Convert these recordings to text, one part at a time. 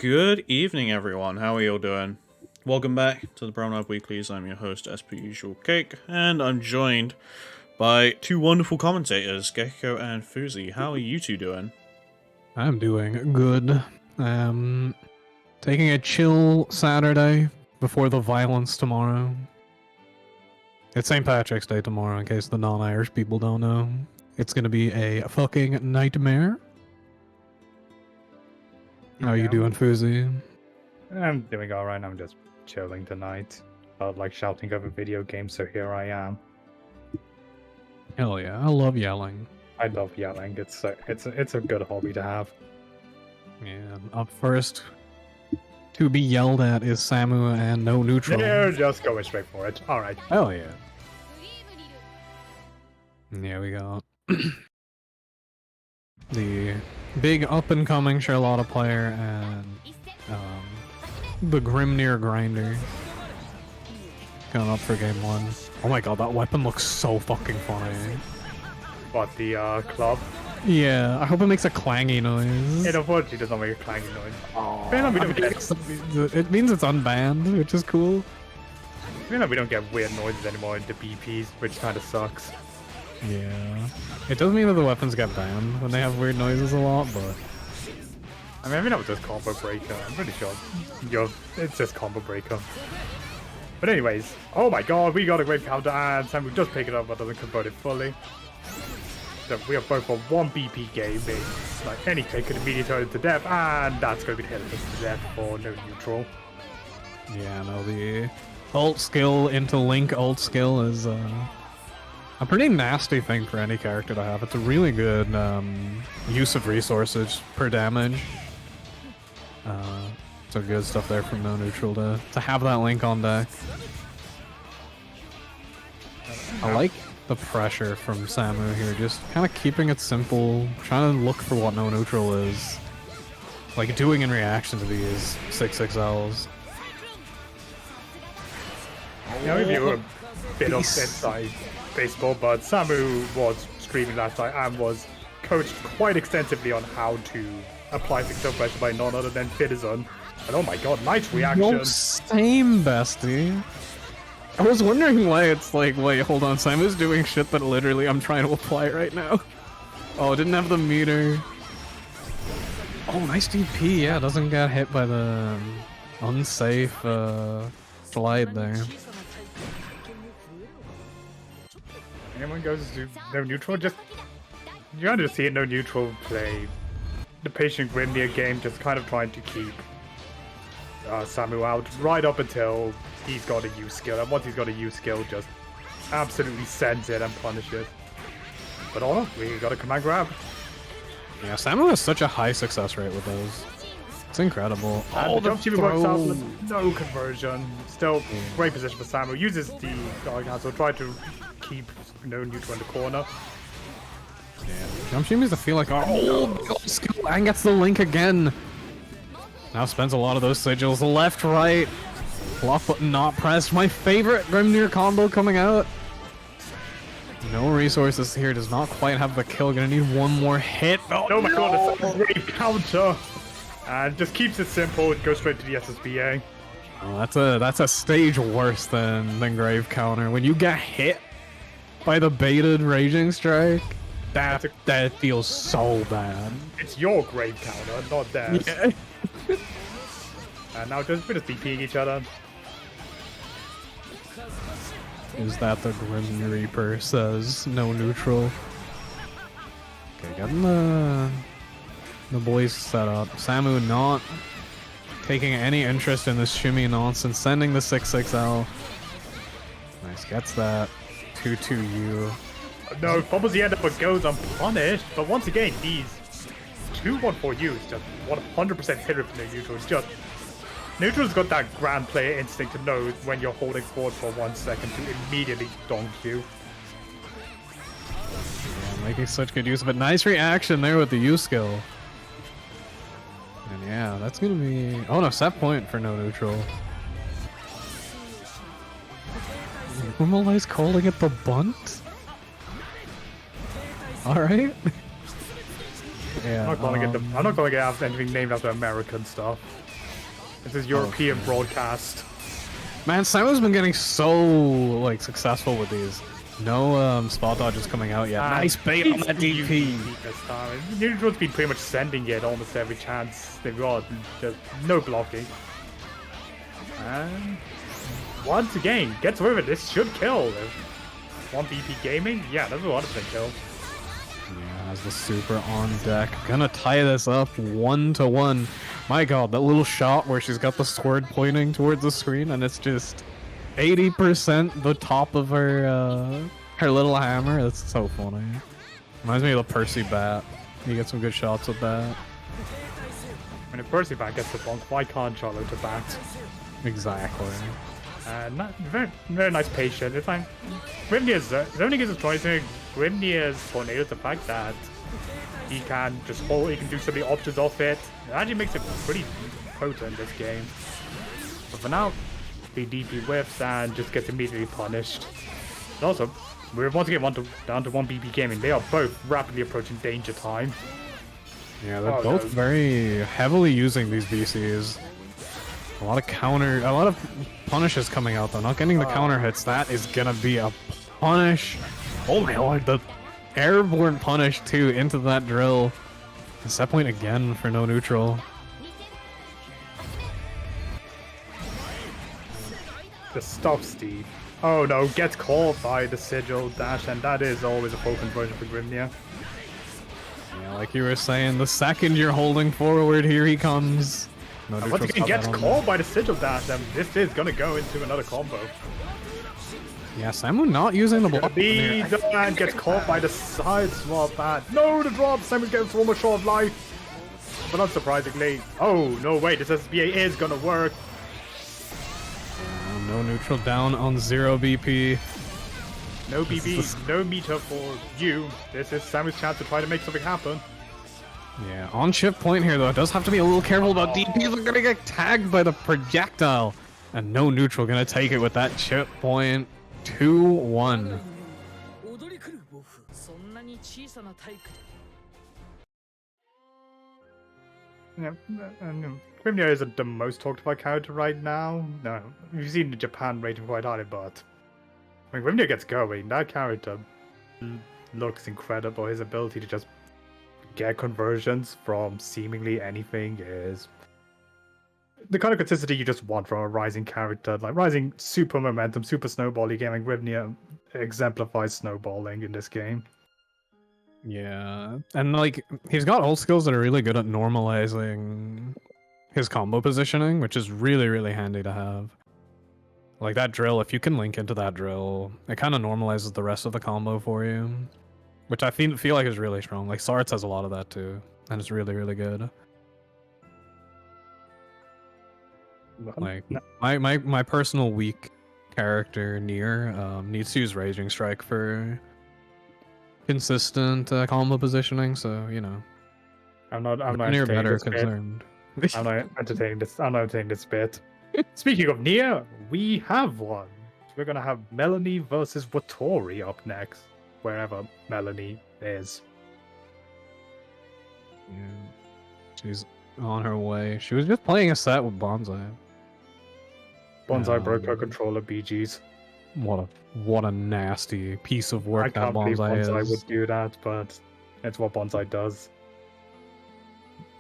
Good evening, everyone. How are you all doing? Welcome back to the PRM Weeklies. I'm your host, as per usual, Cake, and I'm joined by two wonderful commentators, Gecko and Fuzi. How are you two doing? I'm doing good. Taking a chill Saturday before the violence tomorrow. It's St. Patrick's Day tomorrow, in case the non-Irish people don't know. It's gonna be a fucking nightmare. How you doing, Fuzi? I'm doing alright, I'm just chilling tonight. Felt like shouting over video games, so here I am. Hell yeah, I love yelling. I love yelling, it's a good hobby to have. Yeah, up first to be yelled at is Samu and No Neutral. Yeah, just going straight for it. Alright. Hell yeah. Yeah, we got the big up-and-coming Charlotta player and the Grimnir Grinder coming up for game 1. Oh my god, that weapon looks so fucking funny. What, the club? Yeah, I hope it makes a clangy noise. It unfortunately does not make a clanging noise. Oh, I mean, it means it's unbanned, which is cool. I feel like we don't get weird noises anymore in the BPs, which kind of sucks. Yeah. It does mean that the weapons get banned when they have weird noises a lot, but... I mean, that was just Combo Breaker. I'm pretty sure it's just Combo Breaker. But anyways, oh my god, we got a great counter, and Sam, we just pick it up but doesn't convert it fully. So we are both for one BP game, like any pick could immediately turn it to death, and that's going to be the hit to death for No Neutral. Yeah, no, the ult skill into Link ult skill is a pretty nasty thing for any character to have. It's a really good use of resources per damage. So good stuff there from No Neutral to have that Link on deck. I like the pressure from Samu here, just kind of keeping it simple, trying to look for what No Neutral is like doing in reaction to these 6XLs. Now, if you were a bit of inside baseball, but Samu was streaming last night and was coached quite extensively on how to apply fixed pressure by none other than Fitizon. And oh my god, nice reaction! No, same, bestie. I was wondering why it's like, wait, hold on, Samu's doing shit that literally I'm trying to apply right now. Oh, it didn't have the meter. Oh, nice DP, yeah, doesn't get hit by the unsafe slide there. Anyone goes to No Neutral, just you kind of see it. No Neutral play the patient Grimnir game, just kind of trying to keep Samu out right up until he's got a use skill, and once he's got a use skill, just absolutely sends it and punishes. But oh, we got a command grab. Yeah, Samu has such a high success rate with those. It's incredible. And the jump shooting works out with no conversion. Still great position for Samu. Uses the Dark Hand, so try to keep No Neutral in the corner. Yeah, jump shooting to feel like skill and gets the Link again. Now spends a lot of those sigils left, right. Block button not pressed. My favorite Grimnir combo coming out. No resources here. Does not quite have the kill. Gonna need one more hit. Oh my god, it's a great counter. And just keeps it simple. It goes straight to the SSBA. Oh, that's a stage worse than Grave Counter. When you get hit by the baited Raging Strike, that feels so bad. It's your Grave Counter, not theirs. Yeah. And now just we're just DPing each other. Is that the Grim Reaper? Says No Neutral. Okay, getting the boys set up. Samu not taking any interest in this shimmy nonsense, sending the 6XL. Nice, gets that 2-2U. No, fumbles the end up but goes unpunished. But once again, these 2-1-4U is just 100% hitter from No Neutral. It's just Neutral's got that grand player instinct to know when you're holding forward for 1 second to immediately donk you. Yeah, making such good use of it. Nice reaction there with the U skill. And yeah, that's gonna be... Oh no, set point for No Neutral. Normalize calling it the bunt? Alright. Yeah, I'm not calling it anything named after American stuff. This is European broadcast. Man, Samu's been getting so like successful with these. No spot dodges coming out yet. Nice bait on that DP. Neutral's been pretty much sending it almost every chance they've got. Just no blocking. And once again, gets away with it. This should kill. 1 BP gaming? Yeah, that's a lot of things kill. Yeah, has the super on deck. Gonna tie this up 1-1. My god, that little shot where she's got the sword pointing towards the screen and it's just 80% the top of her little hammer. That's so funny. Reminds me of the Percy bat. You get some good shots with that. When a Percy bat gets the bonk, why can't Charlotte to bat? Exactly. Very, very nice patient. It's like Grimnir's zoning is a choice. Grimnir's tornado is the fact that he can just hold, he can do so many options off it. It actually makes it pretty potent this game. But for now, the DP whiffs and just gets immediately punished. And also, we're once again down to 1 BP gaming. They are both rapidly approaching danger time. Yeah, they're both very heavily using these BCs. A lot of punishes coming out though. Not getting the counter hits. That is gonna be a punish. Oh my lord, the airborne punish too into that drill. And set point again for no neutral. The stop Steve. Oh no, gets caught by the sigil dash, and that is always a full conversion for Grimnir. Yeah, like you were saying, the second you're holding forward, here he comes. No, once again, gets caught by the sigil dash, and this is gonna go into another combo. Yeah, Samu not using the block. The man gets caught by the side swap bat. No, the drop. Samu gets almost short of life. But unsurprisingly, oh no, wait, this SBA is gonna work. No neutral down on 0 BP. No BB, no meter for you. This is Samu's chance to try to make something happen. Yeah, on chip point here though, it does have to be a little careful about DPs. They're gonna get tagged by the projectile. And no neutral gonna take it with that chip point. 2-1. Yeah, Grimnir isn't the most talked about character right now. No, we've seen the Japan rating quite highly, but when Grimnir gets going, that character looks incredible. His ability to just get conversions from seemingly anything is the kind of consistency you just want from a rising character. Like rising super momentum, super snowbally game, and Grimnir exemplifies snowballing in this game. Yeah, and like he's got ult skills that are really good at normalizing his combo positioning, which is really, really handy to have. Like that drill, if you can link into that drill, it kind of normalizes the rest of the combo for you, which I feel like is really strong. Like Sarts has a lot of that too, and it's really, really good. Like my personal weak character Nier needs to use Raging Strike for consistent combo positioning, so you know. I'm not Nier better concerned. I'm not entertaining this bit. Speaking of Nier, we have one. We're gonna have Melanie versus Watori up next, wherever Melanie is. Yeah, she's on her way. She was just playing a set with Bonsai. Bonsai broke her controller BGs. What a nasty piece of work that Bonsai is. I would do that, but it's what Bonsai does.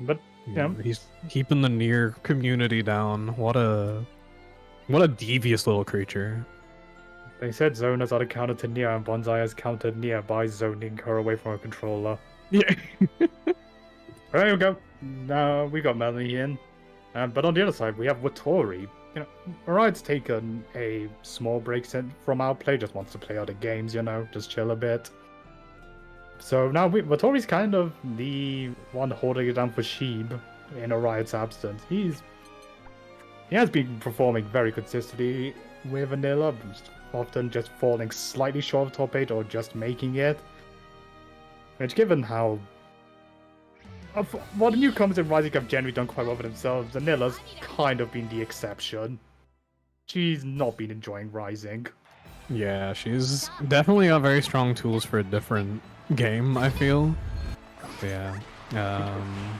But yeah, he's keeping the Nier community down. What a devious little creature. They said Zone has a counter to Nier, and Bonsai has countered Nier by zoning her away from her controller. Yeah. There we go. Now we got Melanie in, but on the other side we have Watori. You know, Mariah's taken a small break from our play, just wants to play other games, you know, just chill a bit. So now Watori's kind of the one holding it down for Sheeb in Riot's absence. He has been performing very consistently with Vanilla, often just falling slightly short of top 8 or just making it. Which, given how the newcomers in Rising have generally done quite well for themselves, Vanilla's kind of been the exception. She's not been enjoying Rising. Yeah, she's definitely got very strong tools for a different game, I feel. Yeah.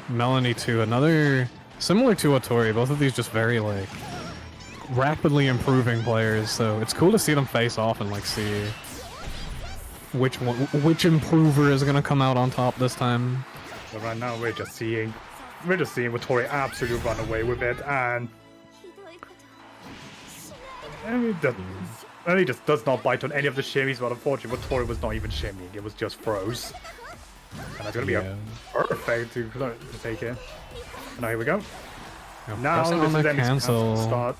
Melanie too, another similar to Otori. Both of these just very like rapidly improving players. So it's cool to see them face off and like see which improver is gonna come out on top this time. But right now we're just seeing Otori absolutely run away with it, and he just does not bite on any of the shimmies, but unfortunately Otori was not even shimmying, it was just froze. And that's gonna be a perfect to take it. And now here we go. Now this is Emmy's cancel start.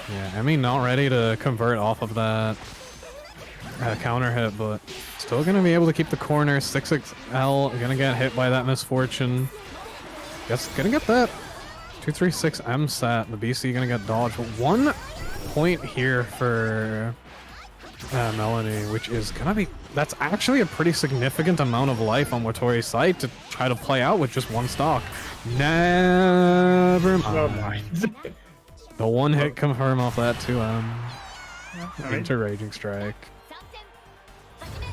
Yeah, Emmy not ready to convert off of that counter hit, but still gonna be able to keep the corner. 6XL gonna get hit by that misfortune. Guess gonna get that 236M set. The BC gonna get dodged. But 1 point here for Melanie, which is gonna be, that's actually a pretty significant amount of life on Watori's side to try to play out with just one stock. Never mind. The one hit confirm off that too. Into Raging Strike.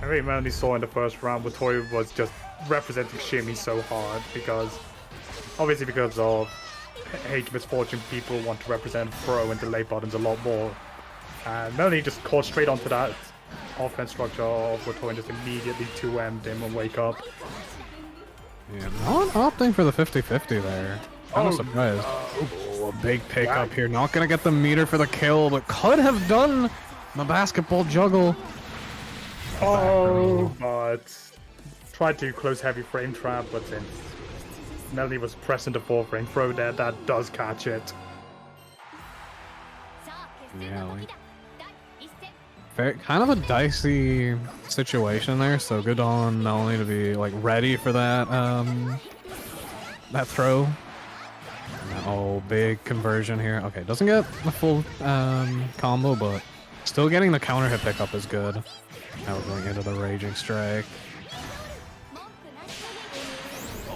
I mean, Melanie saw in the first round, Watori was just representing Shimmy so hard because, obviously because of Hate Misfortune, people want to represent throw and delay buttons a lot more. And Melanie just caught straight onto that offense structure of Watori and just immediately 2M'd him and wake up. Yeah, not opting for the 50-50 there. I'm surprised. Oh, a big pickup here. Not gonna get the meter for the kill, but could have done the basketball juggle. Oh, but tried to close heavy frame trap, but since Melanie was pressing the 4-frame throw there, that does catch it. Yeah, like, kind of a dicey situation there, so good on Melanie to be like ready for that that throw. Oh, big conversion here. Okay, doesn't get the full combo, but still getting the counter hit pickup is good. Now we're going into the Raging Strike.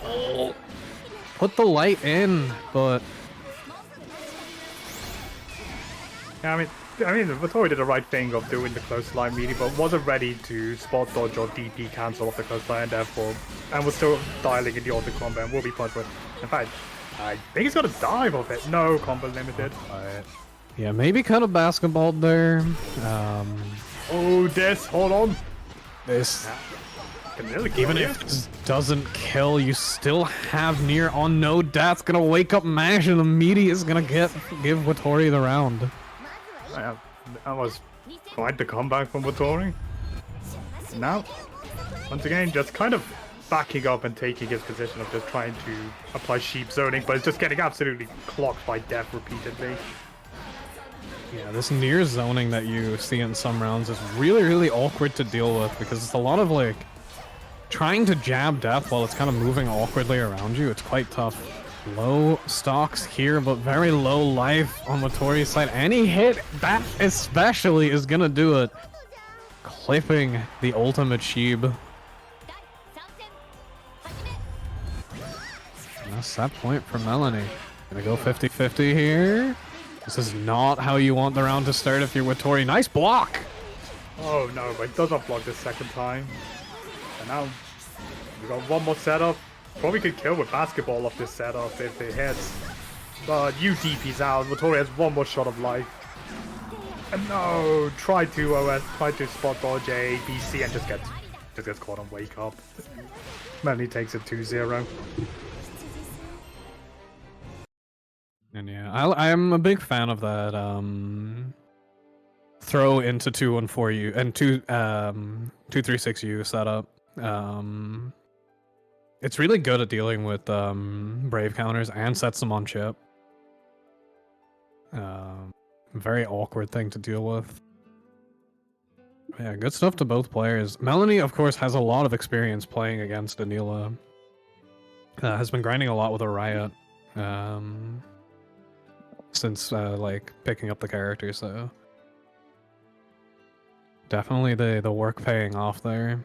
Oh, put the light in, but yeah, I mean, Watori did the right thing of doing the close line meeting, but wasn't ready to spot dodge or DP cancel off the close line, therefore, and was still dialing in the auto combo and will be punched with. In fact, I think he's got a dive of it. No, combo limited. Yeah, maybe kind of basketballed there. Oh, this, hold on. This, even if this doesn't kill, you still have near on no. That's gonna wake up Mash, and the meaty is gonna give Watori the round. Yeah, that was quite the comeback from Watori. Now, once again, just kind of backing up and taking his position of just trying to apply sheep zoning, but it's just getting absolutely clocked by death repeatedly. Yeah, this near zoning that you see in some rounds is really, really awkward to deal with because it's a lot of like trying to jab death while it's kind of moving awkwardly around you. It's quite tough. Low stocks here, but very low life on Watori's side. Any hit, that especially is gonna do it. Clipping the ultimate Sheeb. That's that point for Melanie. Gonna go 50-50 here. This is not how you want the round to start if you're Watori. Nice block! Oh no, but it does not block this second time. And now we got one more setup. Probably could kill with basketball off this setup if it hits. But you DP's out. Watori has one more shot of life. And no, try to spot dodge A, BC, and just gets caught on wake up. Melanie takes it 2-0. And yeah, I'm a big fan of that throw into 214U and 236U setup. It's really good at dealing with Brave counters and sets them on chip. Very awkward thing to deal with. Yeah, good stuff to both players. Melanie, of course, has a lot of experience playing against Anila. Has been grinding a lot with a Riot. Since like picking up the character, so definitely the work paying off there.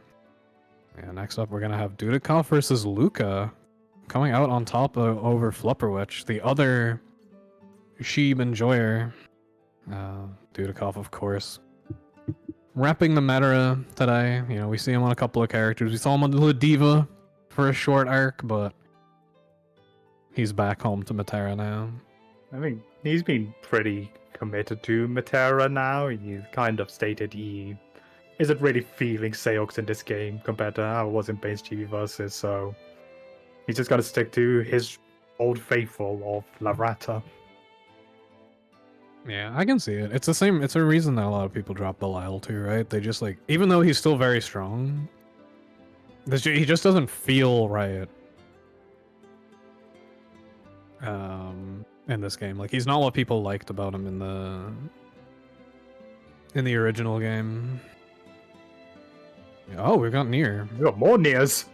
Yeah, next up we're gonna have Dudikoff versus Luca coming out on top over Flupperwitch, the other Sheeb enjoyer. Dudikoff, of course, repping the meta today. You know, we see him on a couple of characters. We saw him on the Diva for a short arc, but he's back home to Matera now. I think he's been pretty committed to Matera now. He's kind of stated he isn't really feeling Seox in this game compared to how it was in base GBVSR, so he's just gonna stick to his old faithful of Larata. Yeah, I can see it. It's the same. It's a reason that a lot of people drop Belial too, right? They just like, even though he's still very strong, he just doesn't feel right. In this game, like he's not what people liked about him in the original game. Oh, we got near. We got more Nears.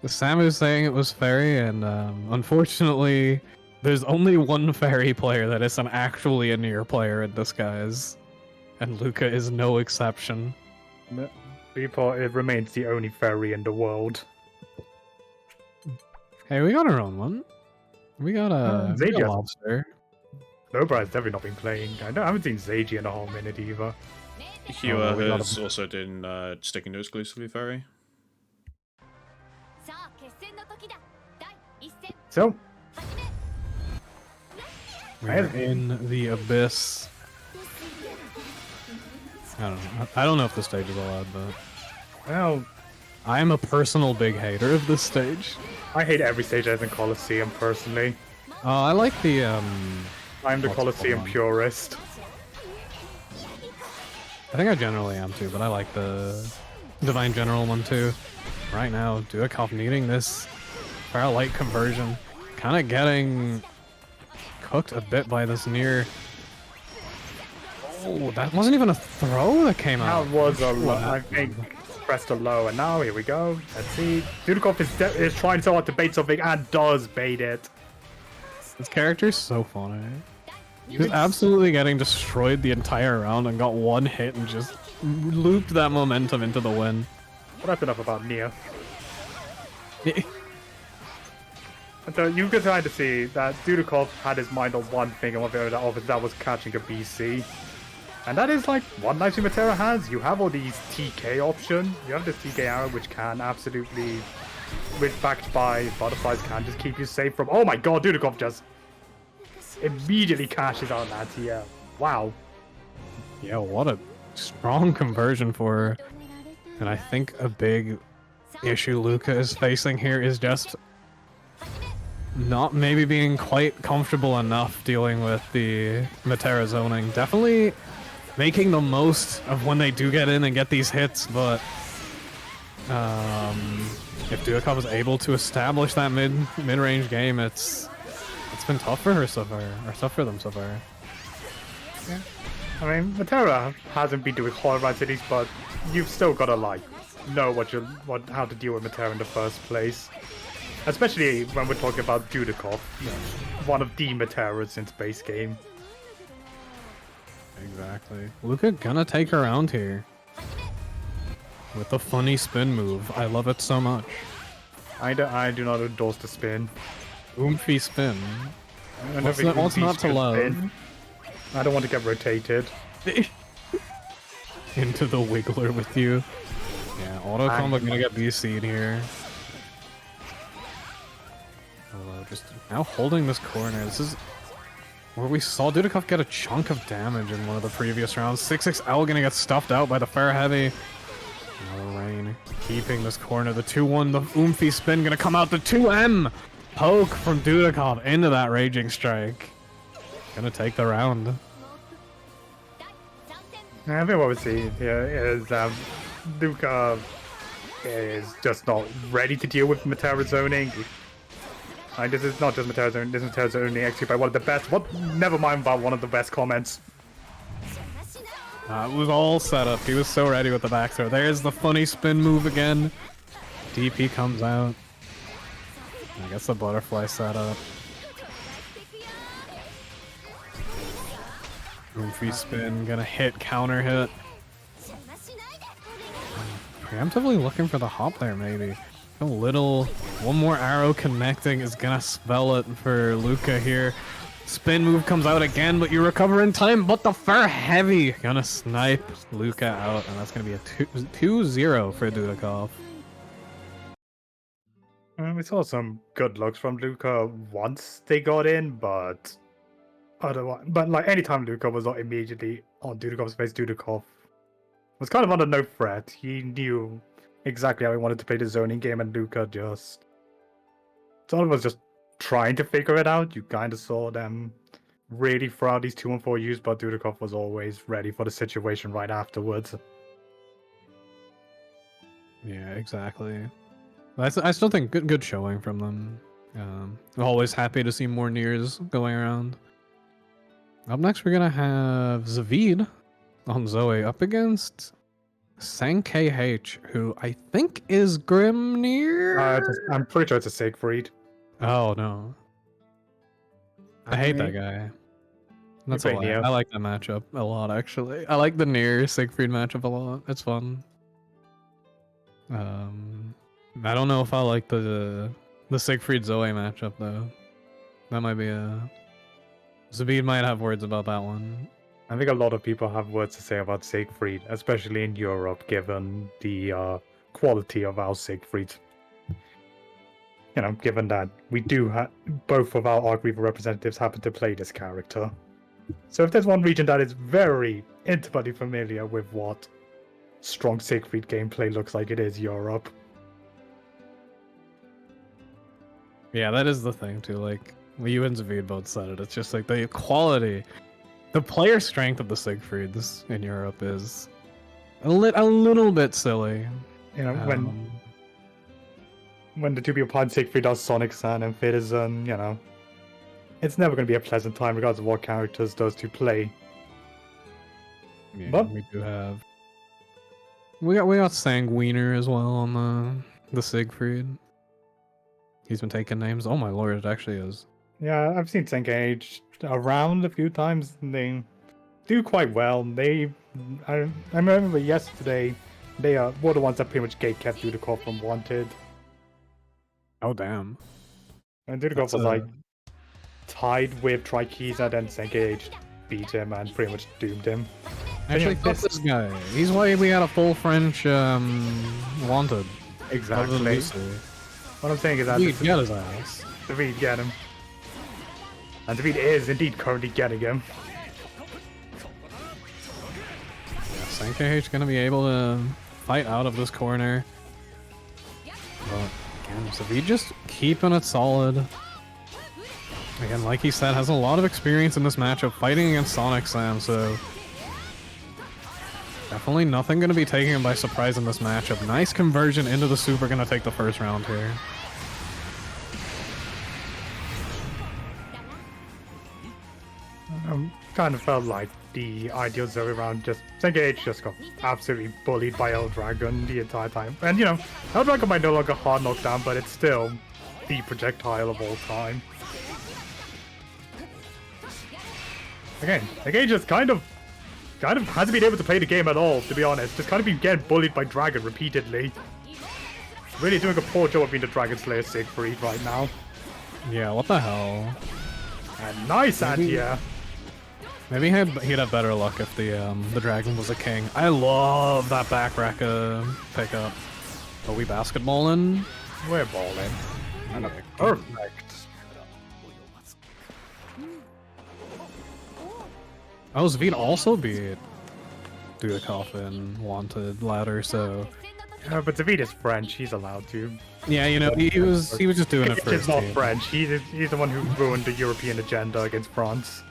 The Samu's saying it was fairy, and unfortunately, there's only one fairy player that isn't actually a near player in disguise, and Luca is no exception. It remains the only fairy in the world. Hey, we got our own one. We got a lobster. Nobride's definitely not been playing. I haven't seen Zeiji in a whole minute either. Hua has also been sticking to exclusively fairy. So, we're in the abyss. I don't know if the stage is allowed, but well, I am a personal big hater of this stage. I hate every stage as in Colosseum personally. I like the I'm the Colosseum purist. I think I generally am too, but I like the Divine General one too. Right now, Dudikov needing this far light conversion. Kind of getting cooked a bit by this near. Oh, that wasn't even a throw that came out. That was a low. I think pressed a low, and now here we go. Let's see. Dudikov is trying so hard to bait something and does bait it. This character's so funny. He was absolutely getting destroyed the entire round and got one hit and just looped that momentum into the win. Well, that's enough about Nia. So you can kind of see that Dudikov had his mind on one thing, and that was catching a BC. And that is like what Nice Matera has. You have all these TK options. You have this TK arrow, which can absolutely, with backed by butterflies, can just keep you safe from. Oh my god, Dudikov just immediately cashes out that TL. Wow. Yeah, what a strong conversion for her. And I think a big issue Luca is facing here is just not maybe being quite comfortable enough dealing with the Matera zoning. Definitely making the most of when they do get in and get these hits, but if Dudikov is able to establish that mid-range game, it's been tough for her so far, or tough for them so far. Yeah. I mean, Matera hasn't been doing horror cities, but you've still got to like know how to deal with Matera in the first place. Especially when we're talking about Dudikov, one of the Materas since base game. Exactly. Luca gonna take her around here with the funny spin move. I love it so much. I do not endorse the spin. Oomphy spin. What's not to love? Spin. I don't want to get rotated. Into the wiggler with you. Yeah, auto combo gonna get BC'd here. Hello, just now holding this corner. This is where we saw Dudikov get a chunk of damage in one of the previous rounds. 6XL gonna get stuffed out by the fair heavy. Now Rain keeping this corner. The 2-1, the oomphy spin gonna come out. The 2M poke from Dudikov into that raging strike. Gonna take the round. I think what we see here is Luca is just not ready to deal with Matera zoning. This is not just Matera zoning, this is Matera zoning executed by one of the best. Never mind about one of the best comments. It was all set up. He was so ready with the back throw. There's the funny spin move again. DP comes out. I guess the butterfly setup. Goofy spin, gonna hit, counter hit. Preemptively looking for the hop there, maybe. A little, one more arrow connecting is gonna spell it for Luca here. Spin move comes out again, but you recover in time, but the fur heavy gonna snipe Luca out, and that's gonna be a 2-0 for Dudikov. We saw some good looks from Luca once they got in, but otherwise, but like anytime Luca was not immediately on Dudakov's face, Dudakov was kind of under no threat. He knew exactly how he wanted to play the zoning game, and Luca just sort of was just trying to figure it out. You kind of saw them really throw out these 2-on-4 use, but Dudakov was always ready for the situation right afterwards. Yeah, exactly. I still think good showing from them. Always happy to see more Niers going around. Up next, we're gonna have Zavid on Zoe up against SangKH, who I think is Grimnir. I'm pretty sure it's a Siegfried. Oh no, I hate that guy. That's a lie. I like that matchup a lot, actually. I like the Nier Siegfried matchup a lot. It's fun. I don't know if I like the Siegfried Zoe matchup though. That might be a Zabid might have words about that one. I think a lot of people have words to say about Siegfried, especially in Europe, given the quality of our Siegfried. You know, given that we do have both of our Archweaver representatives happen to play this character. So if there's one region that is very intimately familiar with what strong Siegfried gameplay looks like, it is Europe. Yeah, that is the thing too. Like, you and Zavid both said it. It's just like the quality, the player strength of the Siegfrieds in Europe is a little bit silly. You know, when the two people playing Siegfried does Sonic San and Citizen, you know, it's never going to be a pleasant time regardless of what characters those two play. Yeah, but we do have. We got Sanguiner as well on the Siegfried. He's been taking names. Oh my lord, it actually is. Yeah, I've seen SangKH around a few times, and they do quite well. I remember yesterday, they were the ones that pretty much gatekept Dudakov from Wanted. Oh damn. And Dudakov was like tied with Trikiza, then SangKH beat him and pretty much doomed him. Actually, fuck this guy. He's why we got a full French Wanted. Exactly. What I'm saying is that David get his ass. David get him. And David is indeed currently getting him. Yeah, SangKH gonna be able to fight out of this corner. But again, David just keeping it solid. Again, like he said, has a lot of experience in this matchup fighting against Sonic Sam, so definitely nothing going to be taking him by surprise in this matchup. Nice conversion into the super, going to take the first round here. Kind of felt like the ideal Zoe round, just SangKH just got absolutely bullied by Eldragon the entire time. And you know, Eldragon might no longer hard knock down, but it's still the projectile of all time. Again, SangKH just kind of hasn't been able to play the game at all, to be honest. Just kind of been getting bullied by Dragon repeatedly. Really doing a poor job of being the Dragon Slayer Siegfried right now. Yeah, what the hell? And nice anti-air. Maybe he'd have better luck if the dragon was a king. I love that back rack pickup. Are we basketballing? We're balling. And perfect. Oh, Zavid also beat Dudakov in Wanted ladder, so. Yeah, but Zavid is French. He's allowed to. Yeah, you know, he was just doing it for his team. He's not French. He's the one who ruined the European agenda against France.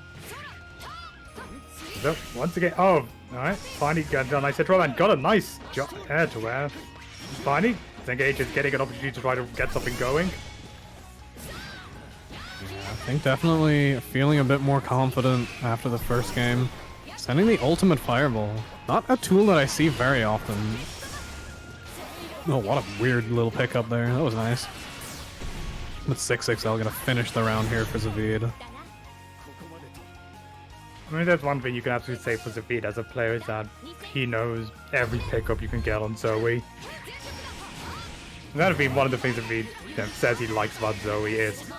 So, once again, oh, alright, finally got a nice hit roll and got a nice air to air. Finally, SangKH is getting an opportunity to try to get something going. Yeah, I think definitely feeling a bit more confident after the first game. Sending the ultimate fireball. Not a tool that I see very often. Oh, what a weird little pickup there. That was nice. But 6XL gonna finish the round here for Zavid. I mean, that's one thing you can absolutely say for Zavid as a player is that he knows every pickup you can get on Zoe. And that'd be one of the things Zavid says he likes about Zoe is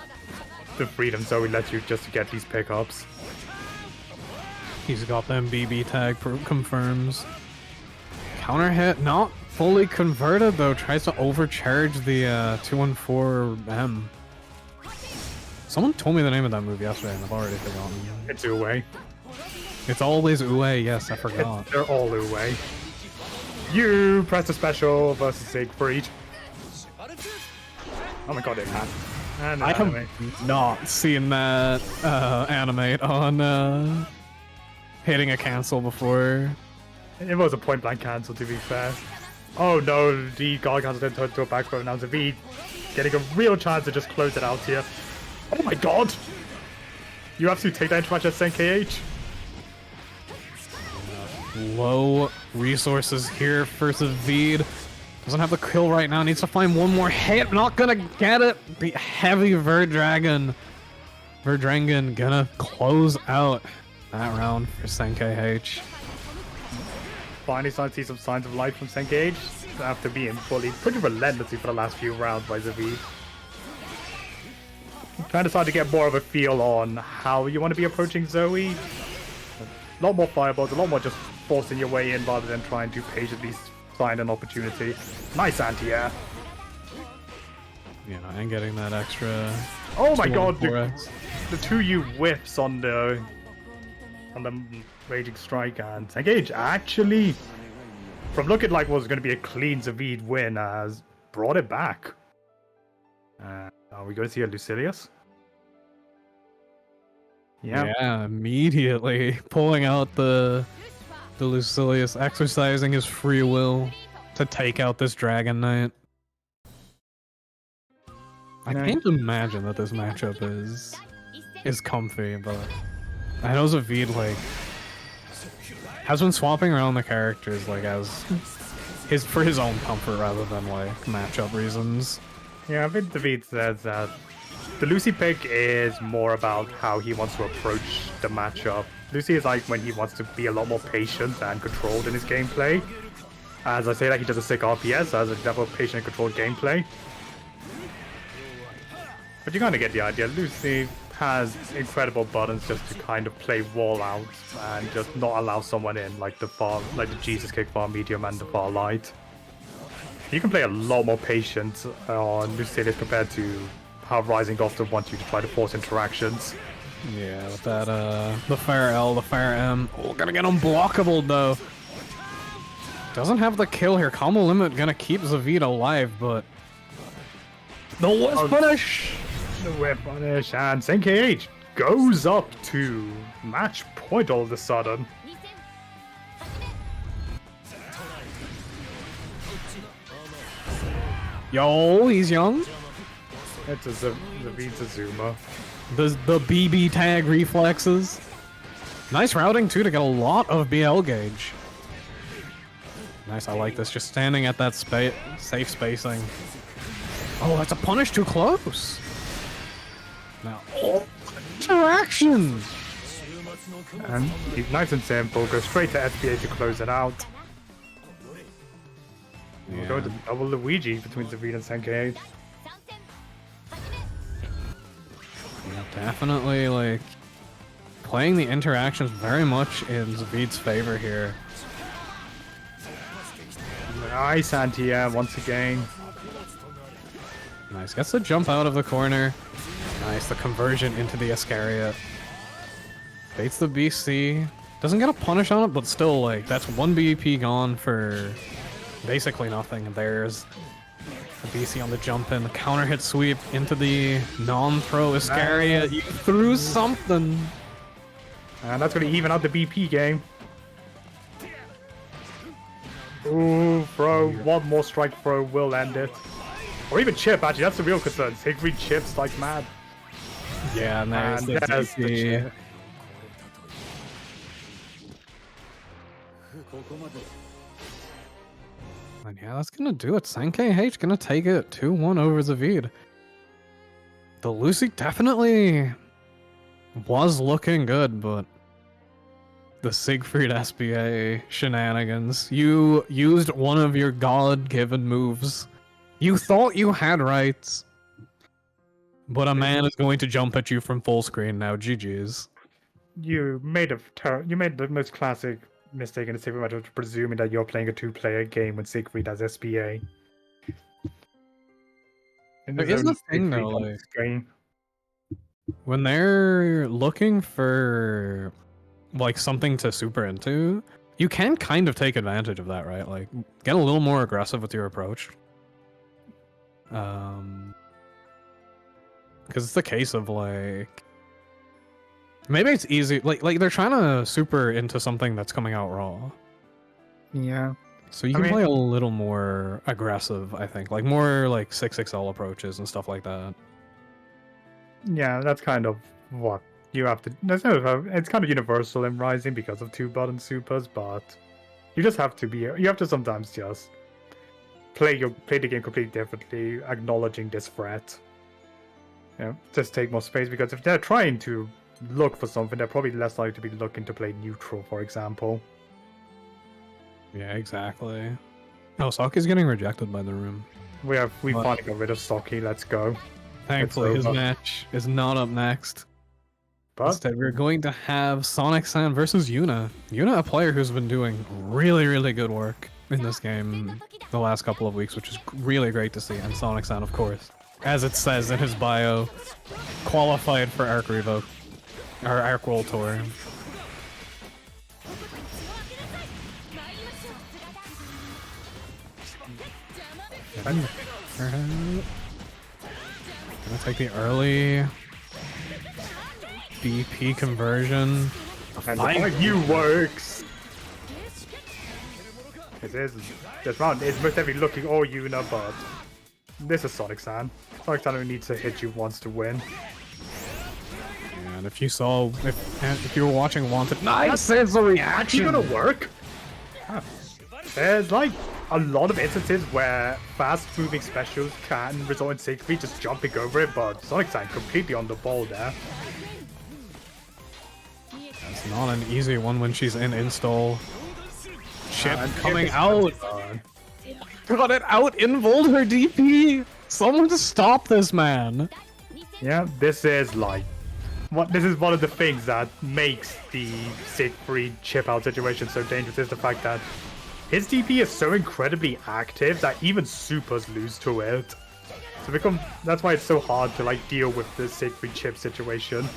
the freedom Zoe lets you just to get these pickups. He's got them BB tag confirms. Counter hit, not fully converted though, tries to overcharge the 214M. Someone told me the name of that move yesterday and I've already forgotten. It's Uwe. It's always Uwe, yes, I forgot. They're all Uwe. You press the special versus Siegfried. Oh my god, it had. And I have not seen that animate on hitting a cancel before. It was a point blank cancel, to be fair. Oh no, the guard cancel then turned to a back throw. Now Zavid getting a real chance to just close it out here. Oh my god! You have to take that into match at SNKH. Low resources here for Zavid. Doesn't have the kill right now. Needs to find one more hit. Not gonna get it. The heavy Verdrangen gonna close out that round for SNKH. Finally starting to see some signs of life from SNKH after being bullied pretty relentlessly for the last few rounds by Zavid. Kind of starting to get more of a feel on how you want to be approaching Zoe. A lot more fireballs, a lot more just forcing your way in rather than trying to patiently find an opportunity. Nice anti-air. You know, and getting that extra. Oh my god, the 2U whiffs on the Raging Strike, and SNKH actually, from looking like what was going to be a clean Zavid win, has brought it back. Are we going to see a Lucilius? Yeah, immediately pulling out the Lucilius, exercising his free will to take out this Dragon Knight. I can't imagine that this matchup is comfy, but I know Zavid like has been swapping around the characters like as for his own comfort rather than like matchup reasons. Yeah, I think Zavid says that the Lucy pick is more about how he wants to approach the matchup. Lucy is like when he wants to be a lot more patient and controlled in his gameplay. As I say that, he does a sick RPS as a level of patient and controlled gameplay. But you kind of get the idea. Lucy has incredible buttons just to kind of play wall out and just not allow someone in, like the Jesus kick far medium and the far light. You can play a lot more patient on Lucilius compared to how Rising often wants you to try to force interactions. Yeah, with that the Fire L, the Fire M. Oh, gonna get unblockable though. Doesn't have the kill here. Combo limit gonna keep Zavid alive, but the whip punish. The whip punish, and SNKH goes up to match point all of a sudden. Yo, he's young. It's a Zavid Zuma. The BB tag reflexes. Nice routing too to get a lot of BL gauge. Nice, I like this. Just standing at that safe spacing. Oh, that's a punish too close. Now, interaction. And he's nice and simple. Go straight to SPA to close it out. Yeah. We'll go to double Luigi between Zavid and SNKH. Yeah, definitely like playing the interactions very much in Zavid's favor here. Nice anti-air once again. Nice, gets the jump out of the corner. Nice, the conversion into the Iscariot. Baits the BC. Doesn't get a punish on it, but still, like, that's one BEP gone for basically nothing. There's the BC on the jump in, the counter hit sweep into the non-throw Iscariot. You threw something. And that's going to even out the BP game. Ooh, throw. One more strike throw will end it. Or even chip, actually, that's the real concern. Siegfried chips like mad. Yeah, and there's And the there's the DP. chip. And yeah, that's gonna do it. SNKH gonna take it 2-1 over Zavid. The Lucy definitely was looking good, but the Siegfried SBA shenanigans. You used one of your God-given moves. You thought you had rights, but a man is going to jump at you from full screen now. GG's. You made the most classic mistaken the Siegfried matter, presuming that you're playing a 2-player game when Siegfried has SPA. And There there's is only a thing Siegfried though, on the like screen. when they're looking for like something to super into, you can kind of take advantage of that, right? Like get a little more aggressive with your approach. Because it's the case of like maybe it's easy like they're trying to super into something that's coming out raw. Yeah. So you I can mean- play a little more aggressive, I think. Like more like 6XL approaches and stuff like that. Yeah, that's kind of what you have to. It's kind of universal in Rising because of 2-button supers, but you just have to be. You have to sometimes just play the game completely differently, acknowledging this threat. Just take more space, because if they're trying to look for something, they're probably less likely to be looking to play neutral, for example. Yeah, exactly. Oh, Saki's getting rejected by the room. We What? finally got rid of Saki. Let's go. Thankfully, his over. match is not up next. But Instead, we're going to have Sonic-san versus Yuna. Yuna, a player who's been doing really, really good work in this game the last couple of weeks, which is really great to see. And Sonic-san, of course, as it says in his bio, qualified for Arc Revoke, or Arc World Tour. Gonna take the early BP conversion. and the you works. This round is most definitely looking all Yuna, but this is Sonic-san. Sonic-san only needs to hit you once to win. And if you saw, if you were watching Wanted, nice, there's the Actually reaction. gonna work. There's like a lot of instances where fast-moving specials can result in Siegfried just jumping over it, but Sonic-san completely on the ball there. It's not an easy one when she's in install. Chip And coming Chip is out. on. Got it out, involved her DP. Someone to stop this man. Yeah, this is like this is one of the things that makes the Siegfried chip out situation so dangerous, is the fact that his DP is so incredibly active that even supers lose to it. So that's why it's so hard to like deal with the Siegfried chip situation.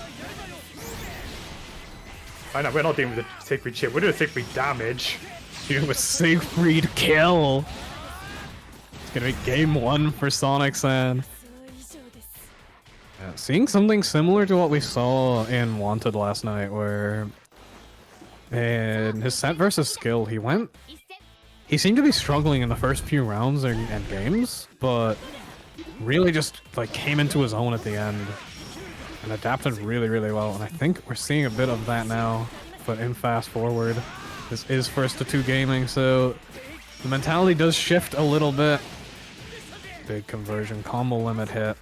I know we're not dealing with the Siegfried chip, we're doing Siegfried damage. Dude, with Siegfried kill. It's gonna be game 1 for Sonic-san. Yeah, seeing something similar to what we saw in Wanted last night, where in his set versus skill, he seemed to be struggling in the first few rounds and games, but really just like came into his own at the end and adapted really, really well. And I think we're seeing a bit of that now, but in fast forward. This is first to 2 gaming, so the mentality does shift a little bit. Big conversion, combo limit hit.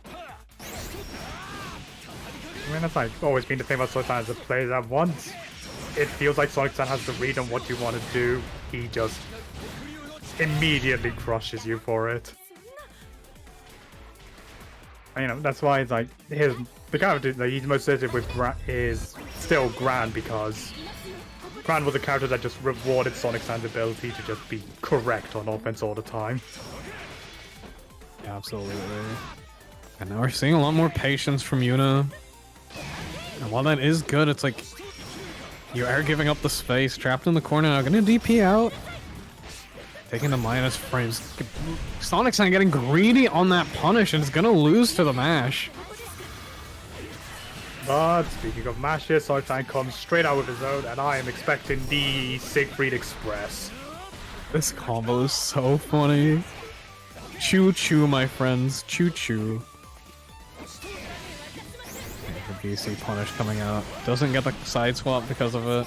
I mean, that's like always been the thing about Sonic-san as a player, that once it feels like Sonic-san has the read on what you want to do, he just immediately crushes you for it. And, that's why it's like the character that he's most associated with is still Gran, because Gran was a character that just rewarded Sonic-san's ability to just be correct on offense all the time. Yeah, absolutely. And now we're seeing a lot more patience from Yuna. And while that is good, it's like you are giving up the space, trapped in the corner now, gonna DP out. Taking the minus frames. Sonic-san getting greedy on that punish and is gonna lose to the mash. But speaking of mashes, Sonic-san comes straight out with his own, and I am expecting the Siegfried Express. This combo is so funny. Choo choo, my friends. Choo choo. The BC punish coming out. Doesn't get the side swap because of it.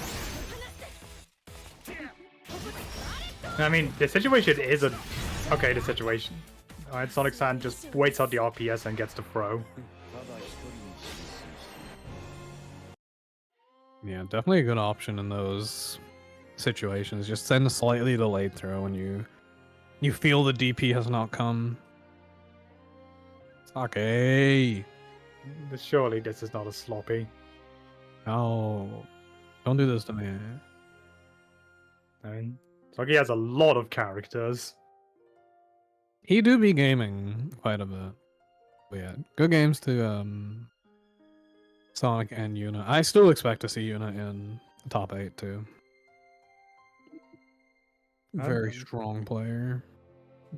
I mean, the situation is okay, the situation. Alright, Sonic-san just waits out the RPS and gets the throw. Yeah, definitely a good option in those situations. Just send a slightly delayed throw when you feel the DP has not come. It's okay. Surely this is not a sloppy. No. Don't do this to me. I mean, Saki has a lot of characters. He do be gaming quite a bit. But yeah, good games to Sonic and Yuna. I still expect to see Yuna in the top 8 too. Very strong player.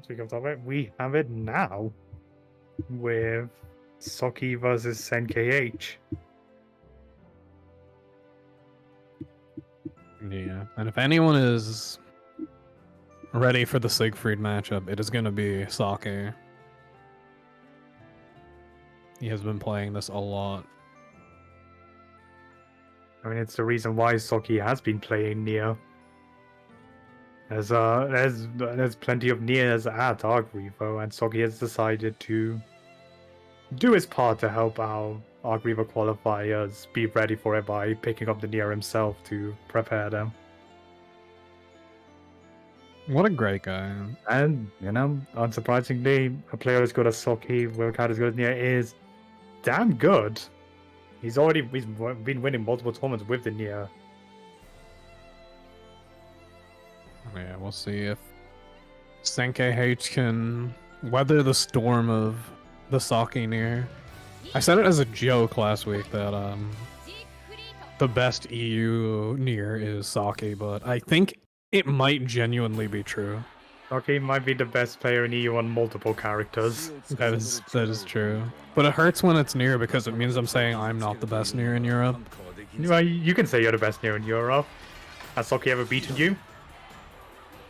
Speaking of top 8, we have it now with Saki versus SNKH. Yeah, and if anyone is ready for the Siegfried matchup, it is going to be Saki. He has been playing this a lot. I mean, it's the reason why Saki has been playing Nier. There's plenty of Niers at Arc Revo, and Saki has decided to do his part to help our Arc Revo qualifiers be ready for it by picking up the Nier himself to prepare them. What a great guy. And, you know, unsurprisingly, a player as good as Saki, with a card as good as Nier, is damn good. He's been winning multiple tournaments with the Nier. Yeah, we'll see if SNKH can weather the storm of the Saki Nier. I said it as a joke last week that the best EU Nier is Saki, but I think it might genuinely be true. Saki might be the best player in EU on multiple characters. That is true. But it hurts when it's Nier because it means I'm saying I'm not the best Nier in Europe. Well, you can say you're the best Nier in Europe. Has Saki ever beaten you?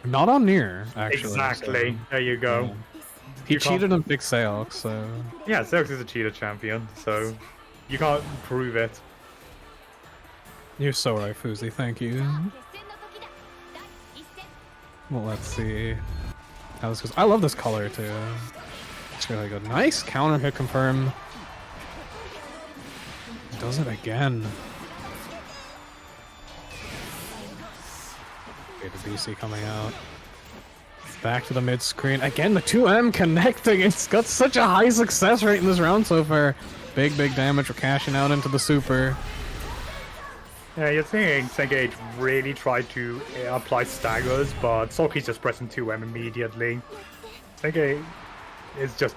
Not on Nier, actually. Exactly. So, there you go. yeah. He cheated on Big Sailx, so... Yeah, Sailx is a cheater champion, so you can't prove it. You're so right, Fuzi. Thank you. Well, let's see how this goes. I love this color, too. It's really good. Nice counter hit confirm. Does it again. Okay, the BC coming out. Back to the mid screen. Again, the 2M connecting. It's got such a high success rate in this round so far. Big damage. We're cashing out into the super. Yeah, you're seeing SNKH really tried to apply staggers, but Saki's just pressing 2M immediately. SNKH is just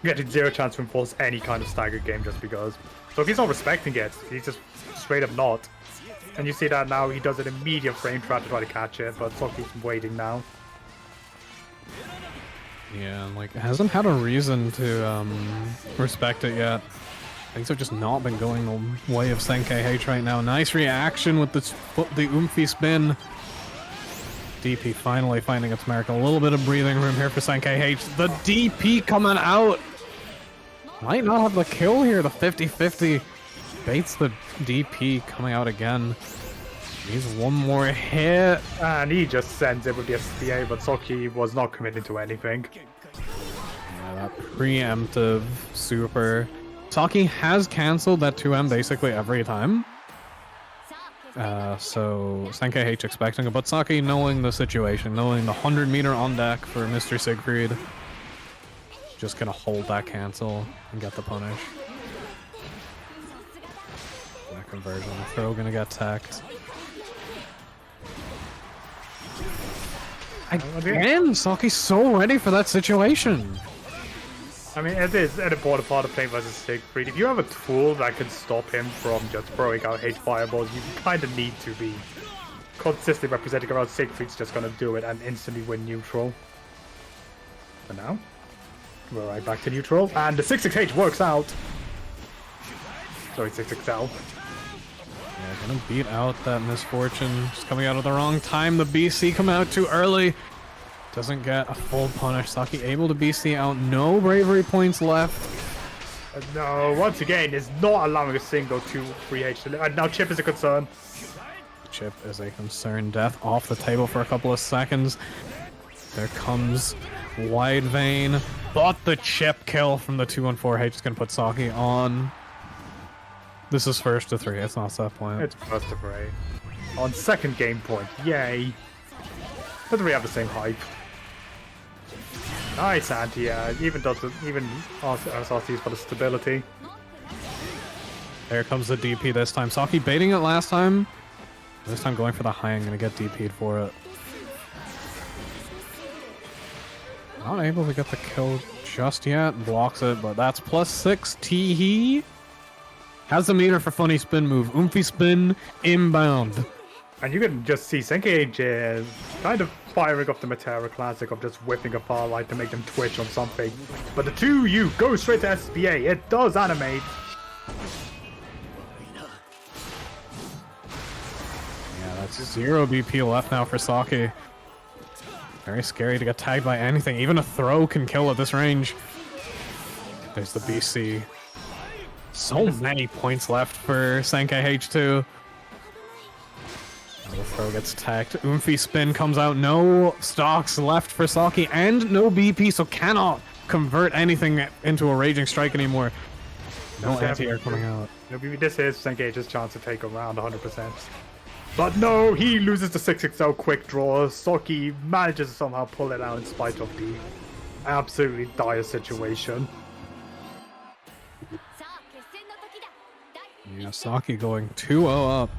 getting zero chance to enforce any kind of stagger game just because. Saki's not respecting it. He's just straight up not. And you see that now, he does an immediate frame trap to try to catch it, but Saki's waiting now. Yeah, like, hasn't had a reason to respect it yet. Things have just not been going the way of SNKH right now. Nice reaction with the oomphy spin. DP finally finding its mark. A little bit of breathing room here for SNKH. The DP coming out. Might not have the kill here. The 50-50 baits the DP coming out again. Needs one more hit. And he just sends it with the SPA, but Saki was not committed to anything. Yeah, that preemptive super. Saki has cancelled that 2M basically every time. So SNKH expecting it, but Saki knowing the situation, knowing the 100-meter on deck for Mr. Siegfried, just gonna hold that cancel and get the punish. That conversion throw gonna get teched. Again, Saki's so ready for that situation. I mean, it is an important part of playing versus Siegfried. If you have a tool that can stop him from just throwing out H-fireballs, you kind of need to be consistently representing around Siegfried's just going to do it and instantly win neutral. For now, we're right back to neutral, and the 6-6H works out. Sorry, 6-6L. Yeah, gonna beat out that misfortune. Just coming out at the wrong time. The BC coming out too early. Doesn't get a full punish. Saki able to BC out. No bravery points left. No, once again, is not allowing a single 2-3H to live. And now Chip is a concern. Chip is a concern. Death off the table for a couple of seconds. There comes Wide Vein. But the chip kill from the 2-1-4H is gonna put Saki on. This is first to 3. It's not set point. It's first to 3. On second game point. Yay. But we have the same hype. Nice anti, even RCs for the stability. There comes the DP this time. Saki baiting it last time. This time going for the high, I'm gonna get DP'd for it. Not able to get the kill just yet. Blocks it, but that's +6. Teehee has the meter for funny spin move. Oomphy spin inbound. And you can just see Senkage kind of firing off the Matera classic of just whipping a far right to make them twitch on something. But the 2U go straight to SBA. It does animate. Yeah, that's 0 BP left now for Saki. Very scary to get tagged by anything. Even a throw can kill at this range. There's the BC. So many points left for Senkei H2. The throw gets tagged. Oomphy spin comes out. No stocks left for Saki and no BP, so cannot convert anything into a Raging Strike anymore. No anti-air coming out. This is Senkage's chance to take a round 100%. But no, he loses the 6XL quick draw. Saki manages to somehow pull it out in spite of the absolutely dire situation. Yeah, Saki going 2-0 up.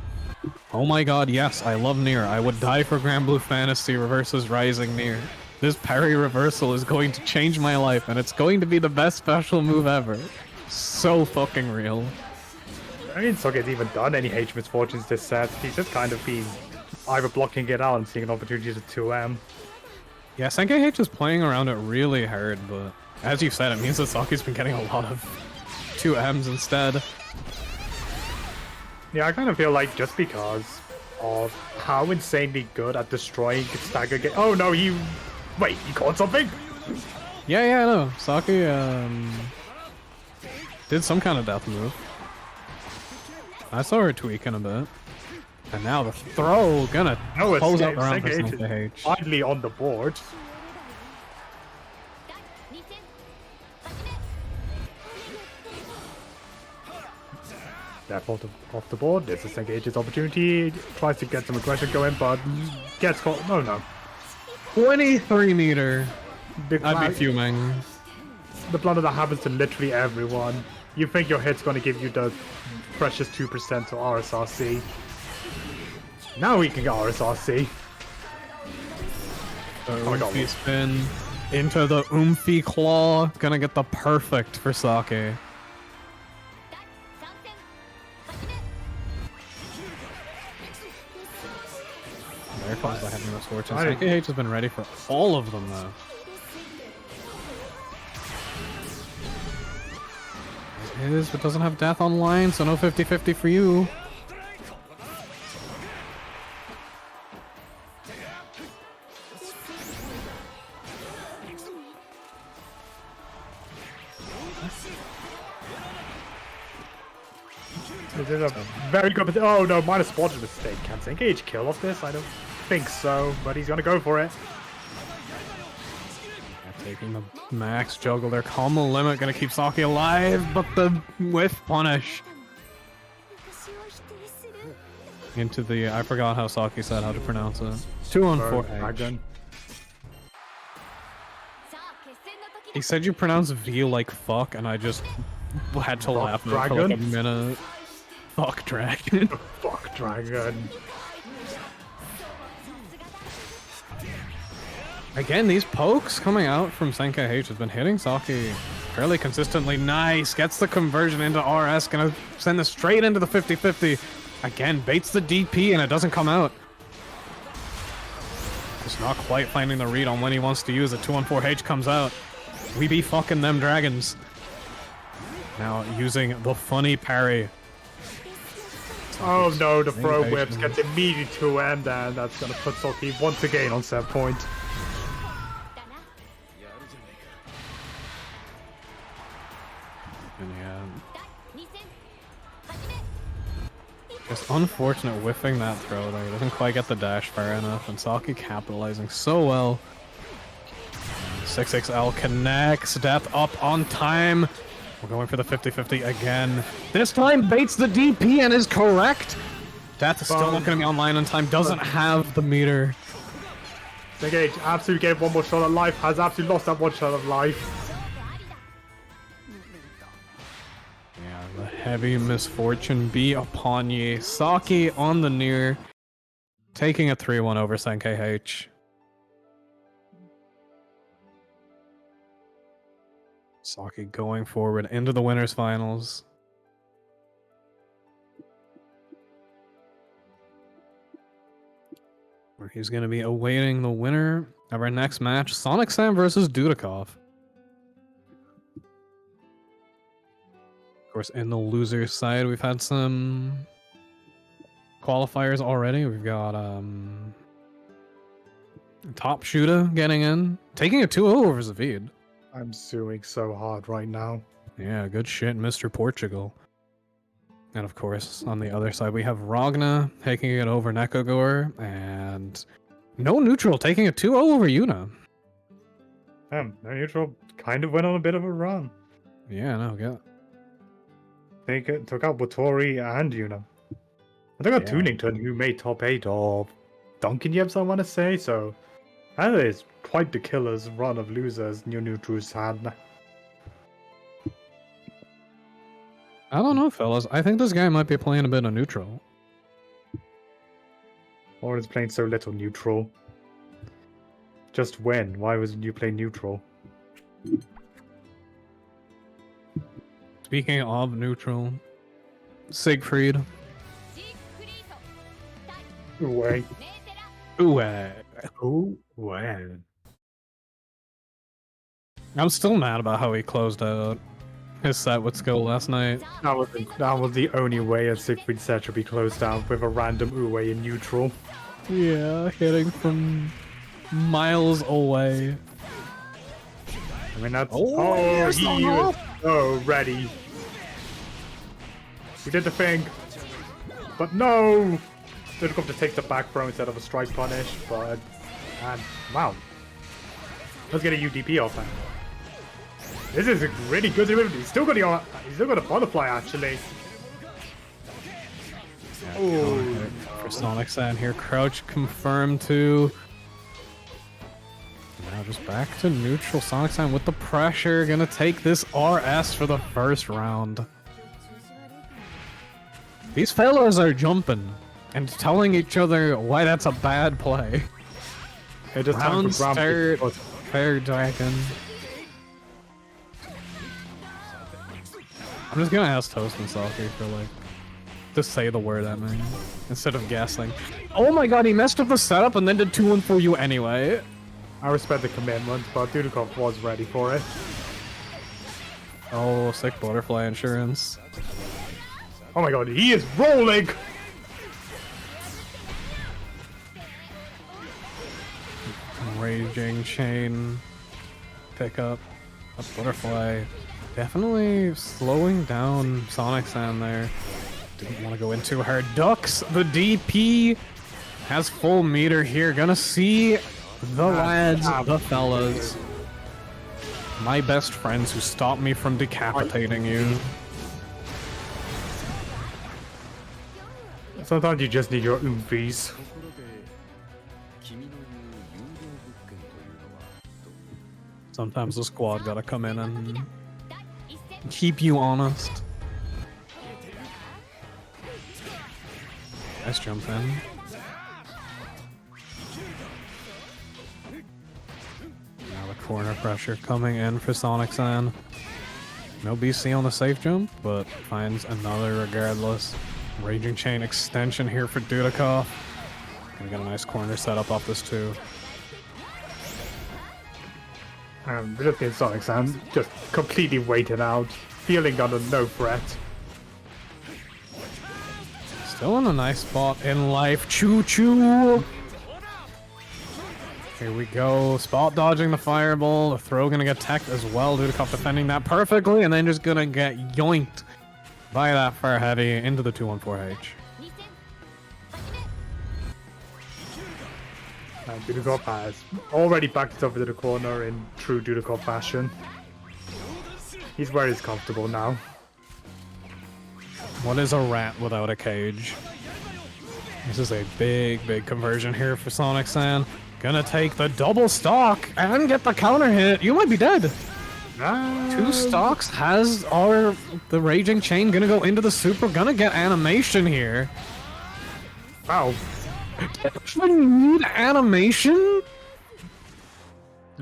Oh my god, yes, I love Nier. I would die for Grand Blue Fantasy reverses Rising Nier. This parry reversal is going to change my life, and it's going to be the best special move ever. So fucking real. I mean, Soge's even done any H misfortunes this set. He's just kind of been either blocking it out and seeing an opportunity to 2M. Yeah, Senkei H is playing around it really hard, but as you said, it means that Saki's been getting a lot of 2Ms instead. Yeah, I kind of feel like just because of how insanely good at destroying stagger game. Oh no, wait, he caught something? Yeah, I know. Saki, did some kind of death move. I saw her tweaking a bit. And now the throw gonna close out the round for Senkei H. Finally on the board. Death off the board. This is Senkei H's opportunity. Tries to get some aggression going, but gets caught. Oh no. 23 meter. I'd be fuming. The blunder that happens to literally everyone. You think your hit's gonna give you the precious 2% to RSRC. Now we can get RSRC. Oomphy spin into the Oomphy claw. Gonna get the perfect for Sake. There comes the heavy misfortune. Senkei H has been ready for all of them though. It is, but doesn't have death online, so no 50-50 for you. This is a very good. Oh no, might have spotted a mistake. Can Senkei H kill off this? I don't think so, but he's gonna go for it. Taking the max juggle there. Combo limit gonna keep Saki alive, but the whiff punish. Into the, I forgot how Saki said how to pronounce it. 2-on-4 He said you pronounce V like fuck, and I just had to laugh for like a minute. Fuck dragon. Fuck dragon. Again, these pokes coming out from Senkei H has been hitting Saki fairly consistently. Nice. Gets the conversion into RS. Gonna send this straight into the 50-50. Again, baits the DP and it doesn't come out. Just not quite finding the read on when he wants to use it. 2-on-4H comes out. We be fucking them dragons. Now using the funny parry. Oh no, the throw whips gets immediate 2M, and that's gonna put Saki once again on set point. Just unfortunate whiffing that throw there. He doesn't quite get the dash far enough, and Saki capitalizing so well. 6XL connects. Death up on time. We're going for the 50-50 again. This time baits the DP and is correct. Death is still not going to be online on time. Doesn't have the meter. Senkei H absolutely gave one more shot at life. Has absolutely lost that one shot of life. Yeah, the heavy misfortune be upon ye. Saki on the near. taking a 3-1 over SNKH. Saki going forward into the winners finals. Where he's going to be awaiting the winner of our next match, Sonic Sam versus Dudikov. Of course, in the loser's side, we've had some qualifiers already. We've got Top Shooter getting in, taking a 2-0 over Zavid. I'm suing so hard right now. Yeah, good shit, Mr. Portugal. And of course, on the other side, we have Ragna taking it over Nekogor, and no neutral taking a 2-0 over Yuna. No neutral kind of went on a bit of a run. Yeah, no, good. They took out Watori and Yuna. I took out Tunington, who made top 8 of Duncan Yebs, I want to say, so that is quite the killer's run of losers new neutrals had. I don't know, fellas. I think this guy might be playing a bit of neutral. Or is playing so little neutral? Just when? Why wasn't you playing neutral? Speaking of neutral, Siegfried. Wait. Ooh, When? I'm still mad about how he closed out his set with skill last night. That was the only way a Siegfried set should be closed down, with a random Uwe in neutral. Yeah, hitting from miles away. I mean, that's... Oh, he was so ready. We did the thing. But no! Didn't come to take the back throw instead of a strike punish, but... And, wow. Let's get a UDP off that. This is a really good delivery. He's still got a butterfly, actually. Yeah, for Sonic San here. Crouch confirmed to... Now just back to neutral. Sonic San with the pressure. Gonna take this RS for the first round. These fellas are jumping and telling each other why that's a bad play. Just round start. Fair dragon. I'm just gonna ask Toast and Saki for like to say the word at me instead of guessing. Oh my god, he messed up the setup and then did 2-1 for you anyway. I respect the commitment, but Dudikov was ready for it. Oh, sick butterfly insurance. Oh my god, he is rolling! Raging chain. Pick up a butterfly. Definitely slowing down Sonic San there. Didn't want to go into her ducks. The DP has full meter here. Gonna see the lads, the fellas. My best friends who stopped me from decapitating you. Sometimes you just need your oomfies. Sometimes the squad gotta come in and keep you honest. Nice jump in. Now the corner pressure coming in for Sonic San. No BC on the safe jump, but finds another regardless. Raging chain extension here for Dudikov. Gonna get a nice corner setup off this too. Just in Sonic San, just completely waited out, feeling under no threat. Still in a nice spot in life. Choo choo! Here we go. Spot dodging the fireball. The throw gonna get teched as well. Dudikov defending that perfectly, and then just gonna get yoinked by that far heavy into the 214H. And Dudikov has already backed it up into the corner in true Dudikov fashion. He's where he's comfortable now. What is a rat without a cage? This is a big, big conversion here for Sonic San. Gonna take the double stock and get the counter hit. You might be dead. 2 stocks has the Raging Chain gonna go into the super. Gonna get animation here. Wow. Need animation?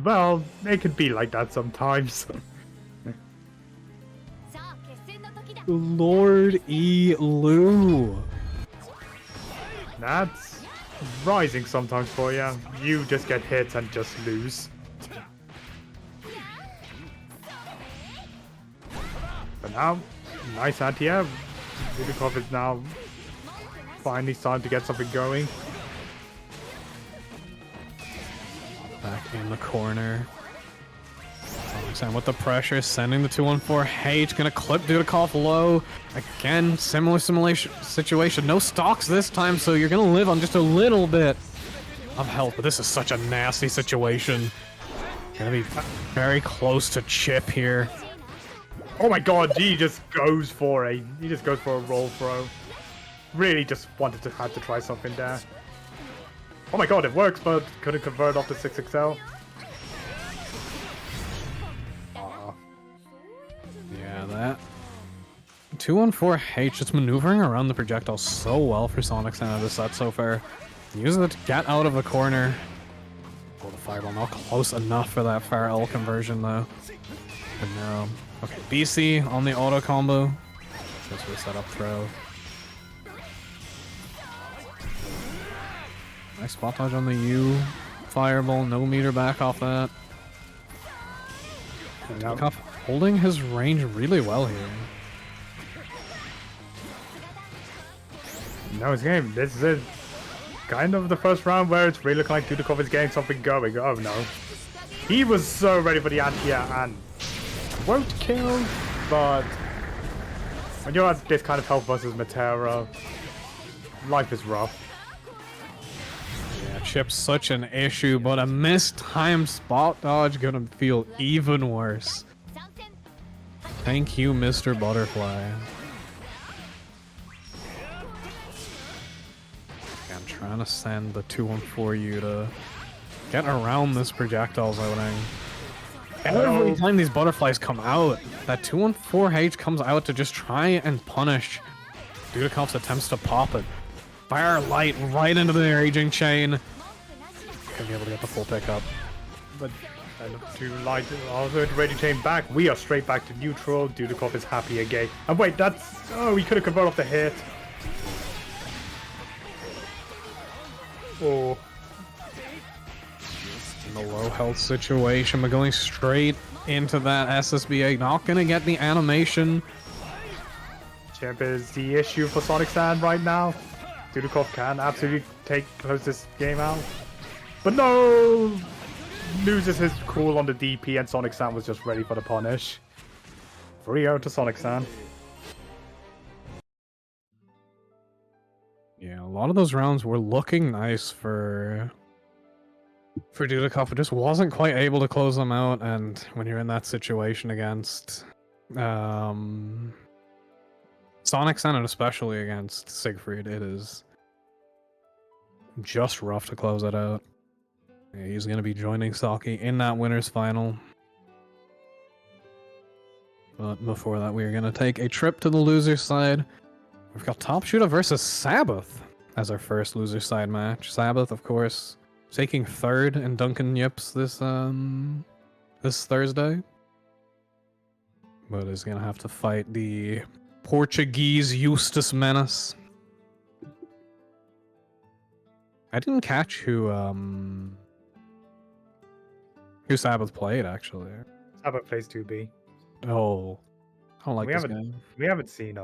Well, it could be like that sometimes. Lord E. Lou. That's rising sometimes for you. You just get hit and just lose. But now, nice anti-air. Dudikov is now finally starting to get something going. Back in the corner. And with the pressure, sending the 214H, gonna clip Dudikov low. Again, similar situation. No stocks this time, so you're gonna live on just a little bit of health. But this is such a nasty situation. Gonna be very close to chip here. Oh my god, he just goes for a roll throw. Really just had to try something there. Oh my god, it works, but couldn't convert off the 6XL. Yeah, that 214H just maneuvering around the projectile so well for Sonic Santa this set so far. Using it to get out of a corner. Oh, the fireball not close enough for that fire L conversion though. But no. Okay, BC on the auto combo. Just for a setup throw. Nice spot dodge on the U. Fireball, no meter back off that. Dudikov holding his range really well here. No, it's game. This is it. Kind of the first round where it's really looking like Dudikov is getting something going. Oh no. He was so ready for the anti-air and won't kill, but when you're at this kind of health versus Matera, life is rough. Yeah, chip's such an issue, but a mistimed spot dodge gonna feel even worse. Thank you, Mr. Butterfly. I'm trying to send the 214U to get around this projectile zoning. Every time these butterflies come out, that 214H comes out to just try and punish Dudikov's attempts to pop it. Fire light right into the raging chain. Gonna be able to get the full pickup. But to light also the raging chain back, we are straight back to neutral. Dudikov is happy again. And wait, that's he could have converted off the hit. Oh. In the low health situation, but going straight into that SSBA. Not gonna get the animation. Champ is the issue for Sonic Sand right now. Dudikov can absolutely close this game out. But no! Loses his cool on the DP and Sonic Sand was just ready for the punish. 3-0 to Sonic Sand. Yeah, a lot of those rounds were looking nice for Dudikov, but just wasn't quite able to close them out. And when you're in that situation against Sonic Sand, and especially against Siegfried, it is just rough to close it out. Yeah, he's going to be joining Saki in that winner's final. But before that, we are going to take a trip to the loser side. We've got Top Shooter versus Sabbath as our first loser side match. Sabbath, of course, taking third in Duncan Yips this Thursday. But is going to have to fight the Portuguese Eustace Menace. I didn't catch who Sabbath played, actually. Sabbath plays 2B. Oh, I don't like this game. We haven't seen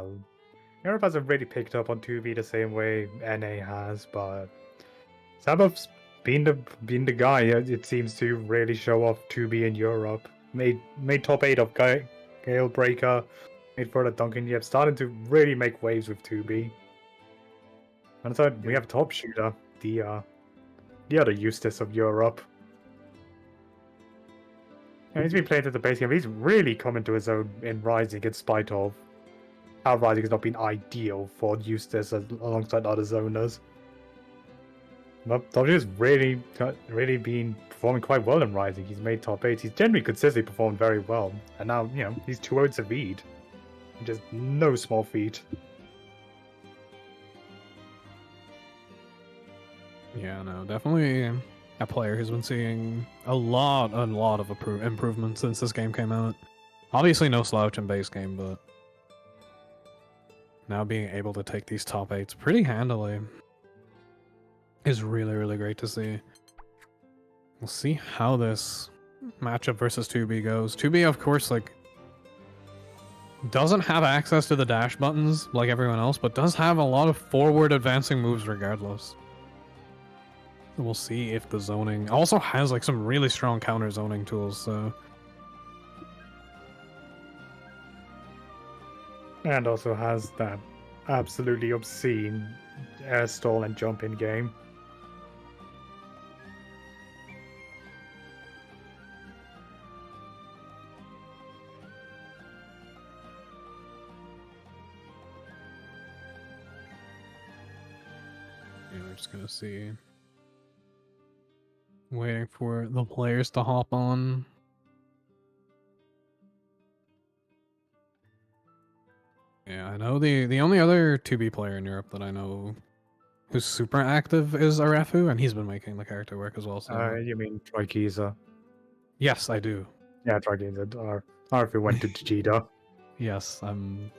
Europe hasn't really picked up on 2B the same way NA has, but Sabbath's been the guy. It seems to really show off 2B in Europe. Made top 8 of Gale Breaker. Made further Duncan Yep. Starting to really make waves with 2B. And so we have Top Shooter, the other Eustace of Europe. And he's been playing at the base game. He's really come into his own in Rising, in spite of how Rising has not been ideal for Eustace alongside other zoners. But Top Shooter's really been performing quite well in Rising. He's made top 8. He's generally consistently performed very well. And now, he's 2-0 to Veed. Just no small feat. Yeah, no, definitely a player who's been seeing a lot of improvements since this game came out. Obviously no slouch in base game, but now being able to take these top 8s pretty handily is really, really great to see. We'll see how this matchup versus 2B goes. 2B, of course, like, doesn't have access to the dash buttons like everyone else, but does have a lot of forward advancing moves regardless. We'll see if the zoning also has like some really strong counter zoning tools, so. And also has that absolutely obscene air stall and jump in game. Yeah, we're just gonna see. Waiting for the players to hop on. Yeah, I know the only other 2B player in Europe that I know who's super active is Arefu, and he's been making the character work as well. So You mean Trigiza? yes, I do. Yeah, Trigiza. Or if we went to Jida. Yes, I'm.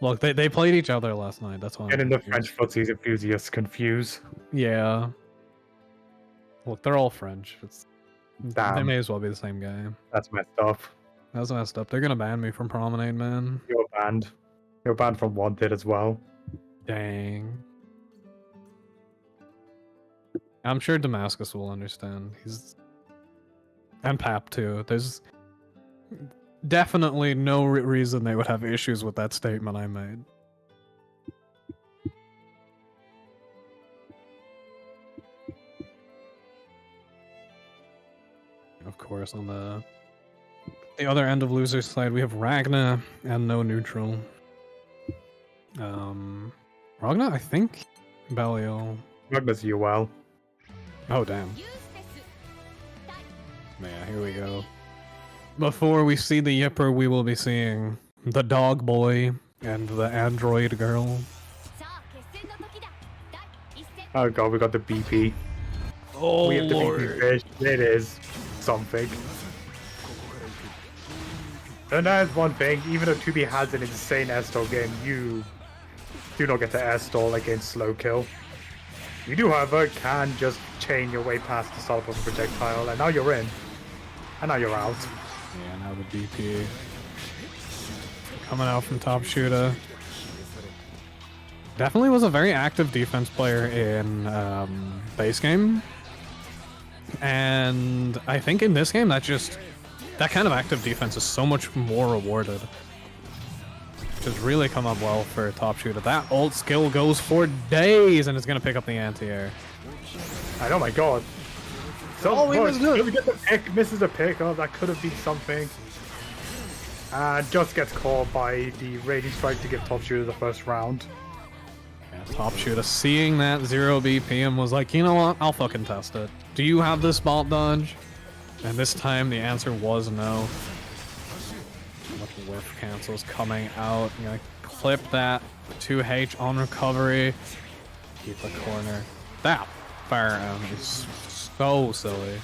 Look, they played each other last night. That's why. Getting the French footsies enthusiasts confused. Yeah. Look, they're all French. They Damn, may as well be the same guy. that's messed up. That's messed up. They're gonna ban me from Promenade, man. You're banned. You're banned from Wanted as well. Dang. I'm sure Damascus will understand. And Pap too. There's definitely no reason they would have issues with that statement I made. Of course, on the other end of loser's side, we have Ragna and no neutral. Ragna, I think Belial. Rugby's UL. Oh damn. Yeah, here we go. Before we see the Yipper, we will be seeing the dog boy and the android girl. Oh god, we got the BP. Oh We have the BP fish. It is something. And that's one thing, even though 2B has an insane air stall game, you do not get to air stall against slow kill. You do, however, can just chain your way past the start of a projectile, and now you're in. And now you're out. Yeah, now the DP coming out from top shooter. Definitely was a very active defense player in base game, and I think in this game that kind of active defense is so much more rewarded. Just really come up well for top shooter. That ult skill goes for days, and it's gonna pick up the anti-air. And oh my god. So Oh, he was good. We get the pick, misses a pick. Oh, that could have been something. And just gets caught by the Raging Strike to give top shooter the first round. Yeah, top shooter seeing that 0 BPM was like, you know what? I'll fucking test it. Do you have this bolt dodge? And this time the answer was no. Look, whiff cancels coming out. I'm gonna clip that 2H on recovery. Keep the corner. That PRM is so silly.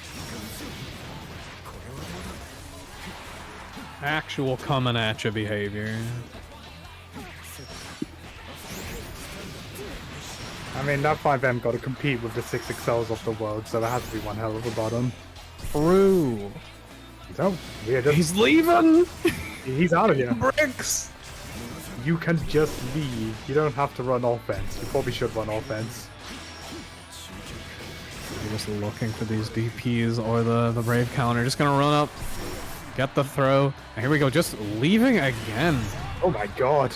Actual coming at you behavior. I mean, that 5M got to compete with the 6XLs of the world, so that has to be one hell of a bottom. True. So, we're just, He's leaving! he's out of here. Bricks! You can just leave. You don't have to run offense. You probably should run offense. You're just looking for these DPs or the Brave counter. Just gonna run up, get the throw. And here we go, just leaving again. Oh my god.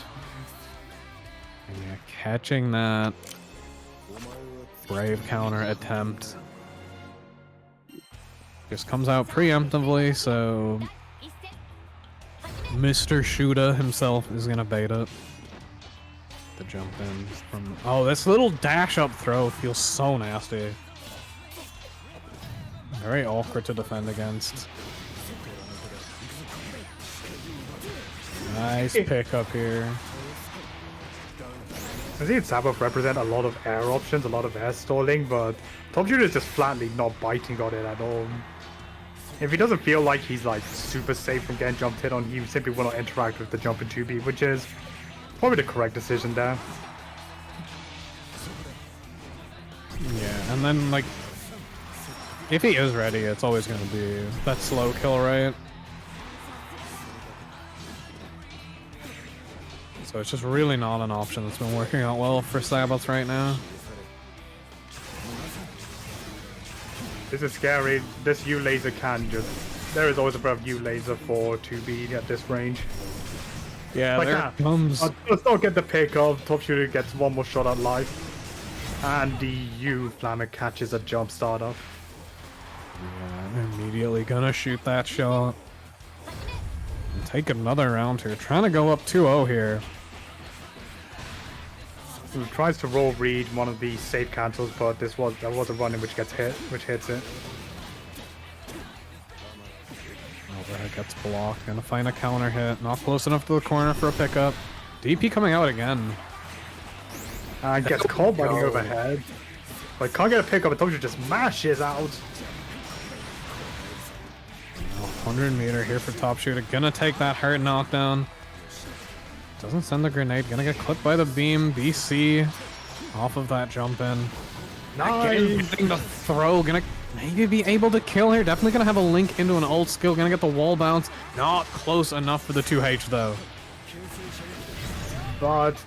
And yeah, catching that Brave counter attempt. Just comes out preemptively, so Mr. Shuda himself is gonna bait it. The jump in from... Oh, this little dash up throw feels so nasty. Very awkward to defend against. Nice pickup here. I see Sabbath represent a lot of air options, a lot of air stalling, but Top Shooter is just flatly not biting on it at all. If he doesn't feel like he's like super safe from getting jumped hit on, he simply will not interact with the jump in 2B, which is probably the correct decision there. Yeah, and then like, if he is ready, it's always going to be that slow kill, right? So it's just really not an option that's been working out well for Sabbath right now. This is scary. This U laser can just... There is always a bit of U laser for 2B at this range. Yeah, Like there that. it comes. Let's not get the pick of Top Shooter gets one more shot at life. And the U Flammer catches a jump start up. Yeah, immediately gonna shoot that shot. And take another round here. Trying to go up 2-0 here. Who tries to roll read one of the safe cancels, but that was a run in which gets hit, which hits it. Overhead gets blocked. Gonna find a counter hit. Not close enough to the corner for a pickup. DP coming out again. And gets caught by the overhead. But can't get a pickup, and Top Shooter just mashes out. 100 meter here for Top Shooter. Gonna take that hard knockdown. Doesn't send the grenade. Gonna get clipped by the beam. BC off of that jump in. Nice. Getting the throw. Gonna maybe be able to kill here. Definitely gonna have a link into an ult skill. Gonna get the wall bounce. Not close enough for the 2H though. But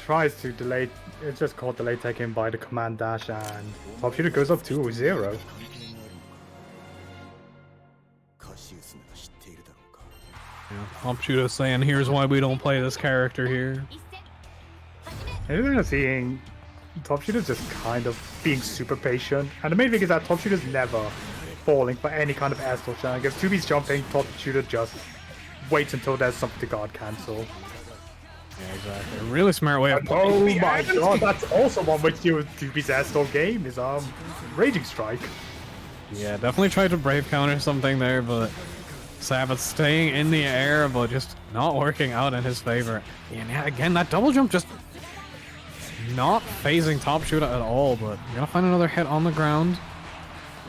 tries to delay. It's just called delay taken by the command dash, and Top Shooter goes up 2-0. Yeah, Top Shooter saying, here's why we don't play this character here. I'm seeing Top Shooter's just kind of being super patient, and the main thing is that Top Shooter's never falling for any kind of air stall shenanigans. 2B's jumping, Top Shooter just waits until there's something to guard cancel. Yeah, exactly. A really smart way of Oh my god, that's also one way to deal with 2B's air stall game is Raging Strike. Yeah, definitely tried to brave counter something there, but Sabbath staying in the air, but just not working out in his favor. And yeah, again, that double jump just not phasing Top Shooter at all, but gonna find another hit on the ground.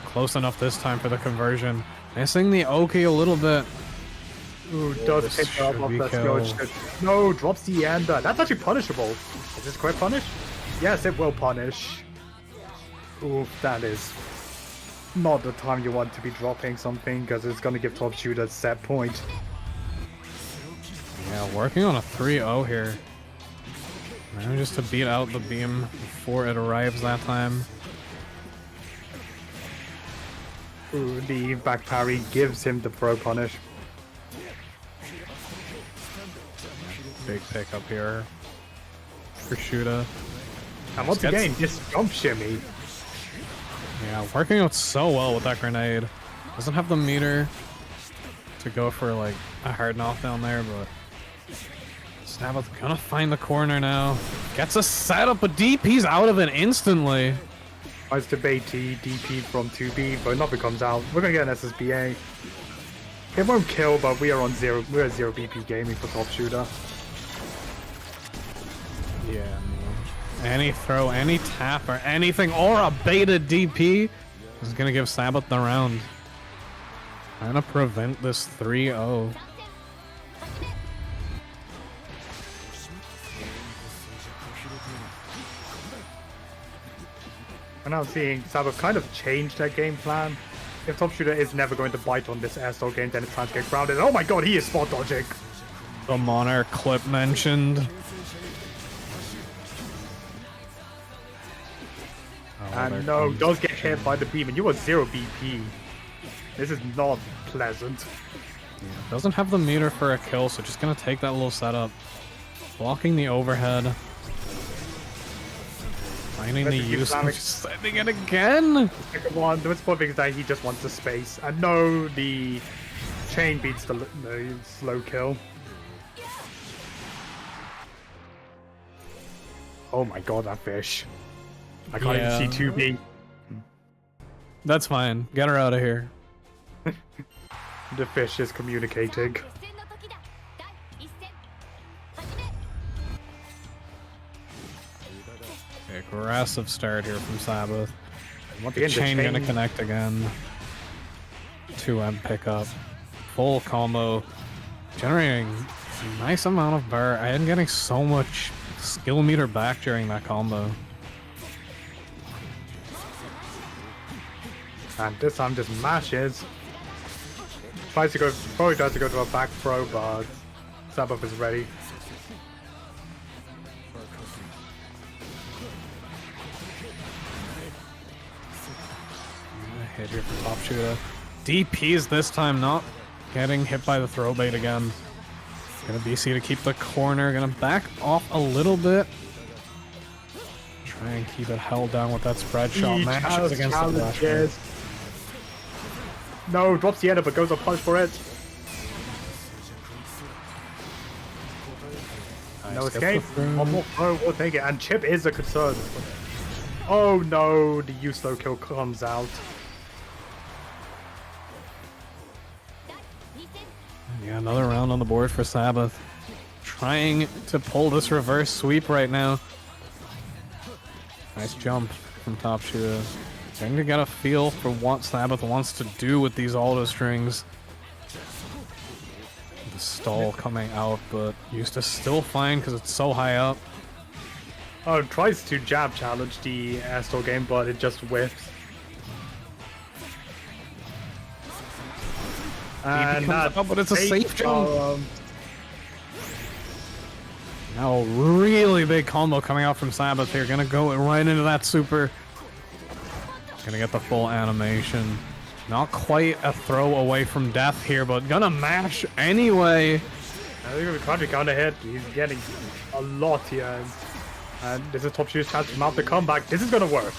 Close enough this time for the conversion. Missing the Oki a little bit. Ooh, does pick up off that skill. No, drops the ender. That's actually punishable. Is this quite punish? Yes, it will punish. Oof, that is not the time you want to be dropping something, because it's going to give Top Shooter a set point. Yeah, working on a 3-0 here. Maybe just to beat out the beam before it arrives that time. Ooh, the back parry gives him the throw punish. Big pickup here for Shooter. And once again, this jump shimmy. Yeah, working out so well with that grenade. Doesn't have the meter to go for like a hard knockdown there, but Sabbath gonna find the corner now. Gets a setup, but DP's out of it instantly. Tries to bait DP from 2B, but nothing comes out. We're gonna get an SSBA. It won't kill, but we are on zero. We're at 0 BP gaming for Top Shooter. Yeah, man. Any throw, any tap, or anything, or a baited DP is gonna give Sabbath the round. Trying to prevent this 3-0. And now seeing Sabbath kind of change their game plan. If Top Shooter is never going to bite on this air stall game, then it's time to get grounded. Oh my god, he is spot dodging. The Monarch clip mentioned. And no, does get hit by the beam, and you are 0 BP. This is not pleasant. Yeah, doesn't have the meter for a kill, so just gonna take that little setup. Blocking the overhead. Finding the use of sending it again! Second one, the most important thing is that he just wants the space. And no, the chain beats the slow kill. Oh my god, that fish. I can't even see 2B. That's fine. Get her out of here. The fish is communicating. Aggressive start here from Sabbath. Once The again, chain the gonna connect again. 2M pickup. Full combo. Generating a nice amount of bar. I am getting so much skill meter back during that combo. And this time just mashes. Tries to go, probably tries to go to a back throw, but Sabbath is ready. Hit here for top shooter. DPs this time, not getting hit by the throw bait again. Gonna BC to keep the corner. Gonna back off a little bit. Try and keep it held down with that spread shot. Mashes against the flash. Yes. No, drops the edit but goes a punch for it. Nice. No escape. One more throw, we'll take it. And Chip is a concern. Oh no, the U-slow kill comes out. Yeah, another round on the board for Sabbath. Trying to pull this reverse sweep right now. Nice jump from top shooter. Trying to get a feel for what Sabbath wants to do with these auto strings. The stall coming out, but used to still fine because it's so high up. Oh, tries to jab challenge the Astor game, but it just whiffs. And comes up, but it's a safe jump. Um, Now, really big combo coming out from Sabbath here. Gonna go right into that super. Gonna get the full animation. Not quite a throw away from death here, but gonna mash anyway. I think if Country counter hit, he's getting a lot here. And this is top shooter's chance to mount the comeback. This is gonna work.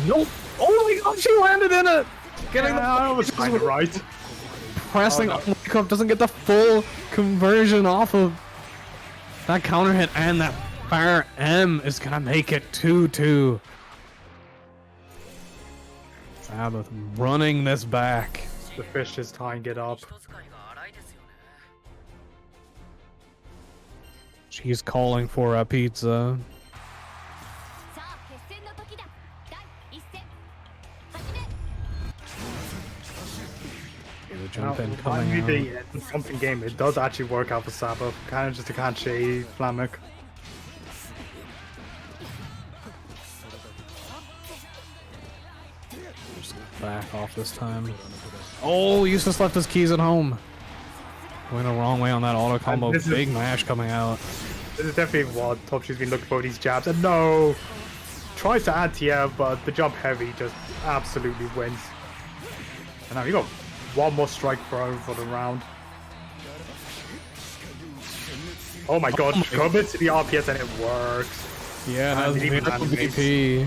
Nope. Oh my god, she landed in it! Getting I was kind of right. pressing on the cup, doesn't get the full conversion off of that counter hit, and that PRM is gonna make it 2-2. Sabbath running this back. The fish is tying it up. She's calling for a pizza. The jump in coming out. The jumping game, it does actually work out for Sabbath. Kind of just a Kanchi Flamek. Back off this time. Oh, Eustace left his keys at home. Went the wrong way on that auto combo. Big mash coming out. This is definitely what Top Shoe's been looking for, these jabs. And no! Tries to anti-air, but the jump heavy just absolutely wins. And now you got one more strike throw for the round. Oh my god, commit to the RPS and it works. Yeah, that was VP.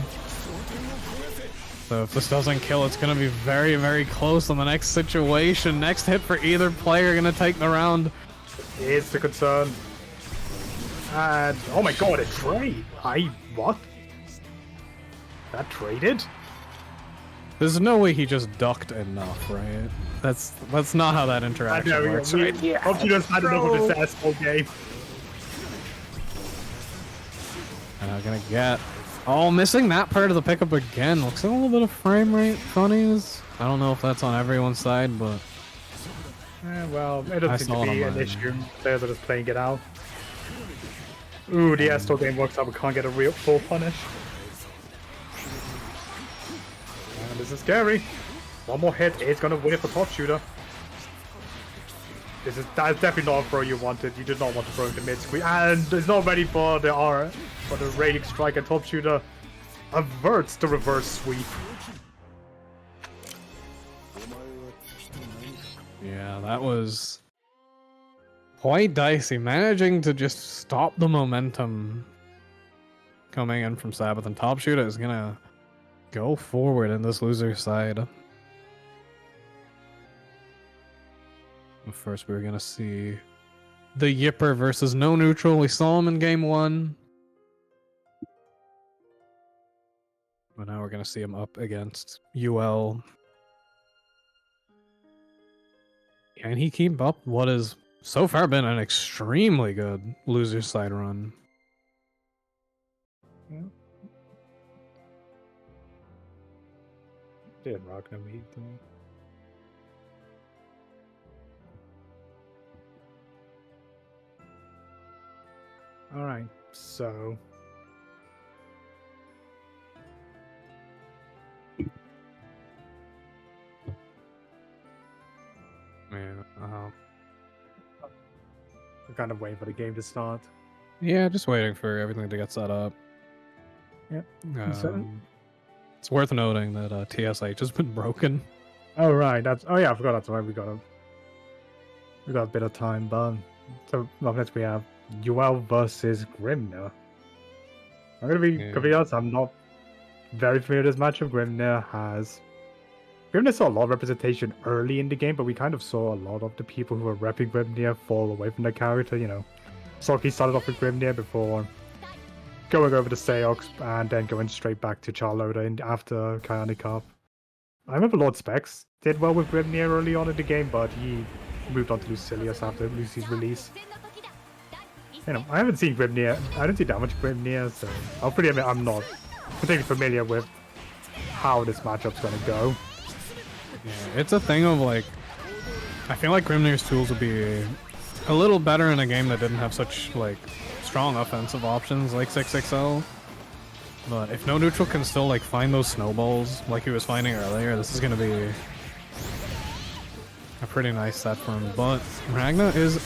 So if this doesn't kill, it's going to be very, very close on the next situation. Next hit for either player going to take the round. It's the concern. And, oh my god, a trade! What? That traded? There's no way he just ducked enough, right? That's not how that interaction works. Right? Hope you just had enough of this asshole game. And I'm gonna get... Oh, missing that part of the pickup again. Looks like a little bit of frame rate funnies. I don't know if that's on everyone's side, but... Well, it doesn't seem to be an issue. Players are just playing it out. Ooh, the Astor game works out. We can't get a real full punish. And this is scary. One more hit is going to win it for top shooter. That's definitely not a throw you wanted. You did not want to throw in the mid squeeze. And it's not ready for the raiding strike, and top shooter averts the reverse sweep. Yeah, that was quite dicey. Managing to just stop the momentum coming in from Sabbath, and top shooter is gonna go forward in this loser side. First, we're gonna see the Yipper versus No Neutral. We saw him in game 1. But now we're gonna see him up against UL. Can he keep up what has so far been an extremely good loser side run? Did Ragnar meet them? Alright, so... Yeah, we're kind of waiting for the game to start. yeah, just waiting for everything to get set up. Yep. It's worth noting that TSH has been broken. Oh right, that's I forgot that's why we got a bit of time, but so up next we have Yuel versus Grimnir. I'm gonna be honest, I'm not very familiar with this matchup. Grimnir saw a lot of representation early in the game, but we kind of saw a lot of the people who were repping Grimnir fall away from their character, you know. Soki started off with Grimnir before going over to Seox and then going straight back to Charlotta after Kyani Cup. I remember Lord Specs did well with Grimnir early on in the game, but he moved on to Lucilius after Lucy's release. You know, I haven't seen Grimnir. I don't see that much Grimnir, so I'll pretty admit I'm not particularly familiar with how this matchup's gonna go. Yeah, it's a thing of like, I feel like Grimnir's tools would be a little better in a game that didn't have such like strong offensive options like 6XL. But if no neutral can still like find those snowballs like he was finding earlier, this is gonna be a pretty nice set for him. But Ragnar is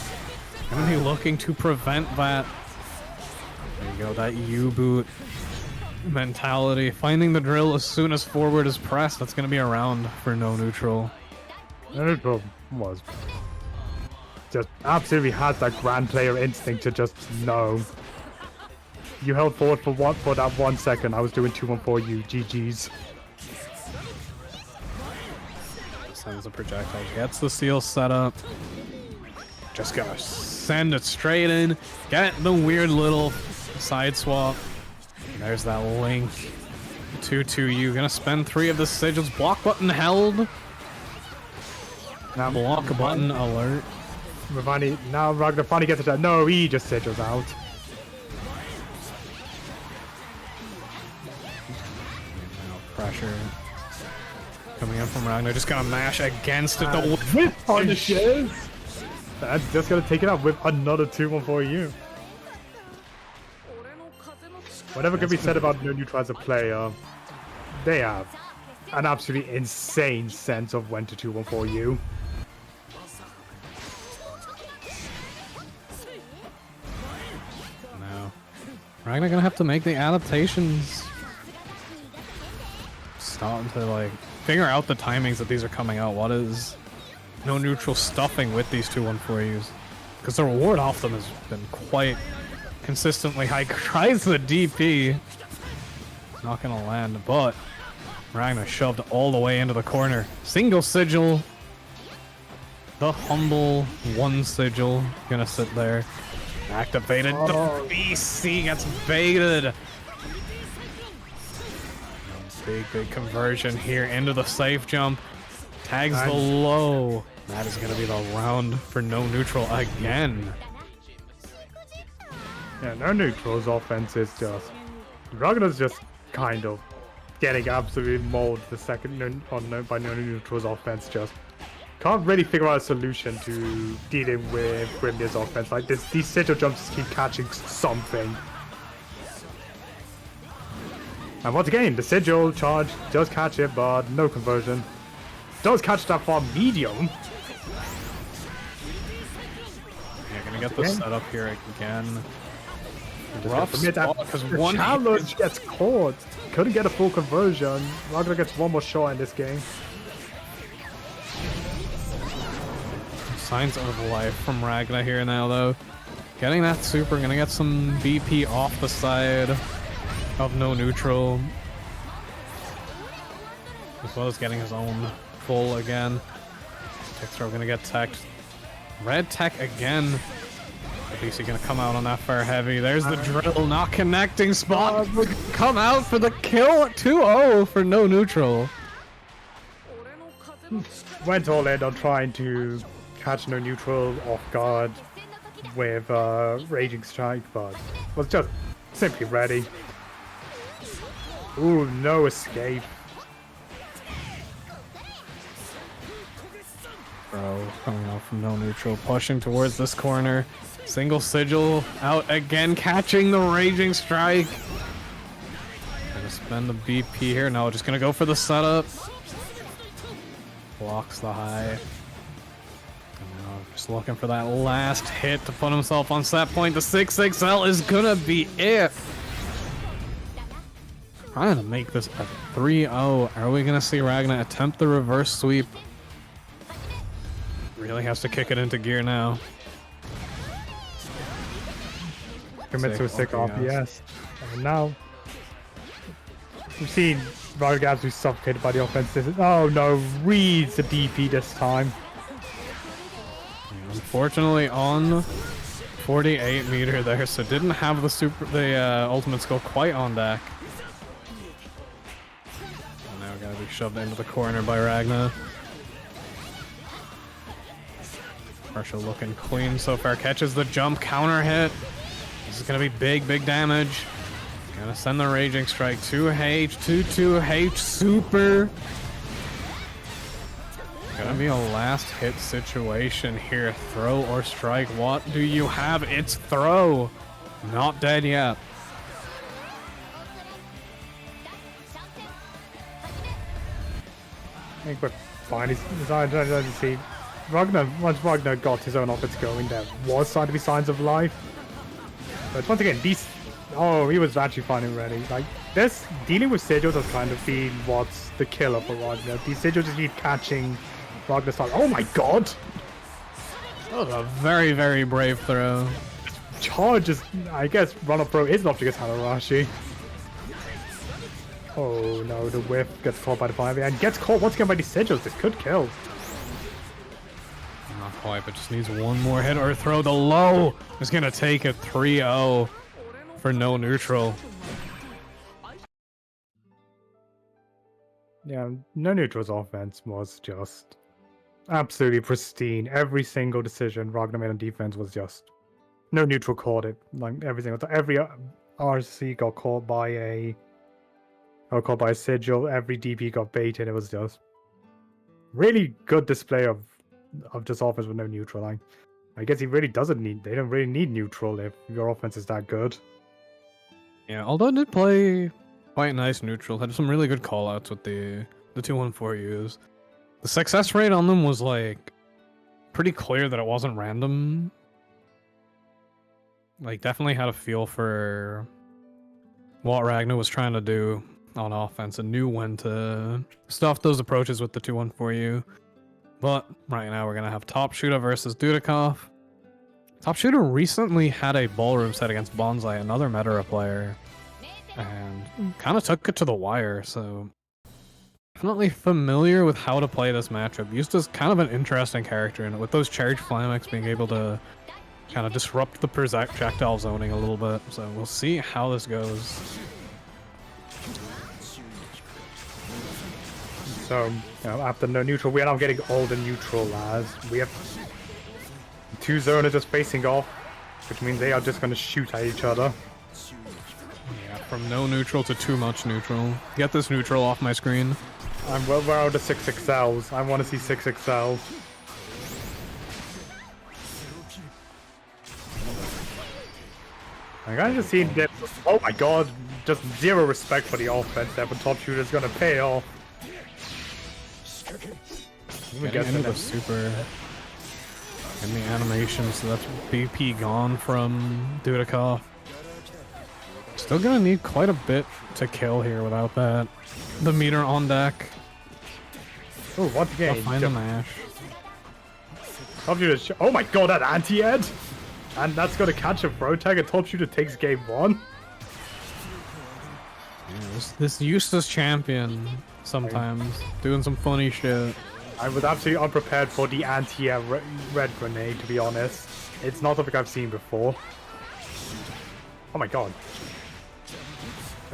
gonna be looking to prevent that. There you go, that U-boot mentality. Finding the drill as soon as forward is pressed. That's gonna be a round for no neutral. No neutral was just absolutely has that grand player instinct to just know. You held forward for that 1 second. I was doing 2-1-4 you. GG's. Sends a projectile, gets the seal set up. Just gonna send it straight in. Get the weird little side swap. There's that link. 2-2-U. Gonna spend 3 of the sigils. Block button held. Now Block button alert. Now Ragnar finally gets it. No, he just sigils out. Pressure coming in from Ragnar, just gonna mash against it. The whip punishes. That's just gonna take it out with another 2-1-4 U. Whatever can be said about no neutral as a player, they have an absolutely insane sense of when to 2-1-4 U. No, Ragnar gonna have to make the adaptations. Starting to like figure out the timings that these are coming out. What is no neutral stuffing with these 2-1-4Us? Because the reward off them has been quite consistently high. Tries the DP. Not gonna land, but Ragnar shoved all the way into the corner. Single sigil. The humble 1 sigil gonna sit there. Activated. Oh. The BC gets baited. Big conversion here into the safe jump. Tags the low. That is going to be the round for no neutral again. Yeah, no neutral's offense is just... Ragnar's just kind of getting absolutely mauled the second by no neutral's offense. Just can't really figure out a solution to dealing with Grimnir's offense. Like these sigil jumps just keep catching something. And once again, the sigil charge does catch it, but no conversion. Does catch that far medium. You're gonna get the setup here again. Rough spot because one challenge gets caught. Couldn't get a full conversion. Ragnar gets one more shot in this game. Signs of life from Ragnar here now, though. Getting that super, gonna get some BP off the side of no neutral, as well as getting his own full again. Tech throw gonna get teched. Red tech again. At least he's gonna come out on that fair heavy. There's the drill, not connecting spot. Come out for the kill. 2-0 for no neutral. Went all in on trying to catch no neutral off guard with Raging Strike, but was just simply ready. Ooh, no escape. throw coming out from no neutral, pushing towards this corner. Single sigil out again, catching the raging strike. Gonna spend the BP here. No, just gonna go for the setup. Blocks the high. Just looking for that last hit to put himself on set point. The 6XL is gonna be it. Trying to make this a 3-0. Are we gonna see Ragnar attempt the reverse sweep? Really has to kick it into gear now. Commit to a sick off, yes. And now we've seen Ragnar who's suffocated by the offense. Oh no, reads the DP this time. Unfortunately on 48 meter there, so didn't have the ultimate skill quite on deck. And now gotta be shoved into the corner by Ragnar. Pressure looking clean so far, catches the jump counter hit. This is gonna be big damage. Gonna send the raging strike 2H, 2-2H super. Gonna be a last hit situation here. Throw or strike. What do you have? It's throw. Not dead yet. I think we're fine. He's I don't see. Once Ragnar got his own offense going, there was starting to be signs of life. But once again, these. Oh, he was actually fine and ready. Like, this, dealing with sigils has kind of been what's the killer for Ragnar. These sigils just keep catching Ragnar's like, oh my god! That was a very brave throw. Charge is, I guess, Run-Up Pro is not against Hanarashi. Oh no, the whiff gets caught by the 5 and gets caught once again by these sigils. This could kill. Not quite, but just needs one more hit or throw. The low is gonna take it 3-0 for no neutral. Yeah, no neutral's offense was just absolutely pristine. Every single decision Ragnar made on defense was just no neutral caught it. Like every RC got caught by a sigil. Every DP got baited. It was just really good display of just offense with no neutral. Like, I guess he really doesn't need. They don't really need neutral if your offense is that good. Yeah, although it did play quite nice neutral. Had some really good callouts with the 214Us. The success rate on them was like pretty clear that it wasn't random. Like, definitely had a feel for what Ragnar was trying to do on offense and knew when to stuff those approaches with the 214U. But right now we're gonna have Top Shooter versus Dudikov. Top Shooter recently had a ballroom set against Bonsai, another Metara player, and kind of took it to the wire, so definitely familiar with how to play this matchup. Used as kind of an interesting character in it, with those charge Flamex being able to kind of disrupt the projectile zoning a little bit, so we'll see how this goes. So, after no neutral, we are now getting all the neutral as we have two zoners just facing off, which means they are just going to shoot at each other. Yeah, from no neutral to too much neutral. Get this neutral off my screen. Where are the 6XLs? I want to see 6XL. I kind of just seen that. Oh my god, just zero respect for the offense there, but Top Shooter is going to pay off. Getting into the super and the animation, so that's BP gone from Dudikov. Still gonna need quite a bit to kill here without that. The meter on deck. Oh, once again, find the mash. Top Shooter. Oh my god, that anti-ed! And that's gonna catch a throw tag, and Top Shooter takes game 1. Yeah, this useless champion sometimes doing some funny shit. I was absolutely unprepared for the anti-air red grenade, to be honest. It's not something I've seen before. Oh my god.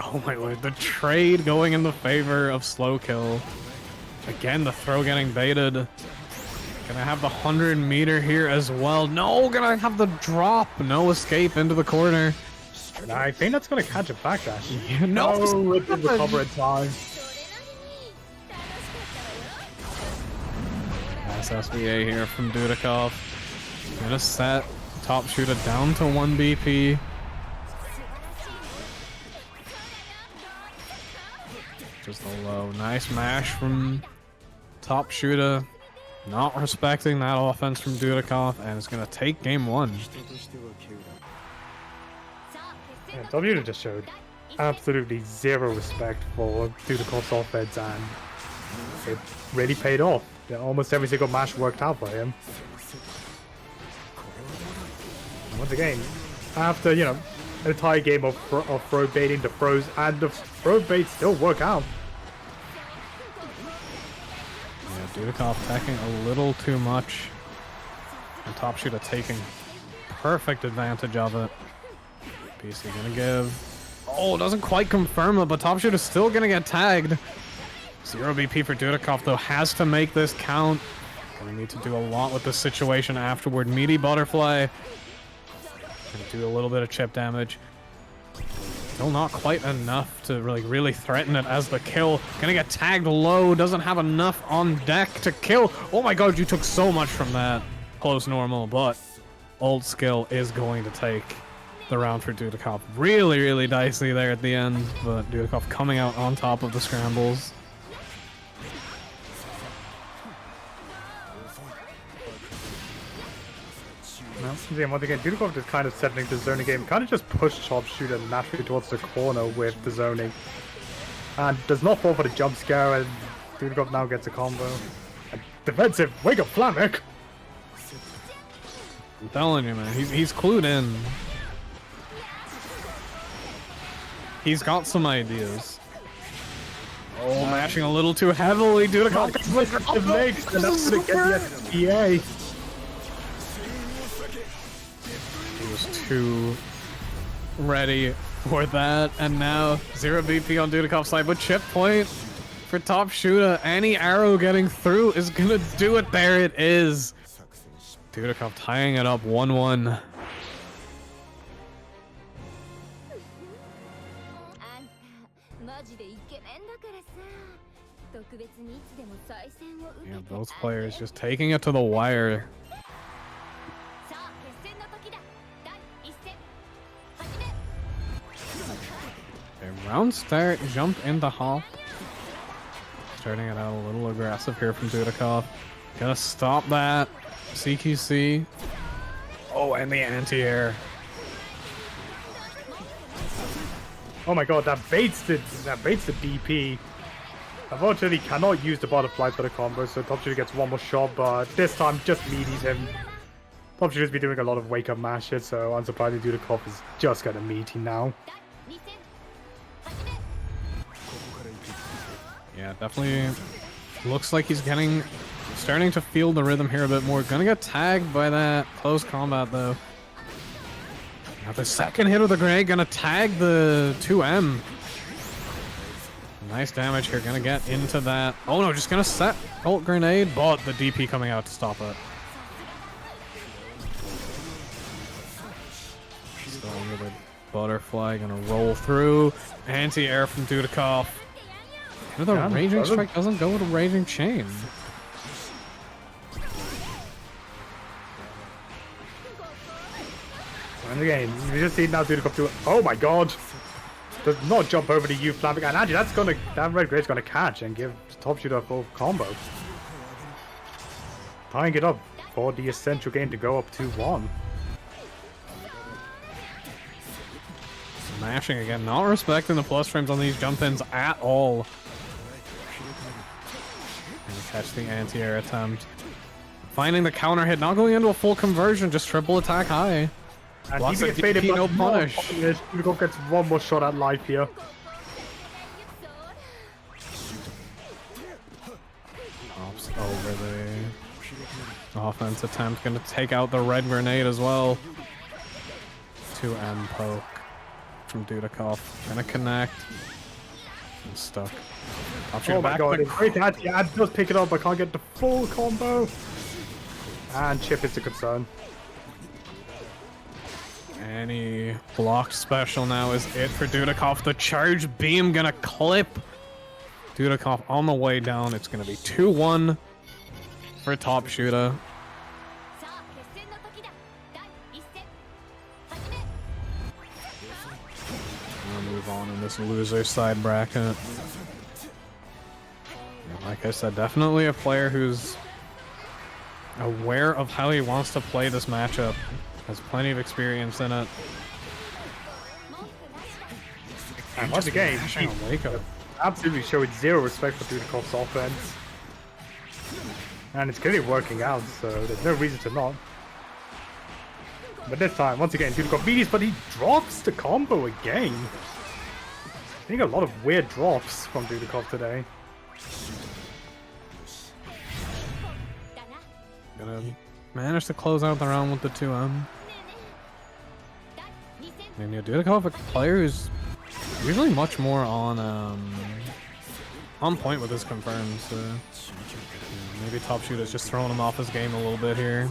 Oh my lord, the trade going in the favor of slow kill. Again, the throw getting baited. Gonna have the 100 meter here as well. No, gonna have the drop. No escape into the corner. I think that's gonna catch a backdash. Yeah, no, it didn't recover in time. Nice SVA here from Dudikov. Gonna set top shooter down to 1 BP. Just a low. Nice mash from top shooter. Not respecting that offense from Dudikov, and it's gonna take game 1. Yeah, W just showed absolutely zero respect for Dudikov's offense, and it really paid off. Yeah, almost every single match worked out for him. And once again, after, you know, an entire game of throw baiting, the throws and the throw bait still work out. Yeah, Dudikov attacking a little too much. And top shooter taking perfect advantage of it. PC gonna give. Oh, doesn't quite confirm it, but top shooter's still gonna get tagged. 0 BP for Dudikov, though, has to make this count. Gonna need to do a lot with this situation afterward. Meaty butterfly. Gonna do a little bit of chip damage. Still not quite enough to really threaten it as the kill. Gonna get tagged low, doesn't have enough on deck to kill. Oh my god, you took so much from that. Close normal, but old skill is going to take the round for Dudikov. Really dicey there at the end, but Dudikov coming out on top of the scrambles. Once again, Dudikov just kind of settling the zoning game, kind of just pushed top shooter naturally towards the corner with the zoning. And does not fall for the jump scare, and Dudikov now gets a combo. A defensive, wake up Flamek! I'm telling you, man, he's clued in. He's got some ideas. Oh, mashing a little too heavily. Dudikov The legs, and that's gonna get the SPA. He was too ready for that, and now 0 BP on Dudikov's side, but chip point for top shooter. Any arrow getting through is gonna do it. There it is. Dudikov tying it up 1-1. Yeah, both players just taking it to the wire. Okay, round start, jump into hop. Starting it out a little aggressive here from Dudikov. Gonna stop that. CQC. Oh, and the anti-air. Oh my god, that baits the DP. Unfortunately, cannot use the butterfly for the combo, so top shooter gets one more shot, but this time just meaties him. Top shooter's been doing a lot of wake up mashes, so unsurprisingly Dudikov is just gonna meaty now. Yeah, definitely looks like he's starting to feel the rhythm here a bit more. Gonna get tagged by that close combat though. Now the second hit of the grenade gonna tag the 2M. Nice damage here, gonna get into that. Oh no, just gonna set ult grenade, but the DP coming out to stop it. Still under the butterfly, gonna roll through. Anti-air from Dudikov. The Raging Strike doesn't go with a Raging Chain. And again, you just see now Dudikov do it. Oh my god! Does not jump over to you, Flamek, and actually that red grade's gonna catch and give top shooter a full combo. Tying it up for the essential game to go up 2-1. Smashing again, not respecting the plus frames on these jump ins at all. And catch the anti-air attempt. Finding the counter hit, not going into a full conversion, just triple attack high. And Lots he of gets baited, DP, no but punish. Dudikov gets one more shot at life here. Hops over the offense attempt, gonna take out the red grenade as well. 2M poke from Dudikov, gonna connect. I'm stuck. Oh my god, it's great to add does pick it up, but can't get the full combo. And chip is a concern. Any blocked special now is it for Dudikov. The charge beam gonna clip Dudikov on the way down. It's gonna be 2-1. for top shooter. We'll move on in this loser side bracket. Like I said, definitely a player who's aware of how he wants to play this matchup. Has plenty of experience in it. And once again, he absolutely showed zero respect for Dudakov's offense. And it's clearly working out, so there's no reason to not. But this time, once again, Dudakov beats, but he drops the combo again. I think a lot of weird drops from Dudakov today. Gonna manage to close out the round with the 2M. And yeah, Dudakov, a player who's usually much more on point with his confirms. So maybe top shooter's just throwing him off his game a little bit here.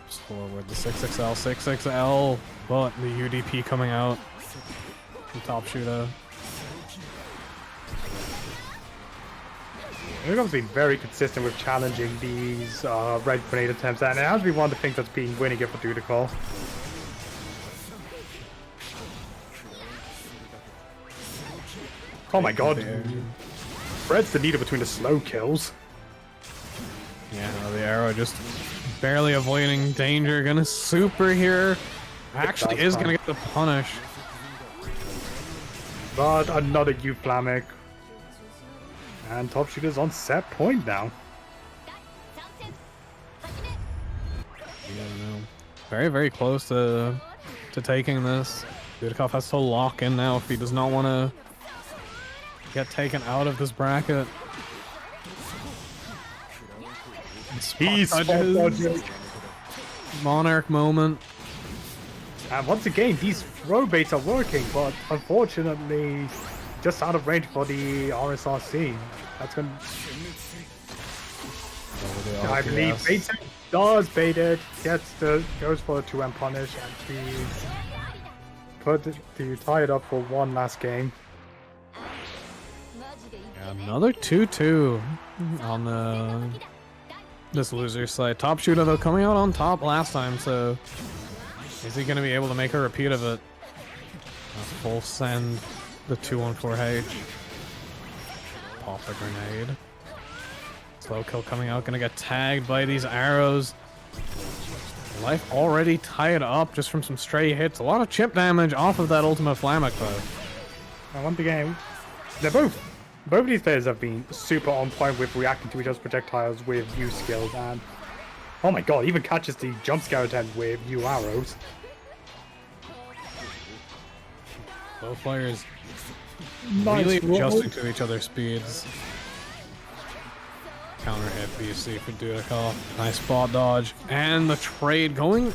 Just forward the 6XL, 6XL, but the UDP coming out from top shooter. Dudakov's been very consistent with challenging these red grenade attempts, and it has been one of the things that's been winning it for Dudakov. Oh my god. Threads the needle between the slow kills. Yeah, the arrow just barely avoiding danger. Gonna super here. Actually is gonna get the punish. But another U-Flamic. And top shooter's on set point now. Yeah, no. Very, very close to taking this. Dudakov has to lock in now if he does not want to get taken out of this bracket. He's dodging. Monarch moment. And once again, these throw baits are working, but unfortunately, just out of range for the RSRC. That's going to... I believe baits it, does bait it, goes for a 2M punish, and he's put to tie it up for one last game. Yeah, another 2-2 on this loser side. Top shooter though coming out on top last time, so is he going to be able to make a repeat of it? Full send the 214H. Pop a grenade. Slow kill coming out, gonna get tagged by these arrows. Life already tied up just from some stray hits. A lot of chip damage off of that ultimate Flamic though. And once again, they're both of these players have been super on point with reacting to each other's projectiles with U skills, and oh my god, even catches the jump scare attempt with U arrows. Both players really adjusting to each other's speeds. Counter hit BC for Dudakov. Nice spot dodge. And the trade going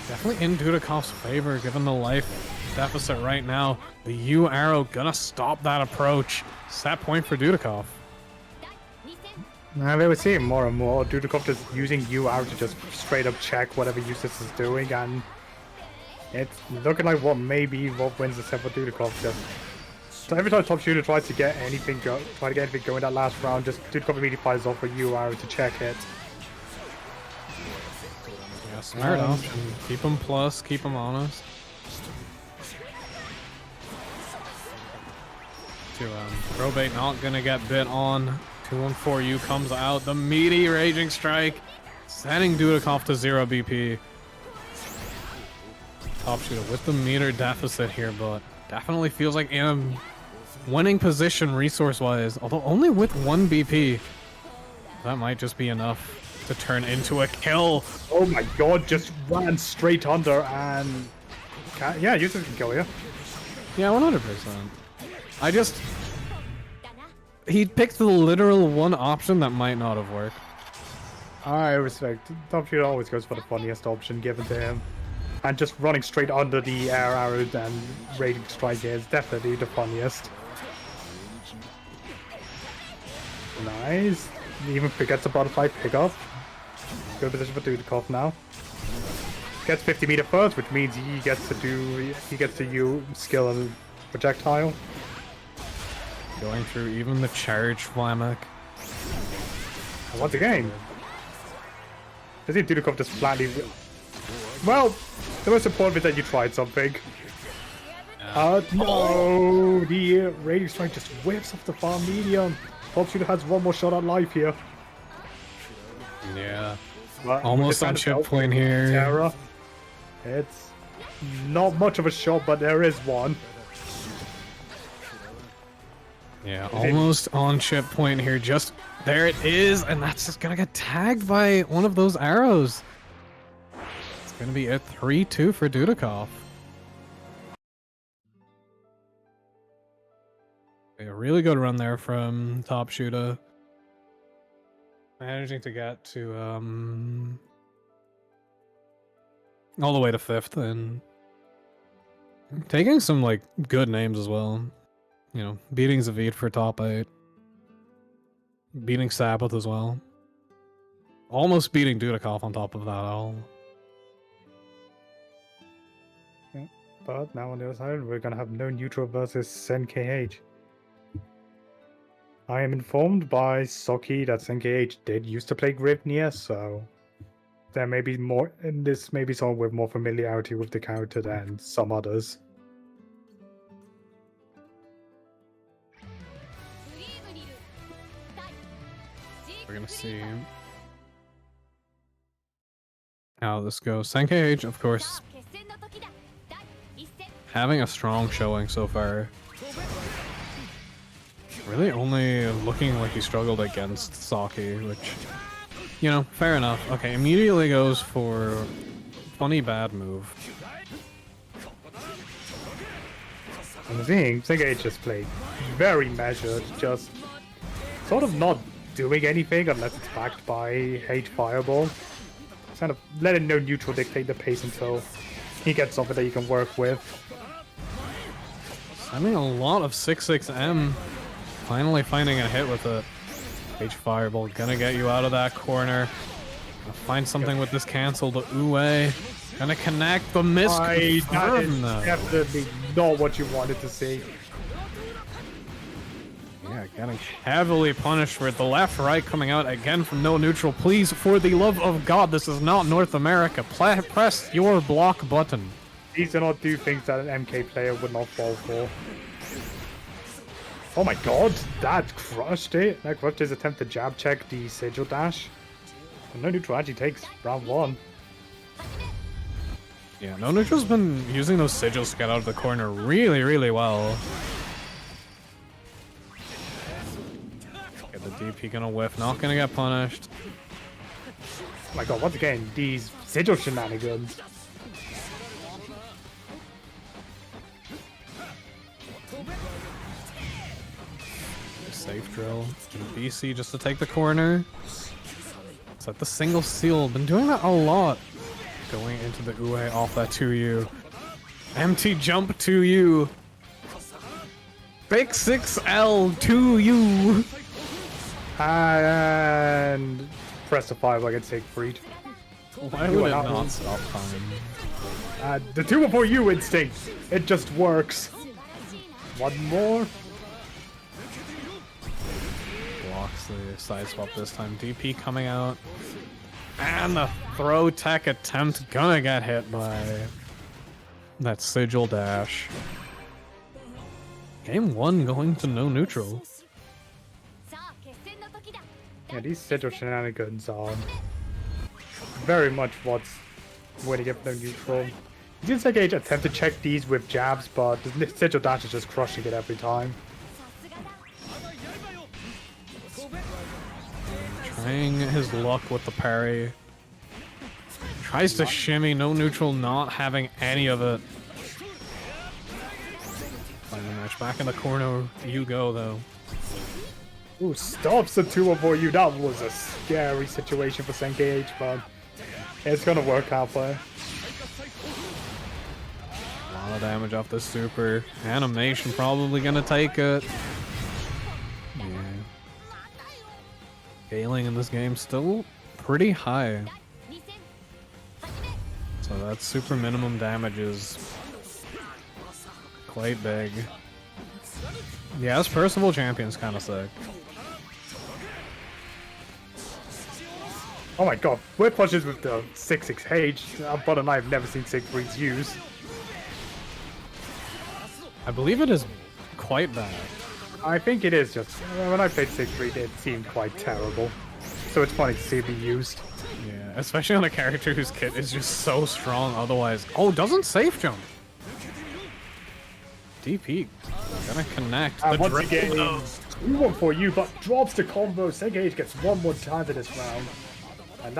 definitely in Dudakov's favor given the life deficit right now. The U arrow gonna stop that approach. Set point for Dudakov. Now they were seeing more and more Dudakov just using U arrow to just straight up check whatever Eustace is doing, and it's looking like what wins the set for Dudakov. So every time top shooter tries to get anything going that last round, just Dudakov immediately fires off a U arrow to check it. Yeah, smart option. Keep him plus, keep him honest. Throw bait not gonna get bit on. 214U comes out. The meaty raging strike, sending Dudakov to 0 BP. Top shooter with the meter deficit here, but definitely feels like in a winning position resource-wise, although only with 1 BP. That might just be enough to turn into a kill. Oh my god, just ran straight under, and yeah, Eustace can kill you. Yeah, 100%. He picked the literal one option that might not have worked. I respect. Top shooter always goes for the funniest option given to him. And just running straight under the air arrows and raging strike is definitely the funniest. Nice. He even forgets a butterfly pickup. Good position for Dudakov now. Gets 50 meter first, which means he gets to use skill and projectile. Going through even the charge Flamek. And once again, does it Dudikov just flatly... Well, the most important is that you tried something. No! The Radio Strike just whips off the far medium. Top Shooter has one more shot at life here. Yeah. But Almost on chip point here. Terra. It's not much of a shot, but there is one. Yeah, almost on chip point here. Just there it is, and that's just gonna get tagged by one of those arrows. It's gonna be a 3-2 for Dudikov. A really good run there from Top Shooter. Managing to get to all the way to 5th and taking some like good names as well. You know, beating Zavid for top 8. Beating Sabbath as well. Almost beating Dudikov on top of that all. But now on the other side, we're gonna have no neutral versus SenKH. I am informed by Soki that SenKH did used to play Grivnia, so there may be more, and this may be someone with more familiarity with the character than some others. We're gonna see how this goes. SenKH, of course, having a strong showing so far. Really only looking like he struggled against Saki, which, you know, fair enough. Okay, immediately goes for funny bad move. I'm seeing SenKH just played very measured, just sort of not doing anything unless it's backed by Hate Fireball. Kind of letting no neutral dictate the pace until he gets something that you can work with. Sending a lot of 6-6M. Finally finding a hit with it. Hate Fireball gonna get you out of that corner. Gonna find something with this cancel to Uwe. Gonna connect the miss. That is definitely not what you wanted to see. Yeah, getting heavily punished for it. The left, right coming out again from no neutral. Please, for the love of God, this is not North America. Press your block button. These do not do things that an MK player would not fall for. Oh my god, that crushed it. That crushed his attempt to jab check the Sigil dash. And no neutral actually takes round 1. Yeah, no neutral's been using those sigils to get out of the corner really, really well. Get the DP gonna whiff, not gonna get punished. Oh my god, once again, these Sigil shenanigans. Safe drill. BC just to take the corner. Set the single seal. Been doing that a lot. Going into the Uwe off that 2U. Empty jump 2U. Big 6L 2U. And press the 5 like it's Siegfried. Why would it not stop time? The 2-4U instinct. It just works. One more. Blocks the side swap this time. DP coming out. And the throw tech attempt gonna get hit by that Sigil dash. Game 1 going to no neutral. Yeah, these Sigil shenanigans are very much what's winning it no neutral. You can SenKH attempt to check these with jabs, but the Sigil dash is just crushing it every time. Trying his luck with the parry. Tries to shimmy, no neutral, not having any of it. Find the match back in the corner. You go though. Ooh, stops the 2-4U. That was a scary situation for SenKH, but it's gonna work out for him. A lot of damage off the super. Animation probably gonna take it. Yeah. Scaling in this game still pretty high. So that super minimum damage is quite big. Yeah, this Percival champion's kind of sick. Oh my god, whip punches with the 6-6H, but and I've never seen Siegfried's use. I believe it is quite bad. I think it is just, when I played Siegfried, it seemed quite terrible. So it's funny to see it be used. Yeah, especially on a character whose kit is just so strong otherwise. Oh, doesn't safe jump. DP. Gonna connect. And The once dribble, again, though. we want for you, but drops the combo. Sengage gets one more time in this round. And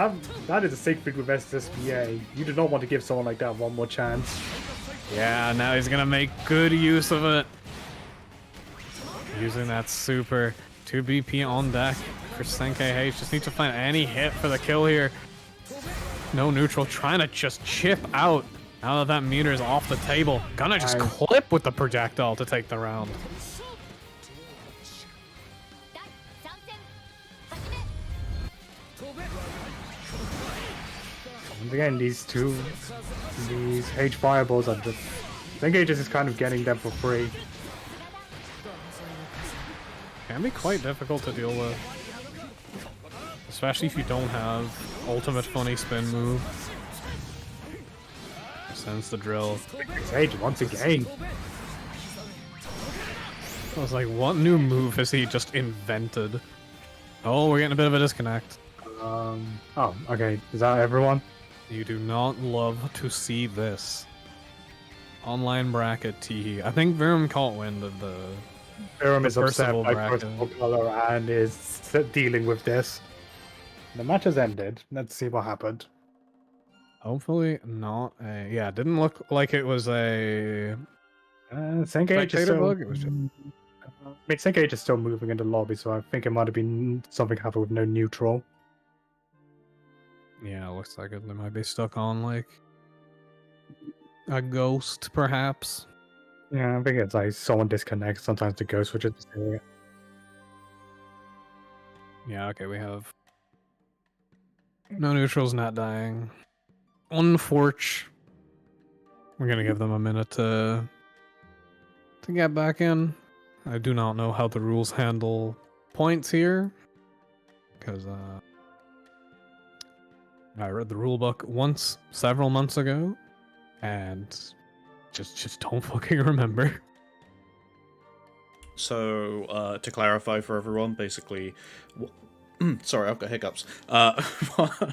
that is a Siegfried with SSBA. You do not want to give someone like that one more chance. Yeah, now he's gonna make good use of it. Using that super. 2 BP on deck for Senkei. Just need to find any hit for the kill here. No neutral, trying to just chip out. Now that meter is off the table. Gonna just clip with the projectile to take the round. And again, these H fireballs are just... Sengage is kind of getting them for free. Can be quite difficult to deal with. Especially if you don't have ultimate funny spin move. Sense the drill. Sage once again. I was like, what new move has he just invented? Oh, we're getting a bit of a disconnect. Oh, okay. Is that everyone? You do not love to see this. Online bracket Teehee. I think Virum caught wind of the... Virum is upset Percival by bracket. Percival color and is dealing with this. The match has ended. Let's see what happened. Hopefully not a... Yeah, it didn't look like it was a... Sengage is spectator still... bug? It was just... I mean, Sengage is still moving in the lobby, so I think it might have been something happened with no neutral. Yeah, it looks like it. They might be stuck on, like... a ghost, perhaps. Yeah, I think it's like someone disconnects. Sometimes the ghost will just do it. Yeah, okay, we have... No neutrals not dying. Unforch. We're gonna give them a minute to get back in. I do not know how the rules handle points here. Because, I read the rule book once, several months ago. And just don't fucking remember. So, to clarify for everyone, basically, sorry, I've got hiccups.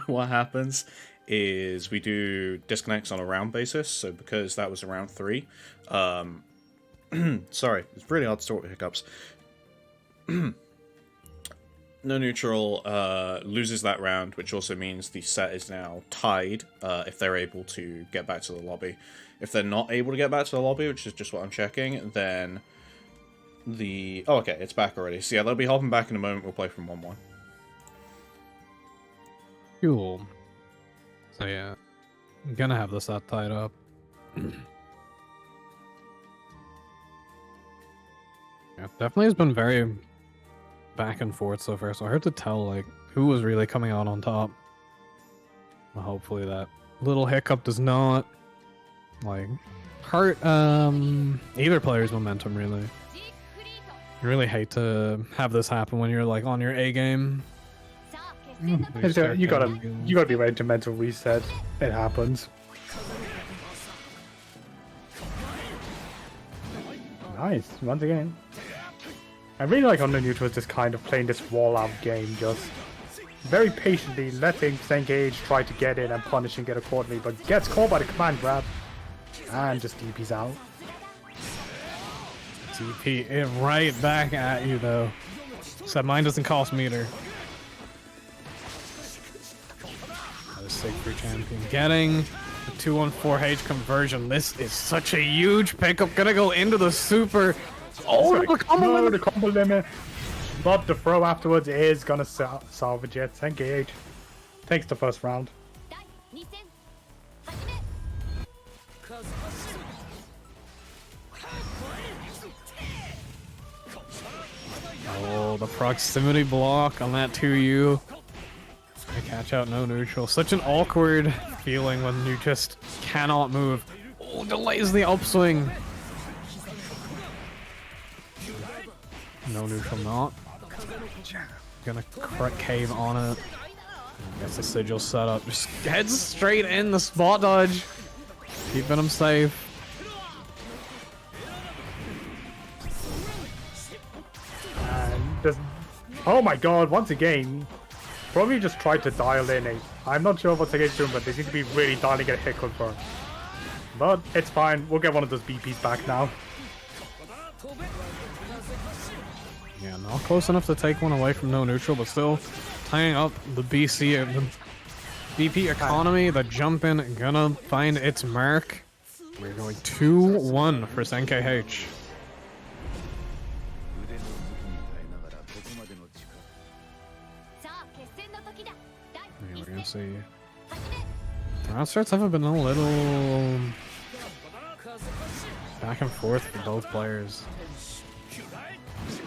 What happens is we do disconnects on a round basis. So because that was around 3, sorry, it's really hard to talk with hiccups. No neutral loses that round, which also means the set is now tied if they're able to get back to the lobby. If they're not able to get back to the lobby, which is just what I'm checking, then the... Oh, okay, it's back already. So yeah, they'll be hopping back in a moment. We'll play from 1-1. Cool. So yeah, I'm gonna have this set tied up. Yeah, definitely has been very back and forth so far, so hard to tell like who was really coming out on top. Well, hopefully that little hiccup does not like hurt either player's momentum really. I really hate to have this happen when you're like on your A game. You gotta be ready to mental reset. It happens. Nice, once again. I really like on the neutral just kind of playing this wall out game, just very patiently letting Sengage try to get in and punishing it accordingly, but gets caught by the command grab and just DP's out. TP it right back at you though. Except mine doesn't cost meter. That is Siegfried champion. Getting the 214H conversion. This is such a huge pickup. Gonna go into the super. Oh, the combo limit. But the throw afterwards is gonna salvage it. Sengage takes the first round. Oh, the proximity block on that 2U. I catch out no neutral. Such an awkward feeling when you just cannot move. Oh, delays the upswing. No neutral not. Gonna cave on it. Gets the sigil set up. Just heads straight in the spot dodge. Keeping him safe. And just, oh my god, once again, probably just tried to dial in a, I'm not sure what Segate's doing, but they seem to be really dialing a hit confirm. But it's fine, we'll get one of those BPs back now. Yeah, not close enough to take one away from no neutral, but still tying up the BC, the BP economy. The jump in gonna find its mark. We're going 2-1 for SNKH. Yeah, we're gonna see. The round starts have been a little back and forth for both players.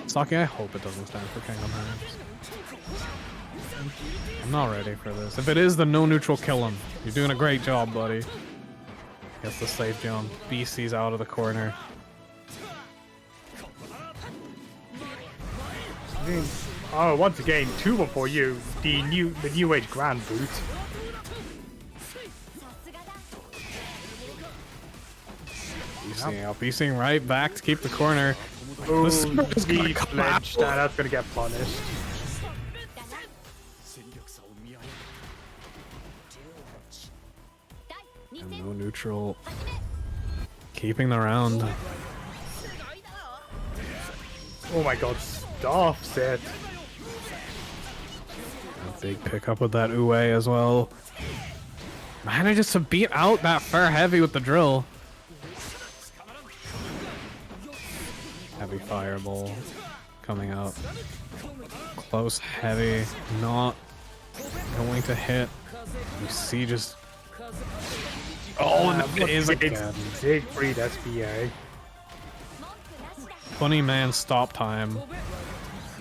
Saki, I hope it doesn't stand for Kingdom Hearts. I'm not ready for this. If it is, the no neutral kill him. You're doing a great job, buddy. Gets the safe jump. BC's out of the corner. Oh, once again, 2-1 for you. The new age Grand Boot. BCing out. BCing right back to keep the corner. Oh, The he flinched, and that's gonna get punished. And no neutral. Keeping the round. Oh my god, stops it. A big pickup with that Ue as well. Manages to beat out that fair heavy with the drill. Heavy fireball coming out. Close heavy, not going to hit. You see just... Oh, and it is again. Siegfried SBA. Funny man stop time.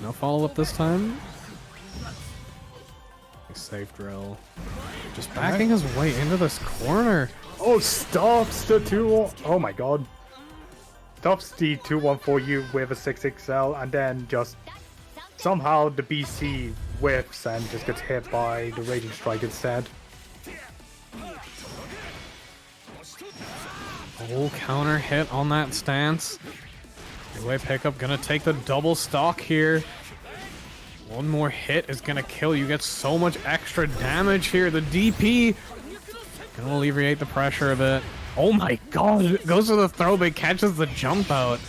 No follow-up this time. A safe drill. Just backing his way into this corner. Oh, stops the 2-1. Oh my god. Stops the 2-1 for you with a 6XL, and then just somehow the BC whiffs and just gets hit by the Raging Strike instead. Oh, counter hit on that stance. Way pickup gonna take the double stock here. One more hit is gonna kill. You get so much extra damage here. The DP gonna alleviate the pressure a bit. Oh my god, goes for the throw, but catches the jump out.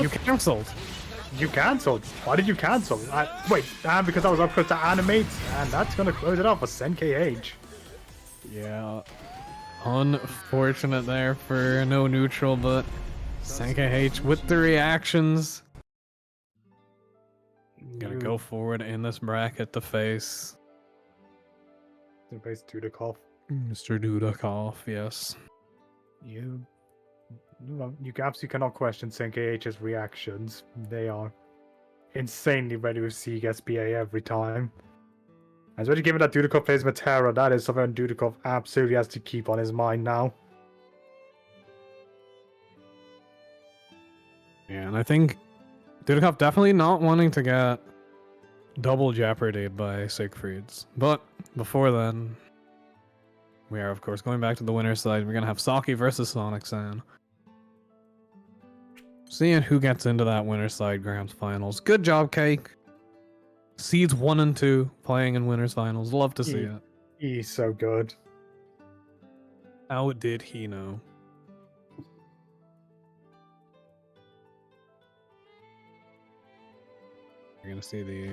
You cancelled. You cancelled? Why did you cancel? Wait, because I was up to animate, and that's gonna close it off for SNKH. Yeah. Unfortunate there for no neutral, but SNKH with the reactions. Gonna go forward in this bracket to face Dudakov. Mr. Dudakov, yes. You absolutely cannot question SNKH's reactions. They are insanely ready to see SBA every time. Especially given that Dudakov plays Matera, that is something Dudakov absolutely has to keep on his mind now. Yeah, and I think Dudakov definitely not wanting to get double jeopardied by Siegfried's. But before then, we are of course going back to the winner's side. We're gonna have Saki versus Sonic-san. Seeing who gets into that winner's side Grand Finals. Good job, Cake. Seeds 1 and 2 playing in winners finals. Love to see it. He's so good. How did he know? You're gonna see the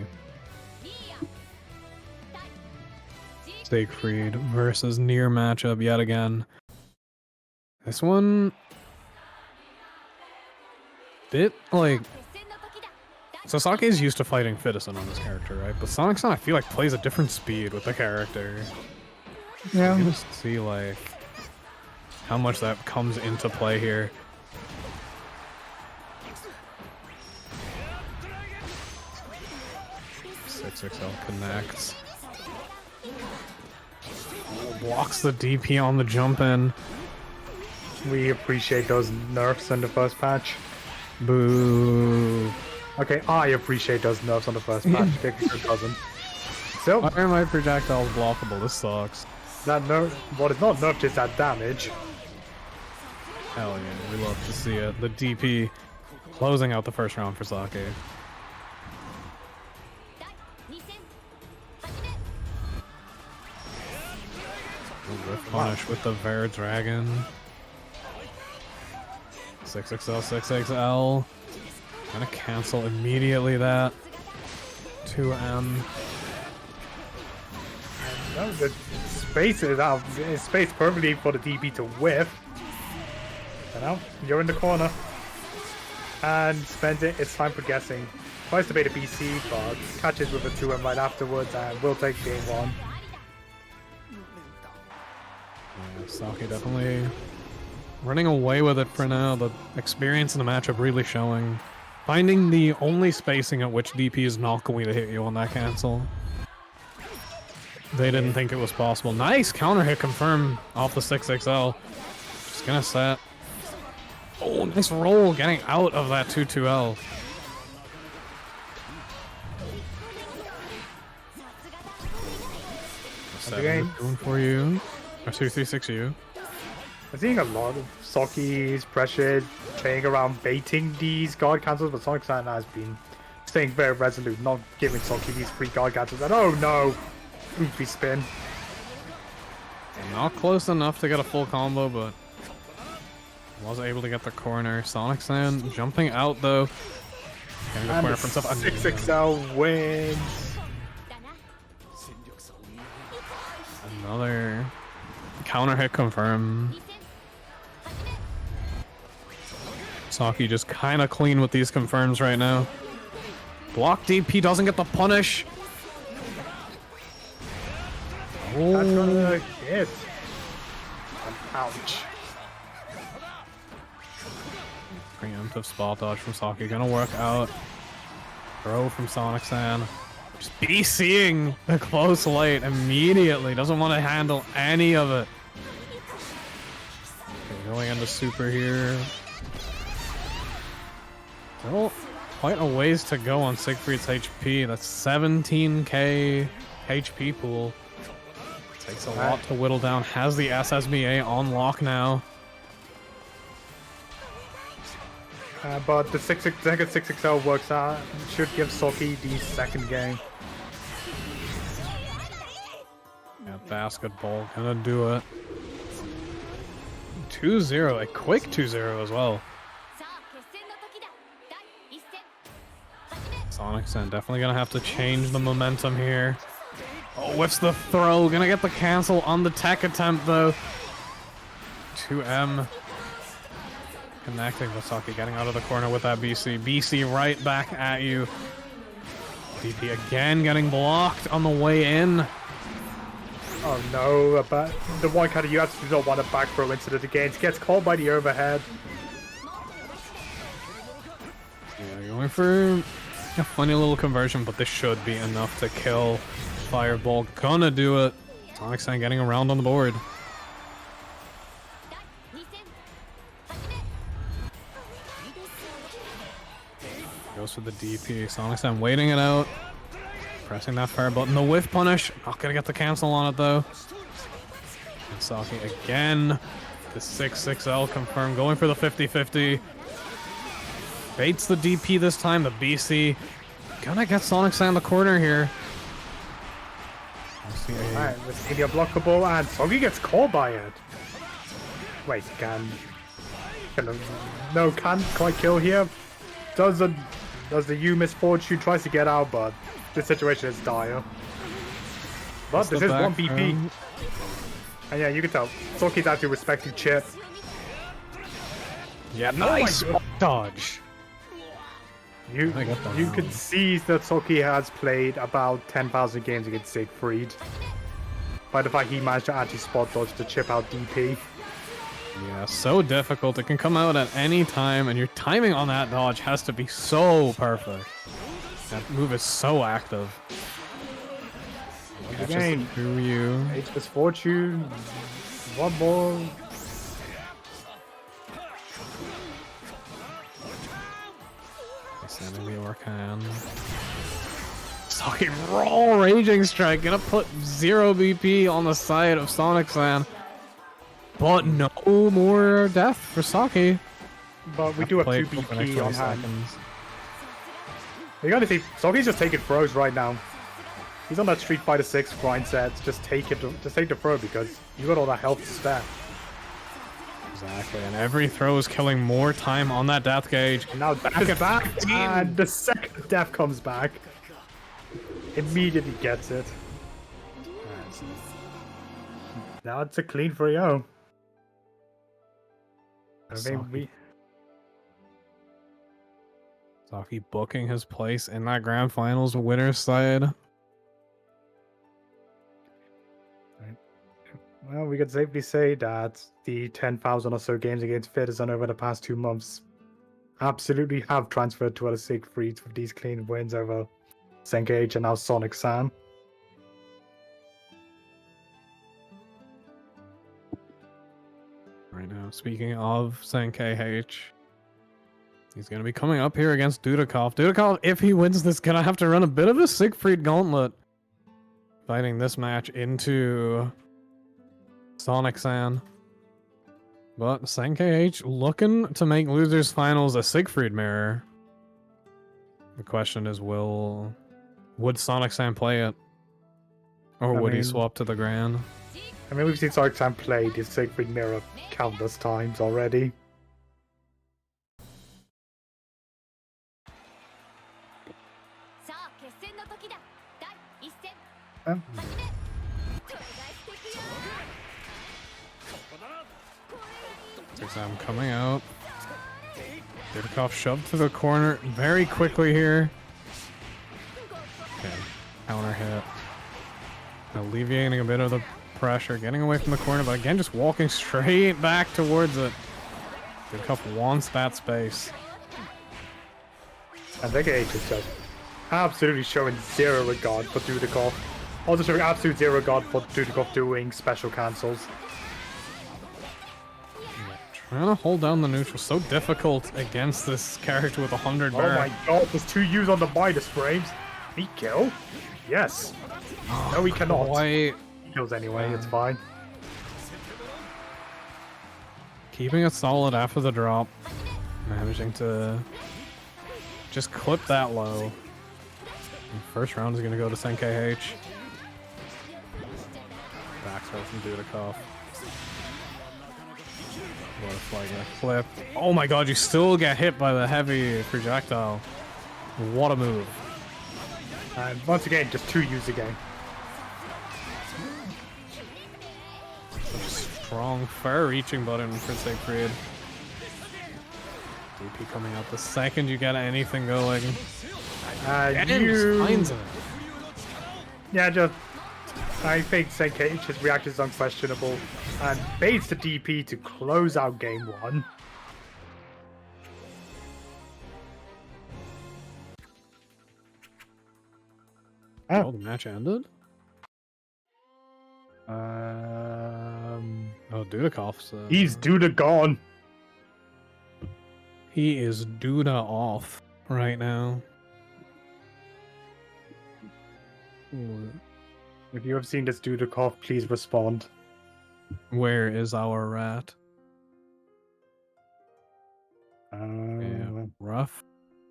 Siegfried versus Nier matchup yet again. This one bit like, so Sake's used to fighting Fidison on this character, right? But Sonic-san, I feel like, plays a different speed with the character. Yeah. You just see, like, how much that comes into play here. XL connects. Blocks the DP on the jump in. We appreciate those nerfs in the first patch. Boo. Okay, I appreciate those nerfs on the first patch. Gekko doesn't. So, Why are my projectiles blockable? This sucks. that nerf, what is not nerfed is that damage. Hell yeah, we love to see it. The DP closing out the first round for Sake. Rift punish with the Ver Dragon. 6XL, 6XL. Gonna cancel immediately that. 2M. No, the space is out. It's spaced perfectly for the DP to whiff. And now you're in the corner. And spends it. It's time for guessing. Tries to bait a BC, but catches with a 2M right afterwards and will take game 1. Yeah, Saki definitely running away with it for now. The experience in the matchup really showing. Finding the only spacing at which DP is not going to hit you on that cancel. They didn't think it was possible. Nice counter hit confirm off the 6XL. Just gonna set. Oh, nice roll getting out of that 2-2L. Again. Doing for you. Or 2-3-6 I'm seeing a lot of Soki's pressured, playing around baiting these guard cancels, but Sonic San has been staying very resolute, not giving Soki these free guard cancels. And oh no! Oofy spin. Not close enough to get a full combo, but was able to get the corner. Sonic San jumping out though. Getting the corner for himself. 6XL wins. Another counter hit confirm. Saki just kind of clean with these confirms right now. Block DP doesn't get the punish. Oh. That's gonna hit. Ouch. Preemptive spot dodge from Saki. Gonna work out. Throw from Sonic San. Just BCing the close late immediately. Doesn't want to handle any of it. Okay, going into super here. Still quite a ways to go on Siegfried's HP. That's 17k HP pool. Takes a lot to whittle down. Has the SSBA on lock now. But the second 6XL works out. Should give Soki the second game. Yeah, basketball gonna do it. 2-0, a quick 2-0 as well. Sonic San definitely gonna have to change the momentum here. Oh, whiffs the throw. Gonna get the cancel on the tech attempt though. 2M. Connecting with Saki, getting out of the corner with that BC. BC right back at you. DP again getting blocked on the way in. Oh no, but the one counter you absolutely don't want to back throw incident again. Gets called by the overhead. Yeah, going for a funny little conversion, but this should be enough to kill. Fireball gonna do it. Sonic San getting around on the board. Goes for the DP. Sonic San waiting it out. Pressing that fire button. The whiff punish. Not gonna get the cancel on it though. And Saki again. The 6XL confirmed. Going for the 50-50. Baits the DP this time. The BC. Gonna get Sonic San in the corner here. Alright, let's see the unblockable, and Sogi gets caught by it. Wait, no, can't quite kill here. Does the U misfortune, tries to get out, but this situation is dire. But this is one BP. And yeah, you can tell. Soki's actually respecting Chip. Yeah, nice dodge. You can see that Soki has played about 10,000 games against Siegfried. By the fact he managed to actually spot dodge to chip out DP. Yeah, so difficult. It can come out at any time, and your timing on that dodge has to be so perfect. That move is so active. Again, through you. H misfortune. One more. Sending the Orkan. Saki raw Raging Strike, gonna put 0 BP on the side of Sonic-san. But no more death for Saki. But we do have 2 BP on hand. You gotta see, Saki's just taking throws right now. He's on that Street Fighter 6 grind set. Just take the throw because you got all that health to spare. Exactly, and every throw is killing more time on that death gauge. And now death is back, and the second death comes back, immediately gets it. Now it's a clean 3-0. I think Saki booking his place in that grand finals winner's side. Well, we could safely say that the 10,000 or so games against Fitterson over the past 2 months absolutely have transferred to other Siegfrieds with these clean wins over Senkage and now Sonic-san. Right now, speaking of Senkh, he's going to be coming up here against Dudikov. Dudikov, if he wins this, going to have to run a bit of a Siegfried gauntlet. Fighting this match into Sonic-san. But Senkh looking to make losers finals a Siegfried mirror. The question is, would Sonic-san play it? Or would he swap to the Grand? I mean, we've seen Sonic-san play the Siegfried mirror countless times already. I'm coming out. Dudikov shoved to the corner very quickly here. Okay, counter hit. Alleviating a bit of the pressure, getting away from the corner, but again just walking straight back towards it. Dudikov wants that space. I think H is just absolutely showing zero regard for Dudikov. Also showing absolute zero regard for Dudikov doing special cancels. Trying to hold down the neutral, so difficult against this character with 100 burn. Oh my god, there's 2 U's on the minus frames. He kill? Yes. No, he cannot. He kills anyway, it's fine. Keeping it solid after the drop. Managing to just clip that low. And first round is going to go to Senkh. Back throw from Dudikov. Butterfly gonna clip. Oh my god, you still get hit by the heavy projectile. What a move. And once again, just 2 U's again. Such a strong, far-reaching button for Siegfried. DP coming out the second you get anything going. Finds it. Yeah, just... I think Senkh's reaction is unquestionable and baits the DP to close out game 1. Oh, the match ended? Oh, Dudikov's... He's Duda gone. He is Duda off right now. Ooh. If you have seen this Dudikov, please respond. Where is our rat? Yeah, rough.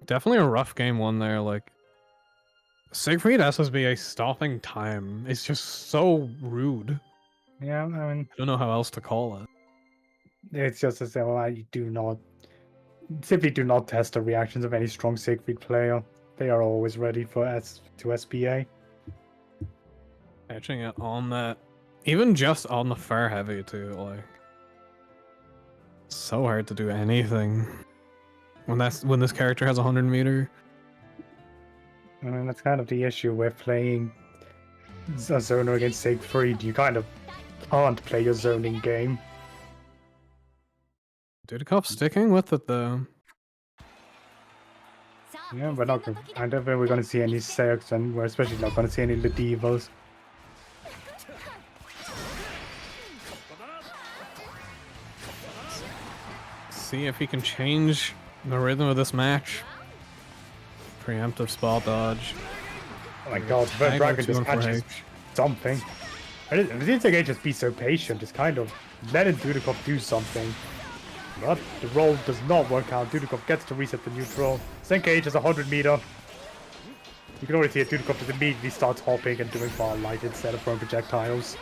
Definitely a rough game 1 there. Like, Siegfried SSBA stopping time is just so rude. Yeah, I mean... I don't know how else to call it. It's just as though I simply do not test the reactions of any strong Siegfried player. They are always ready for SPA. Catching it on that, even just on the far heavy too, like, it's so hard to do anything when this character has 100 meter. I mean, that's kind of the issue with playing a zoner against Siegfried. You kind of can't play your zoning game. Dudikov sticking with it though. Yeah, I don't think we're going to see any Seyks, and we're especially not going to see any Ledivos. See if he can change the rhythm of this match. Preemptive spot dodge. Oh my god, Tag but Dragon or just 2-1-4 catches H. something. It seems like just be so patient, just kind of letting Dudikov do something. But the roll does not work out. Dudikov gets to reset the neutral. Senka H is 100 meter. You can already see it. Dudikov just immediately starts hopping and doing far light instead of throwing projectiles.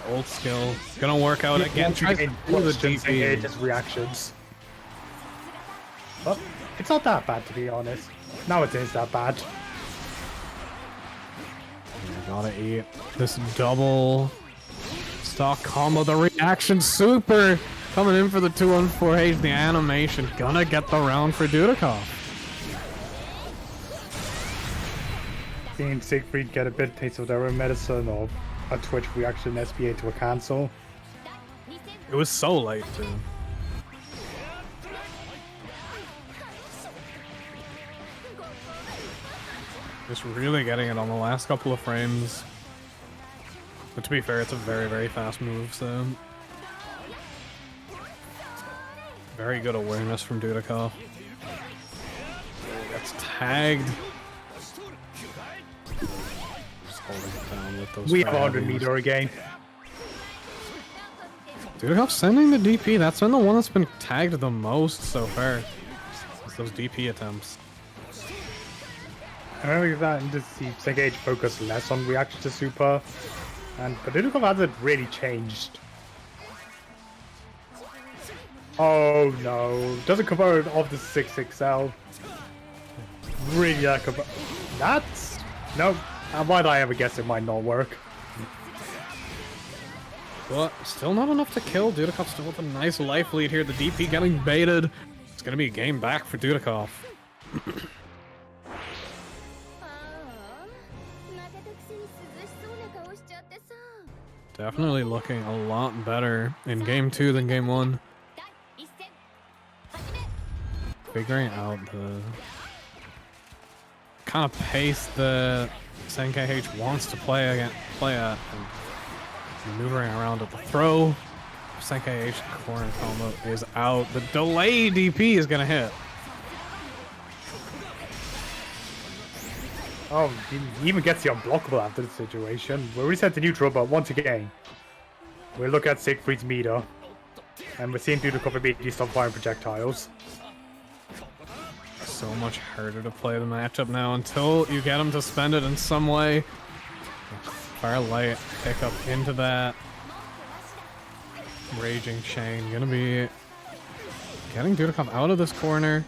Old skill. Gonna work out again. Tries to do the questions, Senka DP. H's reactions. But it's not that bad, to be honest. Now it is that bad. Gotta eat this double stock combo. The reaction super coming in for the 2-1-4H. The animation gonna get the round for Dudikov. Seeing Siegfried get a bit taste of their own medicine, or a Twitch reaction SPA to a cancel. It was so late too. Just really getting it on the last couple of frames. But to be fair, it's a very, very fast move, so... Very good awareness from Dudikov. Gets tagged. Just holding it down with those We have grabs. 100 meter again. Dudikov sending the DP. That's been the one that's been tagged the most so far. It's those DP attempts. I remember that and just see Senka H focus less on reaction to super. But Dudikov hasn't really changed. Oh no. Doesn't convert off the 6XL. Really that's... No. Why'd I ever guess it might not work? But still not enough to kill. Dudikov still with a nice life lead here. The DP getting baited. It's gonna be a game back for Dudikov. Definitely looking a lot better in game 2 than game 1. Figuring out the kind of pace that Senka H wants to play at, and maneuvering around at the throw. Senka H corner combo is out. The delay DP is gonna hit. Oh, he even gets the unblockable after the situation. We're reset to neutral, but once again, we look at Siegfried's meter, and we're seeing Dudikov immediately stop firing projectiles. So much harder to play the matchup now until you get him to spend it in some way. Fire light pick up into that. Raging chain gonna be getting Dudikov out of this corner.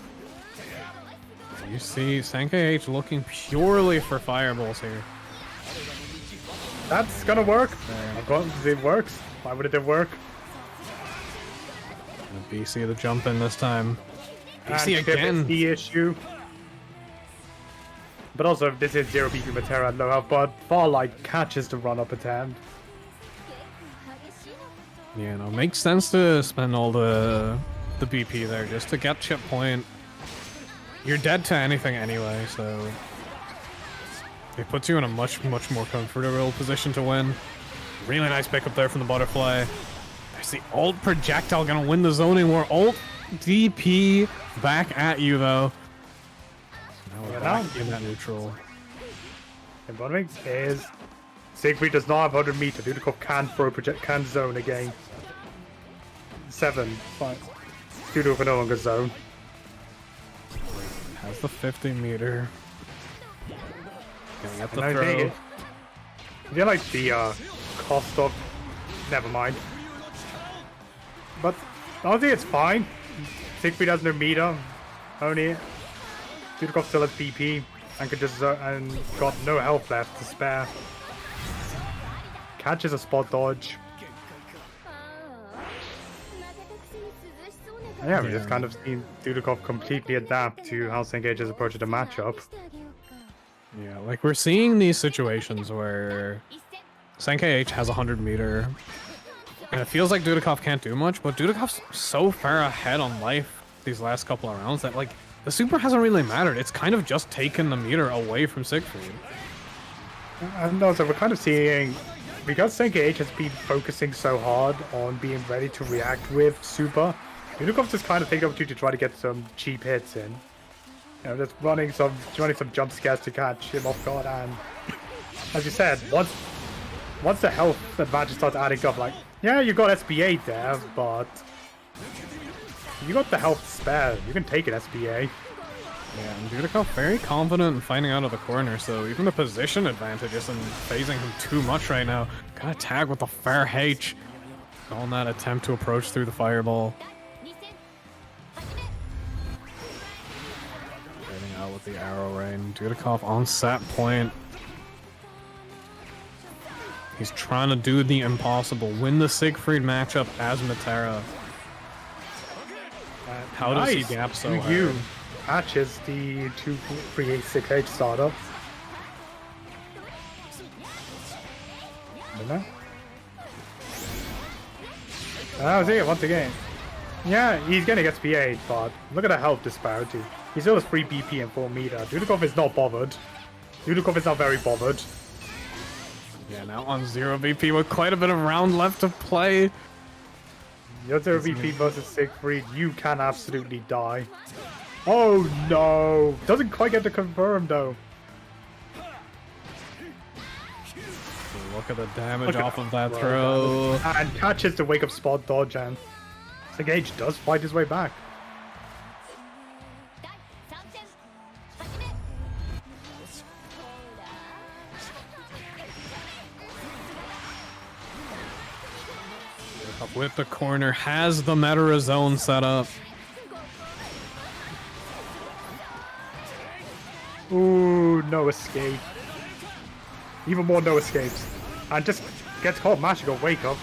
You see Senka H looking purely for fireballs here. That's gonna work. It works. Why would it work? And BC the jump in this time. BC And Chip again. is the issue. But also, this is 0 BP Matera at low health, but Farlight catches the run-up attempt. Yeah, no, makes sense to spend all the BP there just to get chip point. You're dead to anything anyway, so it puts you in a much more comfortable position to win. Really nice pickup there from the butterfly. There's the ult projectile gonna win the zoning war. Ult DP back at you though. Now we're back in that neutral. And what makes is Siegfried does not have 100 meter. Dudikov can zone again. 7, 5. Dudikov no longer zone. Has the 50 meter. Gonna get the And I throw. think I feel like the cost of... Never mind. But honestly, it's fine. Siegfried has no meter. Only Dudikov still has BP and could just and got no health left to spare. Catches a spot dodge. And yeah, we just kind of seen Dudikov completely adapt to how Senka H is approaching the matchup. Yeah, like we're seeing these situations where Senka H has 100 meter, and it feels like Dudikov can't do much, but Dudikov's so far ahead on life these last couple of rounds that like the super hasn't really mattered. It's kind of just taken the meter away from Siegfried. And also, we're kind of seeing, because Senka H has been focusing so hard on being ready to react with super, Unicorn's just kind of taking opportunity to try to get some cheap hits in. You know, just running some jump scares to catch him off guard, and as you said, once the health advantage starts adding up, like, yeah, you got SBA there, but you got the health spare. You can take it, SBA. Yeah, and Dudikoff very confident in fighting out of the corner, so even the position advantage isn't phasing him too much right now. Gotta tag with the fair H on that attempt to approach through the fireball. Getting out with the arrow rain. Dudikoff on set point. He's trying to do the impossible. Win the Siegfried matchup as Matera. How does he gap so hard? Matches the 2-3-8-6-H startup. I was here once again. Yeah, he's gonna get SPA, but look at the health disparity. He still has 3 BP and 4 meter. Dudikoff is not bothered. Dudikoff is not very bothered. Yeah, now on 0 BP with quite a bit of round left to play. You're 0 BP versus Siegfried, you can absolutely die. Oh no! Doesn't quite get to confirm though. Look at the damage off of that throw. And catches the wake up spot dodge, and Sengage does fight his way back. Up with the corner, has the Metara zone set up. Ooh, no escape. Even more no escapes. And just gets caught magical wake up.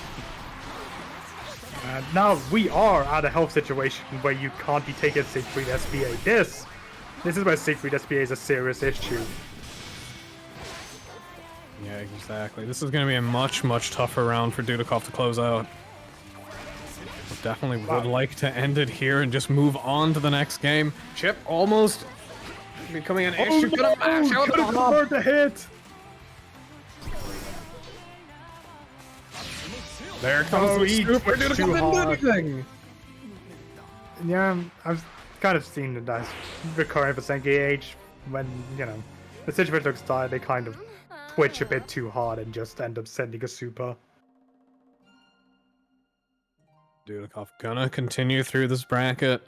And now we are at a health situation where you can't be taking Siegfried SBA. This is where Siegfried SBA is a serious issue. Yeah, exactly. This is going to be a much, much tougher round for Dudikoff to close out. Definitely would like to end it here and just move on to the next game. Chip almost becoming an issue. Couldn't convert the hit. There comes the super Dudikoff didn't do anything. Yeah, I've kind of seen that recurring for Sengage when, you know, the situation looks dire, they kind of twitch a bit too hard and just end up sending a super. Dudikoff gonna continue through this bracket.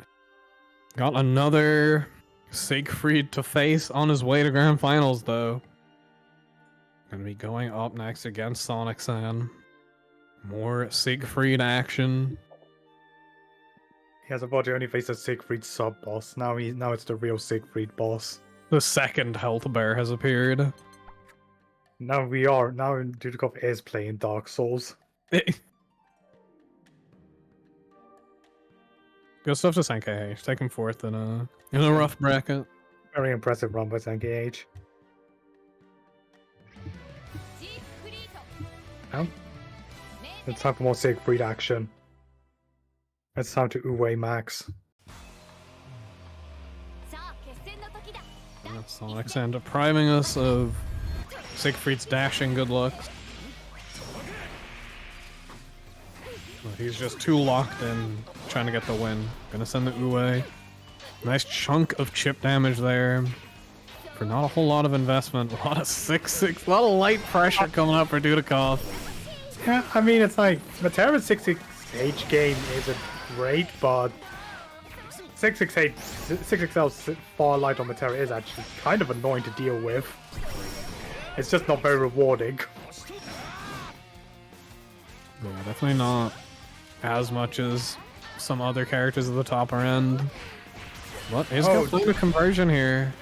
Got another Siegfried to face on his way to Grand Finals, though. Gonna be going up next against Sonic San. More Siegfried action. He has unfortunately only faced a Siegfried sub-boss. Now it's the real Siegfried boss. The second health bear has appeared. Now Dudikoff is playing Dark Souls. Good stuff to Sankei. Take him fourth in a rough bracket. Very impressive run by Sengage. Now, it's time for more Siegfried action. It's time to Uwe Max. Sonic San depriving us of Siegfried's dashing good looks. But he's just too locked in, trying to get the win. Gonna send the Uwe. Nice chunk of chip damage there. For not a whole lot of investment. A lot of 6-6, a lot of light pressure coming up for Dudikoff. Yeah, I mean, it's like, Matera's 6-6-H game isn't great, but 6-6-L's far light on Matera is actually kind of annoying to deal with. It's just not very rewarding. Yeah, definitely not as much as some other characters at the top end. But he's gonna play the conversion here.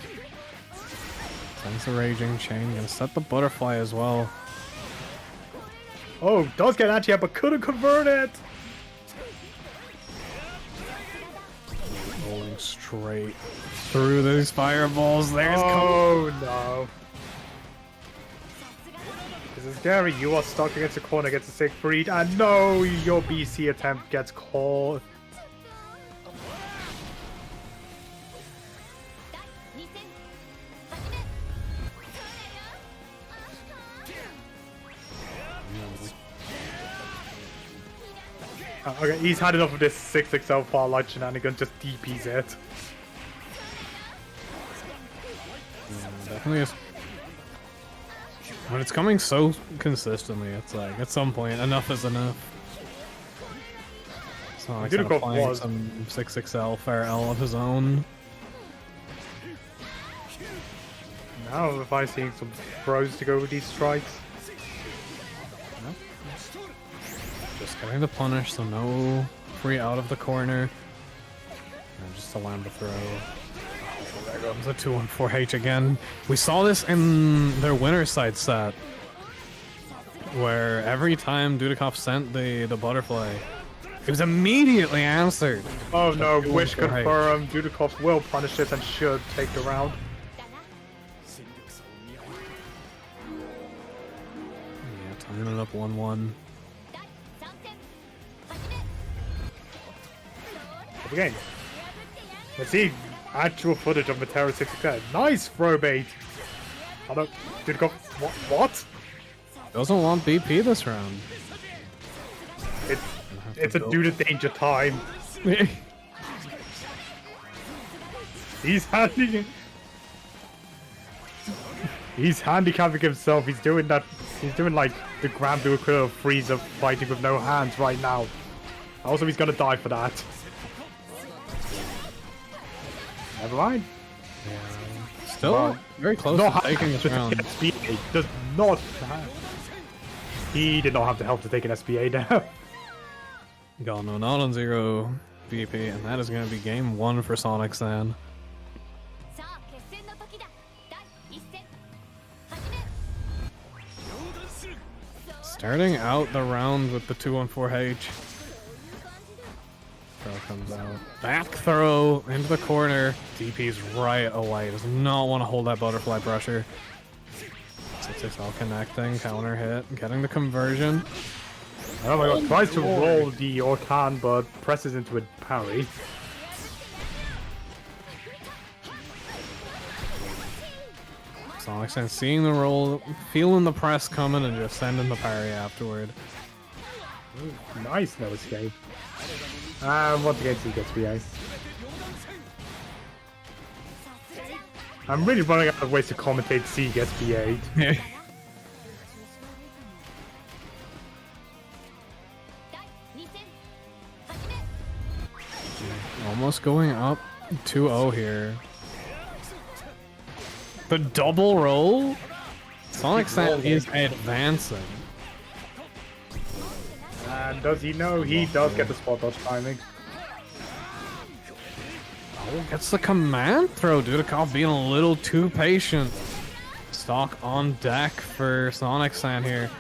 Sends the Raging Chain, gonna set the Butterfly as well. Oh, does get anti-up, but couldn't convert it! Rolling straight through these fireballs. There's no. This is scary. You are stuck against the corner against the Siegfried, and no, your BC attempt gets caught. Okay, he's had enough of this 6XL far light shenanigans, just DPs it. Yeah, definitely is. When it's coming so consistently, it's like, at some point, enough is enough. It's not like he's playing some 6XL fair L of his own. Now if I seeing some pros to go with these strikes. Nope. Just getting the punish, so no free out of the corner. And just a lambda throw. Oh, there goes the 2-1-4H again. We saw this in their winner's side set, where every time Dudikoff sent the butterfly, it was immediately answered. Oh no, wish confirmed. Dudikoff will punish this and should take the round. Yeah, tying it up 1-1. The game. Let's see actual footage of Matera 6XL. Nice throw bait. Although, Dudikoff, what? Doesn't want BP this round. It's a due to danger time. He's handicapping himself. He's doing that. He's doing like the Grand Blue equivalent of Frieza fighting with no hands right now. Also, he's gonna die for that. Never mind. Yeah. Still very close to taking this round. SBA does not have. He did not have the help to take an SBA down. Got no not on 0 BP, and that is going to be game 1 for Sonic San. Starting out the round with the 2-1-4H. Throw comes out. Back throw into the corner. DP's right away. Does not want to hold that butterfly pressure. 6XL connecting, counter hit, getting the conversion. Oh my god, tries to roll the Orkan, but presses into a parry. Sonic San seeing the roll, feeling the press coming, and just sending the parry afterward. Ooh, nice no escape. Once again, he gets VA. I'm really running out of ways to commentate C gets VA'd. Almost going up 2-0 here. The double roll? Sonic San is advancing. And does he know he does get the spot dodge timing? Oh, gets the command throw. Dudikoff being a little too patient. Stock on deck for Sonic San here.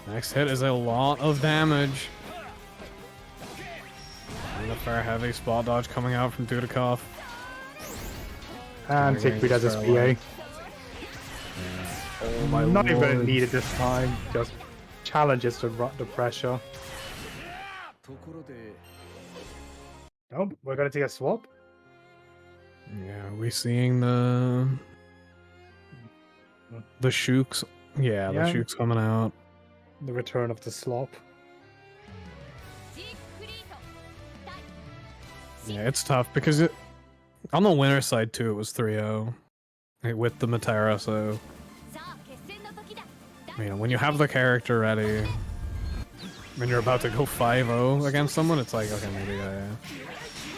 Next hit is a lot of damage. And a fair heavy spot dodge coming out from Dudikoff. And Siegfried has his PA. Oh my Not lord. even needed this time. Just challenges the pressure. Nope, we're gonna take a swap. Yeah, are we seeing the Shooks? Yeah, the Shooks coming out. The return of the slop. Yeah, it's tough because on the winner side too, it was 3-0 with the Matera, so you know, when you have the character ready, when you're about to go 5-0 against someone, it's like, okay, maybe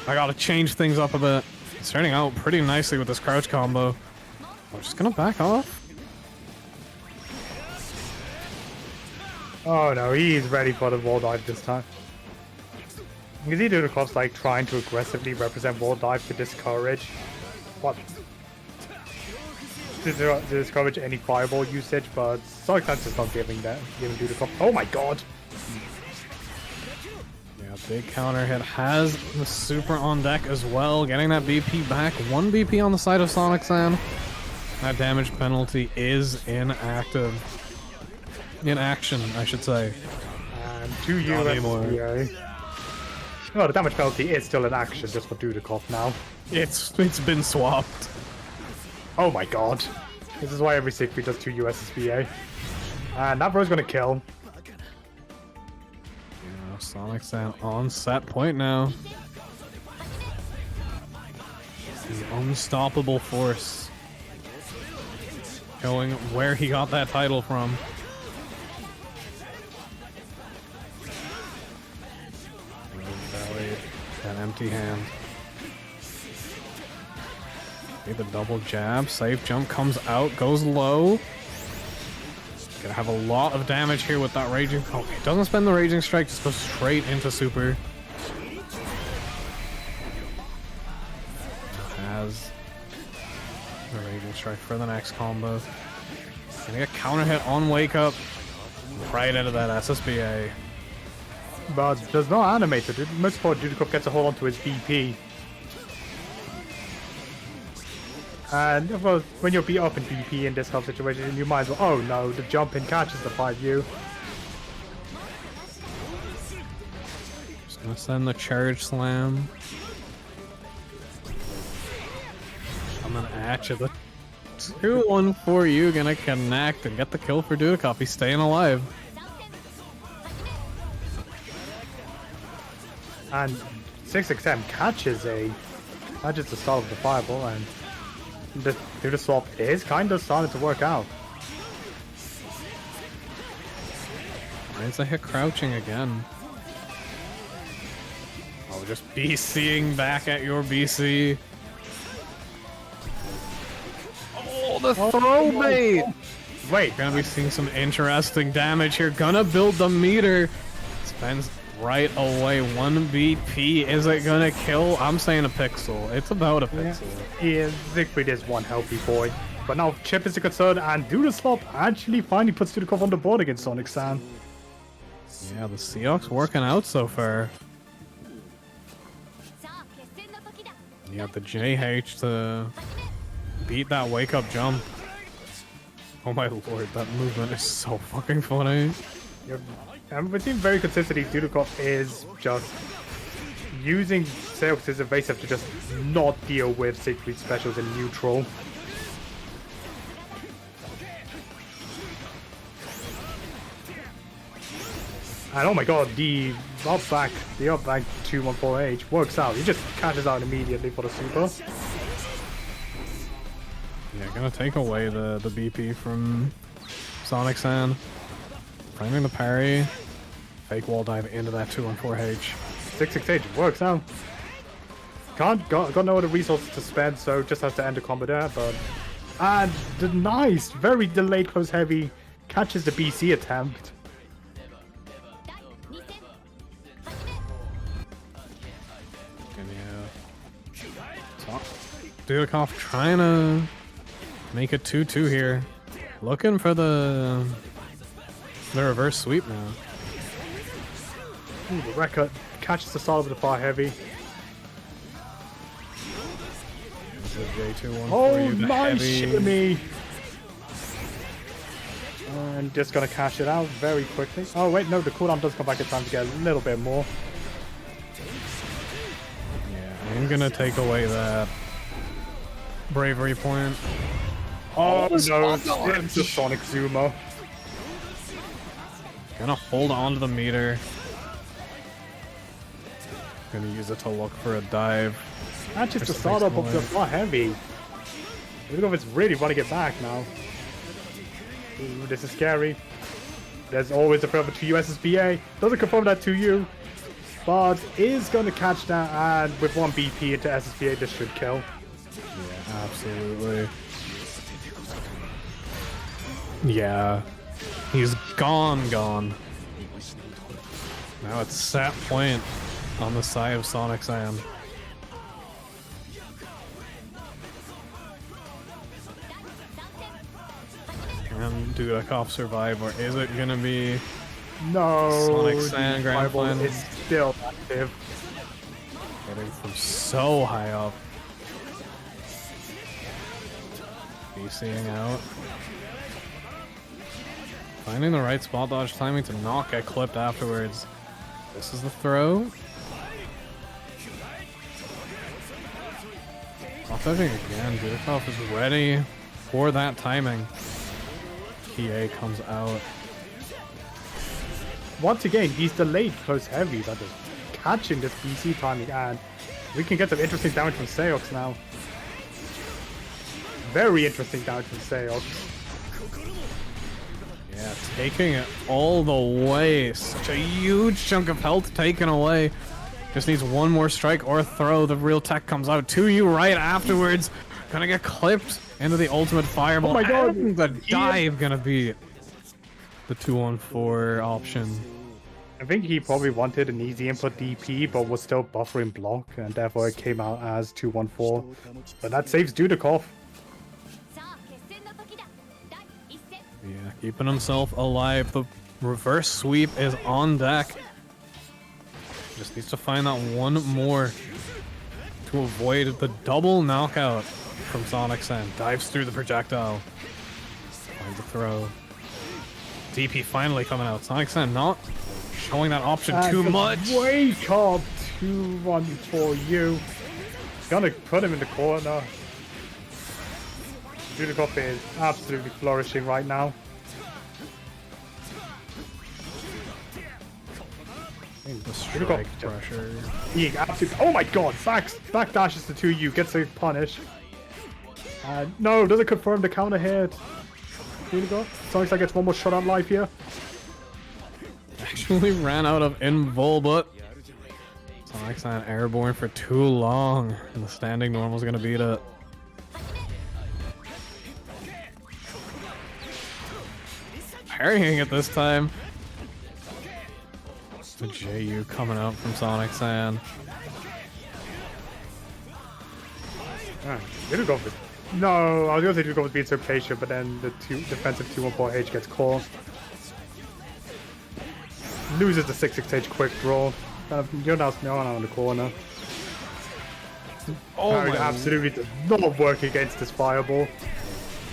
I gotta change things up a bit. Starting out pretty nicely with this crouch combo. I'm just gonna back off. Oh no, he's ready for the wall dive this time. You can see Dudikoff's like trying to aggressively represent wall dive to discourage what? To discourage any fireball usage, but Sonic San's just not giving Dudikoff. Oh my god! Yeah, big counter hit. Has the super on deck as well, getting that BP back. 1 BP on the side of Sonic San. That damage penalty is inactive. In action, I should say. And 2 US. No, the damage penalty is still in action just for Dudikoff now. It's been swapped. Oh my god. This is why every Siegfried does 2 USSBA. And that bro's gonna kill. Yeah, Sonic Sam on set point now. The unstoppable force. Showing where he got that title from. Belly, an empty hand. Okay, the double jab, safe jump comes out, goes low. Gonna have a lot of damage here with that raging. Okay, doesn't spend the raging strike, just goes straight into super. Has the raging strike for the next combo. Gonna get counter hit on wake up, right into that SSBA. But does not animate it. Most part, Dudikoff gets a hold onto his BP. And of course, when you're beat up in BP in this health situation, you might as well. Oh no, the jump in catches the 5U. Just gonna send the charge slam. Coming at you. The 2-1 for you, gonna connect and get the kill for Dudikoff. He's staying alive. And 6XM catches the start of the fireball, and the swap is kind of starting to work out. Why is the hit crouching again? Oh, just BCing back at your BC. Oh, the throw bait! Wait, Gonna be seeing some interesting damage here. Gonna build the meter. Spends right away 1 BP. Is it gonna kill? I'm saying a pixel. It's about a pixel. yeah, Siegfried is one healthy boy. But now Chip is a concern, and Swap actually finally puts Dudikoff on the board against Sonic Sam. Yeah, the Seahawks working out so far. You have the JH to beat that wake up jump. Oh my lord, that movement is so fucking funny. And we've seen very consistently, Dudikoff is just using Seahawks as evasive to just not deal with Siegfried specials in neutral. And oh my god, the up back 214H works out. He just catches out immediately for the super. Yeah, gonna take away the BP from Sonic San. Framing the parry. Fake wall dive into that 214H. 668 works out. Got no other resources to spend, so just has to end the combo there. But and the nice, very delayed close heavy catches the BC attempt. Dudikoff trying to make it 2-2 here. Looking for the reverse sweep now. Ooh, the record catches the solid with the far heavy. This is J2-1 Oh, for you, the nice heavy. shimmy! And just gonna cash it out very quickly. Oh wait, no, the cooldown does come back in time to get a little bit more. Yeah, I'm gonna take away that bravery point. Oh no, it's the Sonic Zuma. Gonna hold on to the meter. Gonna use it to look for a dive. That's just the Just startup makes of the the far heavy. Dudikoff is really running it back now. Ooh, this is scary. There's always a forever 2U SSBA. Doesn't confirm that 2U. But is going to catch that, and with 1 BP into SSBA, this should kill. Yeah, absolutely. Yeah. He's gone. Now it's set point on the side of Sonic Sam. Can Dudikoff survive, or is it gonna be No, Sonic Sam Grand Fireball Final? is still active. Getting from so high up. BCing out. Finding the right spot dodge timing to not get clipped afterwards. This is the throw. Off dodging again. Dudikoff is ready for that timing. PA comes out. once again, these delayed close heavies are just catching this BC timing, and we can get some interesting damage from Seox now. Very interesting damage from Seox. Yeah, taking it all the way. Such a huge chunk of health taken away. Just needs one more strike or throw. The real tech comes out to you right afterwards. Gonna get clipped into the ultimate fireball. Oh my god! And the dive gonna be the 2-on-4 option. I think he probably wanted an easy input DP, but was still buffering block, and therefore it came out as 2-1-4. But that saves Dudikov. Yeah, keeping himself alive. The reverse sweep is on deck. Just needs to find that one more to avoid the double knockout from Sonic Sen. Dives through the projectile. Finds a throw. DP finally coming out. Sonic Sen not showing that option too much. Wake up, 2-1-4-U. Gonna put him in the corner. Dudikov is absolutely flourishing right now. The strike pressure. He absolutely. Oh my god! Back dashes to 2U, gets a punish. No, doesn't confirm the counter hit. Dudikov. Sounds like gets one more shot on life here. Actually ran out of invul, but Sonic's not airborne for too long, and the standing normal's gonna beat it. Parrying it this time. The JU coming out from Sonic San. Dudikov is. No, I was gonna say Dudikov was being so patient, but then the defensive 2-1-4H gets caught. Loses the 6-6H quick draw. You're now in the corner. Oh Parry absolutely does not work against this fireball.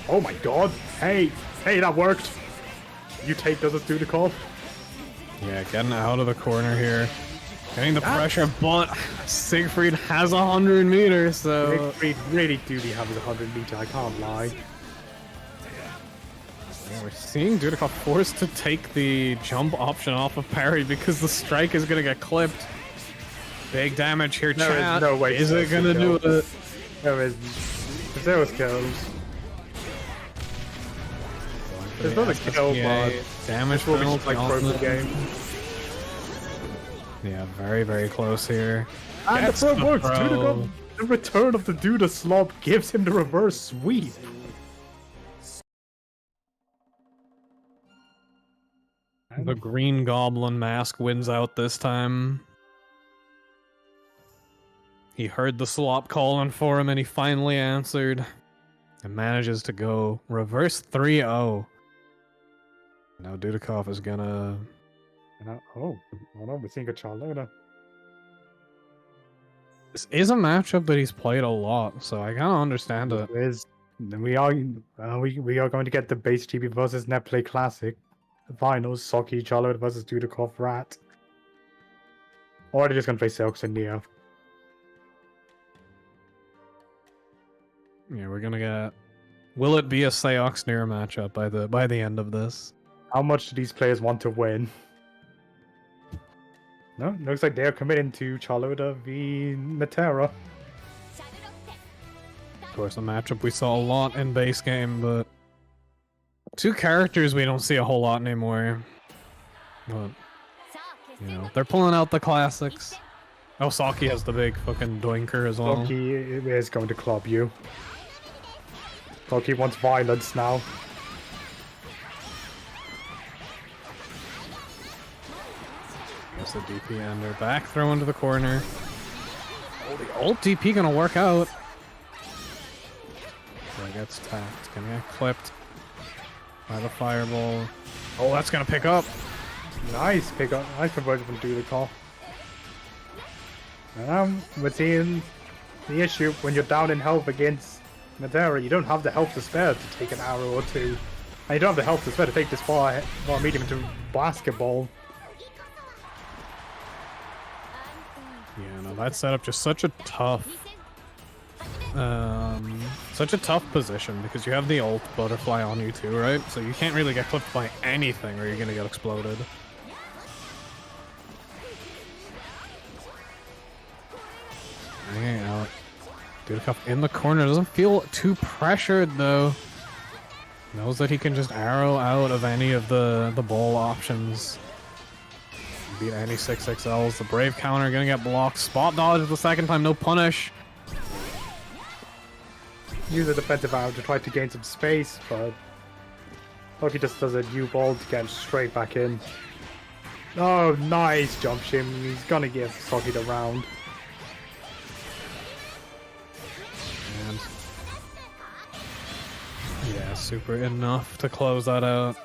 Oh my god! Hey, that worked. You take does do the call. Yeah, getting out of the corner here. Getting the pressure, but Siegfried has 100 meters, so... Siegfried really do have his 100 meter, I can't lie. Yeah, we're seeing Dudikov forced to take the jump option off of parry because the strike is going to get clipped. Big damage here, There chat. is no way Is it going to do it? There is... There was kills. There's not a kill, but... Damage will be penalty like on broken the game. Yeah, very, very close here. And Gets the throw the works! throw. Dudikov, the return of the Duda Slob gives him the reverse sweep. The Green Goblin mask wins out this time. He heard the slop calling for him and he finally answered. And manages to go reverse 3-0. Now Dudikov is gonna... Oh no, we're seeing a Charlotta. This is a matchup that he's played a lot, so I kind of understand it. We are going to get the base GB versus Netplay Classic finals. Socky, Charlotte versus Dudikov, Rat. Or they're just going to play Silks and Neo. Yeah, we're gonna get... Will it be a Seox Nero matchup by the end of this? How much do these players want to win? No, looks like they're committing to Charlotta v Matera. Of course, a matchup we saw a lot in base game, but two characters we don't see a whole lot anymore. But you know, they're pulling out the classics. Oh, Saki has the big fucking doinker as well. Socky is going to club you. Socky wants violence now. There's the DP ender. Back throw into the corner. Oh, the ult DP gonna work out. That gets tapped. Gonna get clipped by the fireball. Oh, that's gonna pick up. Nice pick up. Nice conversion from Dudikov. We're seeing the issue when you're down in health against Matera. You don't have the health to spare to take an arrow or two. And you don't have the health to spare to take this far medium into basketball. Yeah, no, that setup just such a tough position because you have the ult butterfly on you too, right? So you can't really get clipped by anything or you're gonna get exploded. Dudikoff in the corner, doesn't feel too pressured though. Knows that he can just arrow out of any of the ball options. Beat any 6XLs. The Brave counter gonna get blocked. Spot dodge the second time, no punish. Use a defensive arrow to try to gain some space, but Loki just does a U-ball to get straight back in. Oh, nice jump shim. He's gonna give Socky the round. And yeah, super enough to close that out.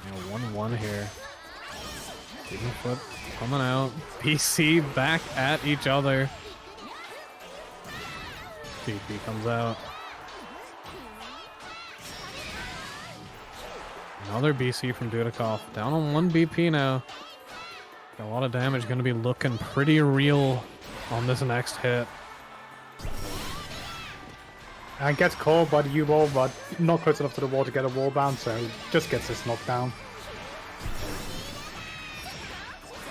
Yeah, 1-1 here. Hidden foot coming out. PC back at each other. BP comes out. Another BC from Dudikoff. Down on 1 BP now. Got a lot of damage. Going to be looking pretty real on this next hit. And gets caught by the U-ball, but not close enough to the wall to get a wall bounce, so just gets this knockdown.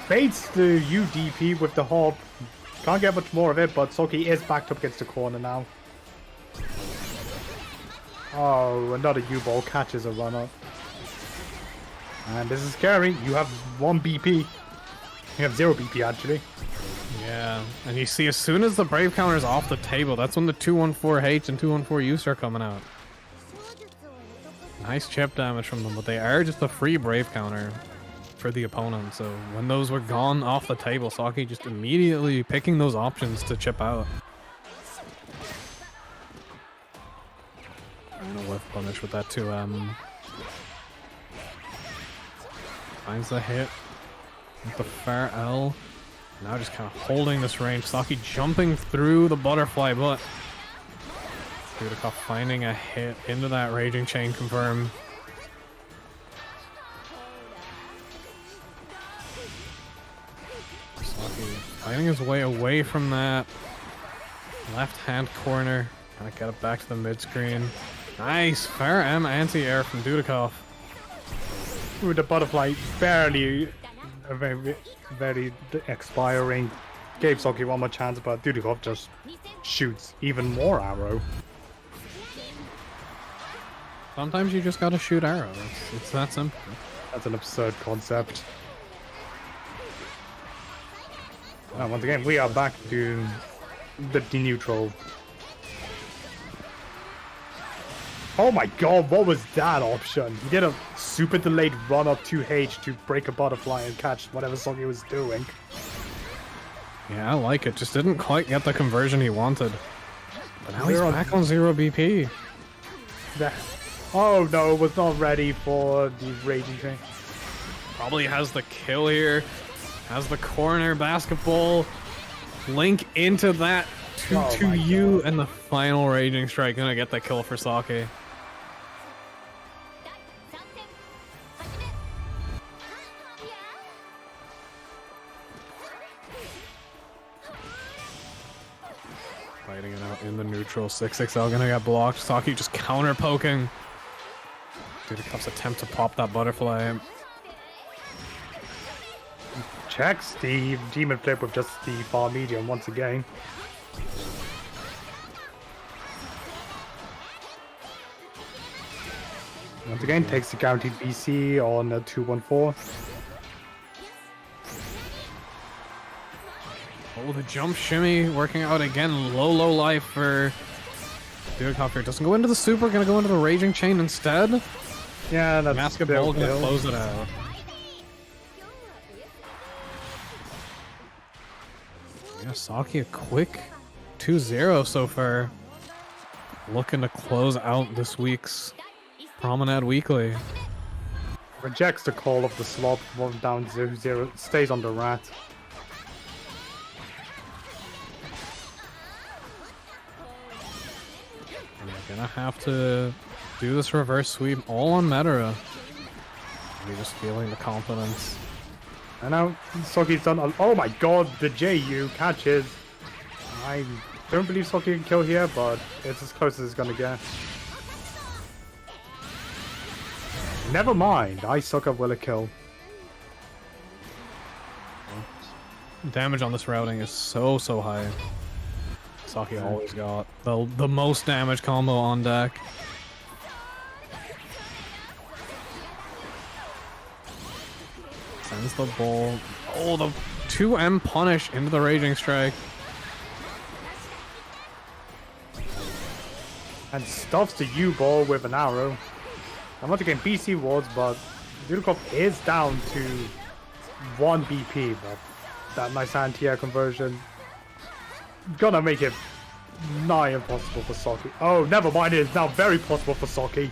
Baits the UDP with the hop. Can't get much more of it, but Socky is backed up against the corner now. Oh, another U-ball catches a run-up. And this is scary. You have 1 BP. You have 0 BP, actually. Yeah, and you see as soon as the Brave counter is off the table, that's when the 214H and 214U start coming out. Nice chip damage from them, but they are just a free Brave counter for the opponent. So when those were gone off the table, Socky just immediately picking those options to chip out. And a whiff punish with that 2M. Finds the hit with the fair L. Now just kind of holding this range. Socky jumping through the butterfly, but Dudikoff finding a hit into that Raging Chain confirm. Socky fighting his way away from that left hand corner. Gonna get it back to the mid screen. Nice fair M anti-air from Dudikoff. Ooh, the butterfly barely very expiring. Gave Socky one more chance, but Dudikoff just shoots even more arrow. Sometimes you just gotta shoot arrows. It's that simple. That's an absurd concept. Once again, we are back to the neutral. Oh my god, what was that option? He did a super delayed run up 2H to break a butterfly and catch whatever Socky was doing. Yeah, I like it. Just didn't quite get the conversion he wanted. But now he's back on 0 BP. Oh no, was not ready for the Raging Chain. Probably has the kill here. Has the corner basketball. Link into that 2-2U, and the final Raging Strike gonna get the kill for Socky. Fighting it out in the neutral. 6XL gonna get blocked. Socky just counter poking. Dudikoff's attempt to pop that butterfly. Checks the Demon Flip with just the bar medium once again. Once again, takes the guaranteed BC on a 214. Oh, the jump shimmy working out again. Low life for Dudikoff here. Doesn't go into the super, gonna go into the Raging Chain instead. Yeah, that's Basketball gonna close it out. Yeah, Socky a quick 2-0 so far. Looking to close out this week's Promenade Weekly. Rejects the call of the slot, one down 0-0, stays on the rat. And you're gonna have to do this reverse sweep all on Metara. You're just feeling the confidence. And now Socky's done. Oh my god, the JU catches. I don't believe Socky can kill here, but it's as close as it's gonna get. Never mind, I suck up will a kill. damage on this routing is so high. Saki always got the most damage combo on deck. Sends the ball. Oh, the 2M punish into the Raging Strike. And stuffs the U-ball with an arrow. I'm not again BC wards, but Dudikov is down to 1 BP, but that nice anti-air conversion gonna make it nigh impossible for Saki. Oh, never mind, it is now very possible for Saki.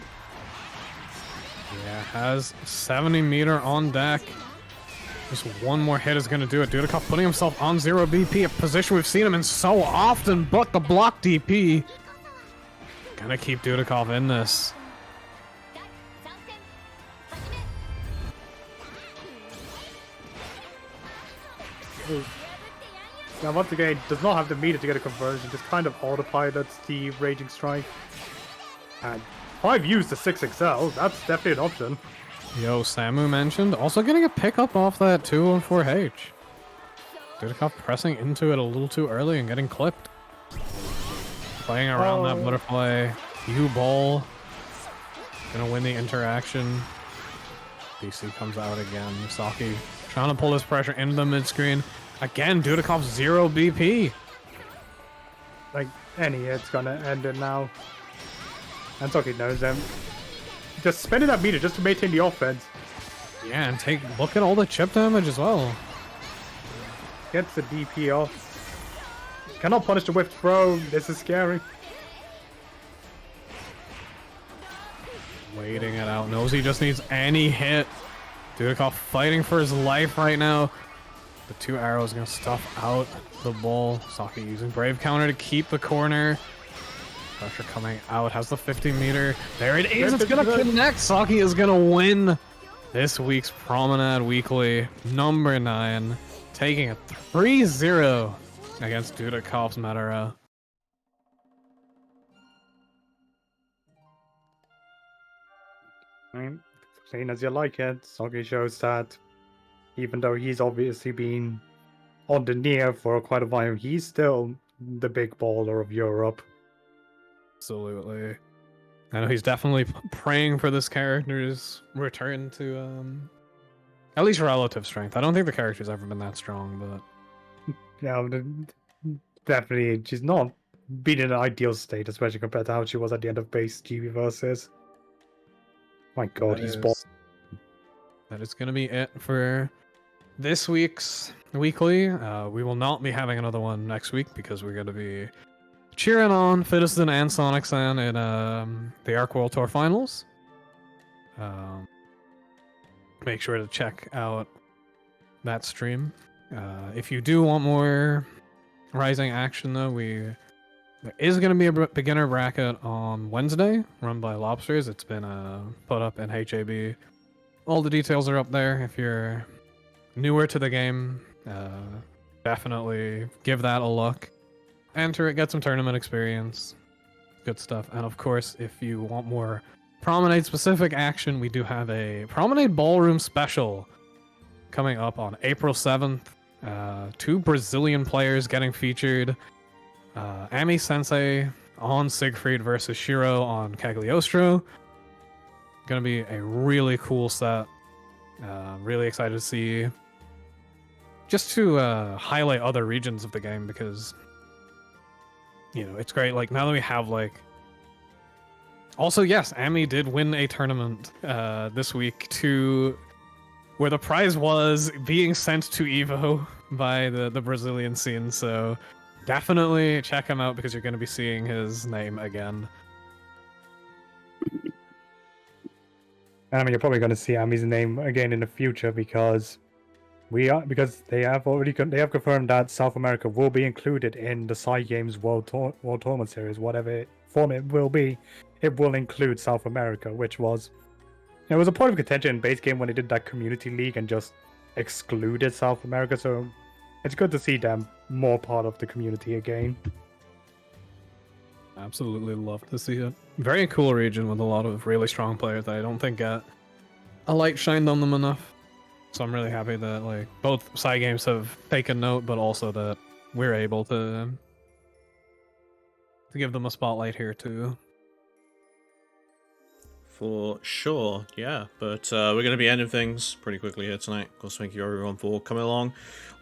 Yeah, has 70 meter on deck. Just one more hit is going to do it. Dudikov putting himself on 0 BP, a position we've seen him in so often, but the block DP. Gonna keep Dudikov in this. Now once again, does not have the meter to get a conversion, just kind of autopilots the Raging Strike. And 5 U's to 6 XL, that's definitely an option. Yo, Samu mentioned, also getting a pickup off that 214H. Dudikov pressing into it a little too early and getting clipped. Playing around that butterfly. U-ball. Gonna win the interaction. BC comes out again. Saki trying to pull this pressure into the mid-screen. Again, Dudikov 0 BP. Like, any hit's gonna end it now. And Saki knows them. Just spending that meter just to maintain the offense. Yeah, and look at all the chip damage as well. Gets the DP off. Cannot punish the whip throw. This is scary. Waiting it out. Knows he just needs any hit. Dudikov fighting for his life right now. The 2 arrows gonna stuff out the ball. Saki using Brave Counter to keep the corner. Pressure coming out. Has the 50 meter. There it is. It's gonna connect. Saki is gonna win this week's Promenade Weekly number 9. Taking a 3-0 against Dudikov's Metara. Saying as you like it, Saki shows that even though he's obviously been on the near for quite a while, he's still the big baller of Europe. Absolutely. I know he's definitely praying for this character's return to at least relative strength. I don't think the character's ever been that strong, but Yeah, definitely she's not been in an ideal state, especially compared to how she was at the end of base GBVSR. My god, he's ball. That is going to be it for this week's weekly. We will not be having another one next week because we're going to be cheering on Fiddleston and Sonic-san in the Arc World Tour Finals. Make sure to check out that stream. If you do want more Rising action, though, there is going to be a beginner bracket on Wednesday, run by Lobsters. It's been put up in HAB. All the details are up there. If you're newer to the game, definitely give that a look. Enter it, get some tournament experience. Good stuff. And of course, if you want more Promenade specific action, we do have a Promenade Ballroom special coming up on April 7th. 2 Brazilian players getting featured. Ami Sensei on Siegfried versus Shiro on Cagliostro. Gonna be a really cool set. Really excited to see. Just to highlight other regions of the game because, you know, it's great. Like, now that we have, like... Also, yes, Ami did win a tournament this week where the prize was being sent to Evo by the Brazilian scene, so definitely check him out because you're going to be seeing his name again. I mean, you're probably going to see Ami's name again in the future because they have confirmed that South America will be included in the Psy Games World Tournament Series, whatever form it will be. It will include South America, which was a point of contention in base game when they did that community league and just excluded South America. So it's good to see them more part of the community again. Absolutely love to see it. Very cool region with a lot of really strong players that I don't think get a light shined on them enough. So I'm really happy that like both side games have taken note, but also that we're able to give them a spotlight here too. For sure, yeah. But we're going to be ending things pretty quickly here tonight. Of course, thank you everyone for coming along,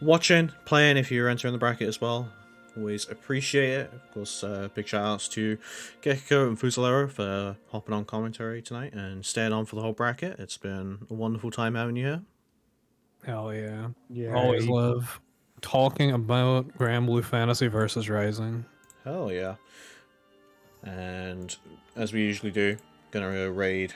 watching, playing if you're entering the bracket as well. Always appreciate it. Of course, big shout outs to Gekko and Fuzalero for hopping on commentary tonight and staying on for the whole bracket. It's been a wonderful time having you here. Hell yeah. Yeah. Always love talking about Grand Blue Fantasy versus Rising. Hell yeah. And as we usually do, gonna go raid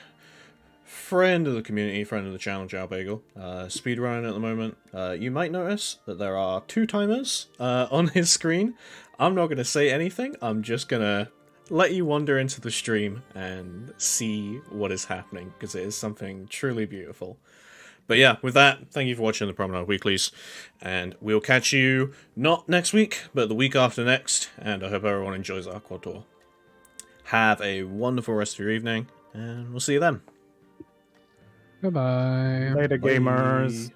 friend of the community, friend of the channel, Jow Bagel. Speedrunning at the moment. You might notice that there are 2 timers on his screen. I'm not gonna say anything, I'm just gonna let you wander into the stream and see what is happening, because it is something truly beautiful. But yeah, with that, thank you for watching the Promenade Weeklies, and we'll catch you not next week, but the week after next, and I hope everyone enjoys our quad tour. Have a wonderful rest of your evening, and we'll see you then. Goodbye. Later, gamers. Bye.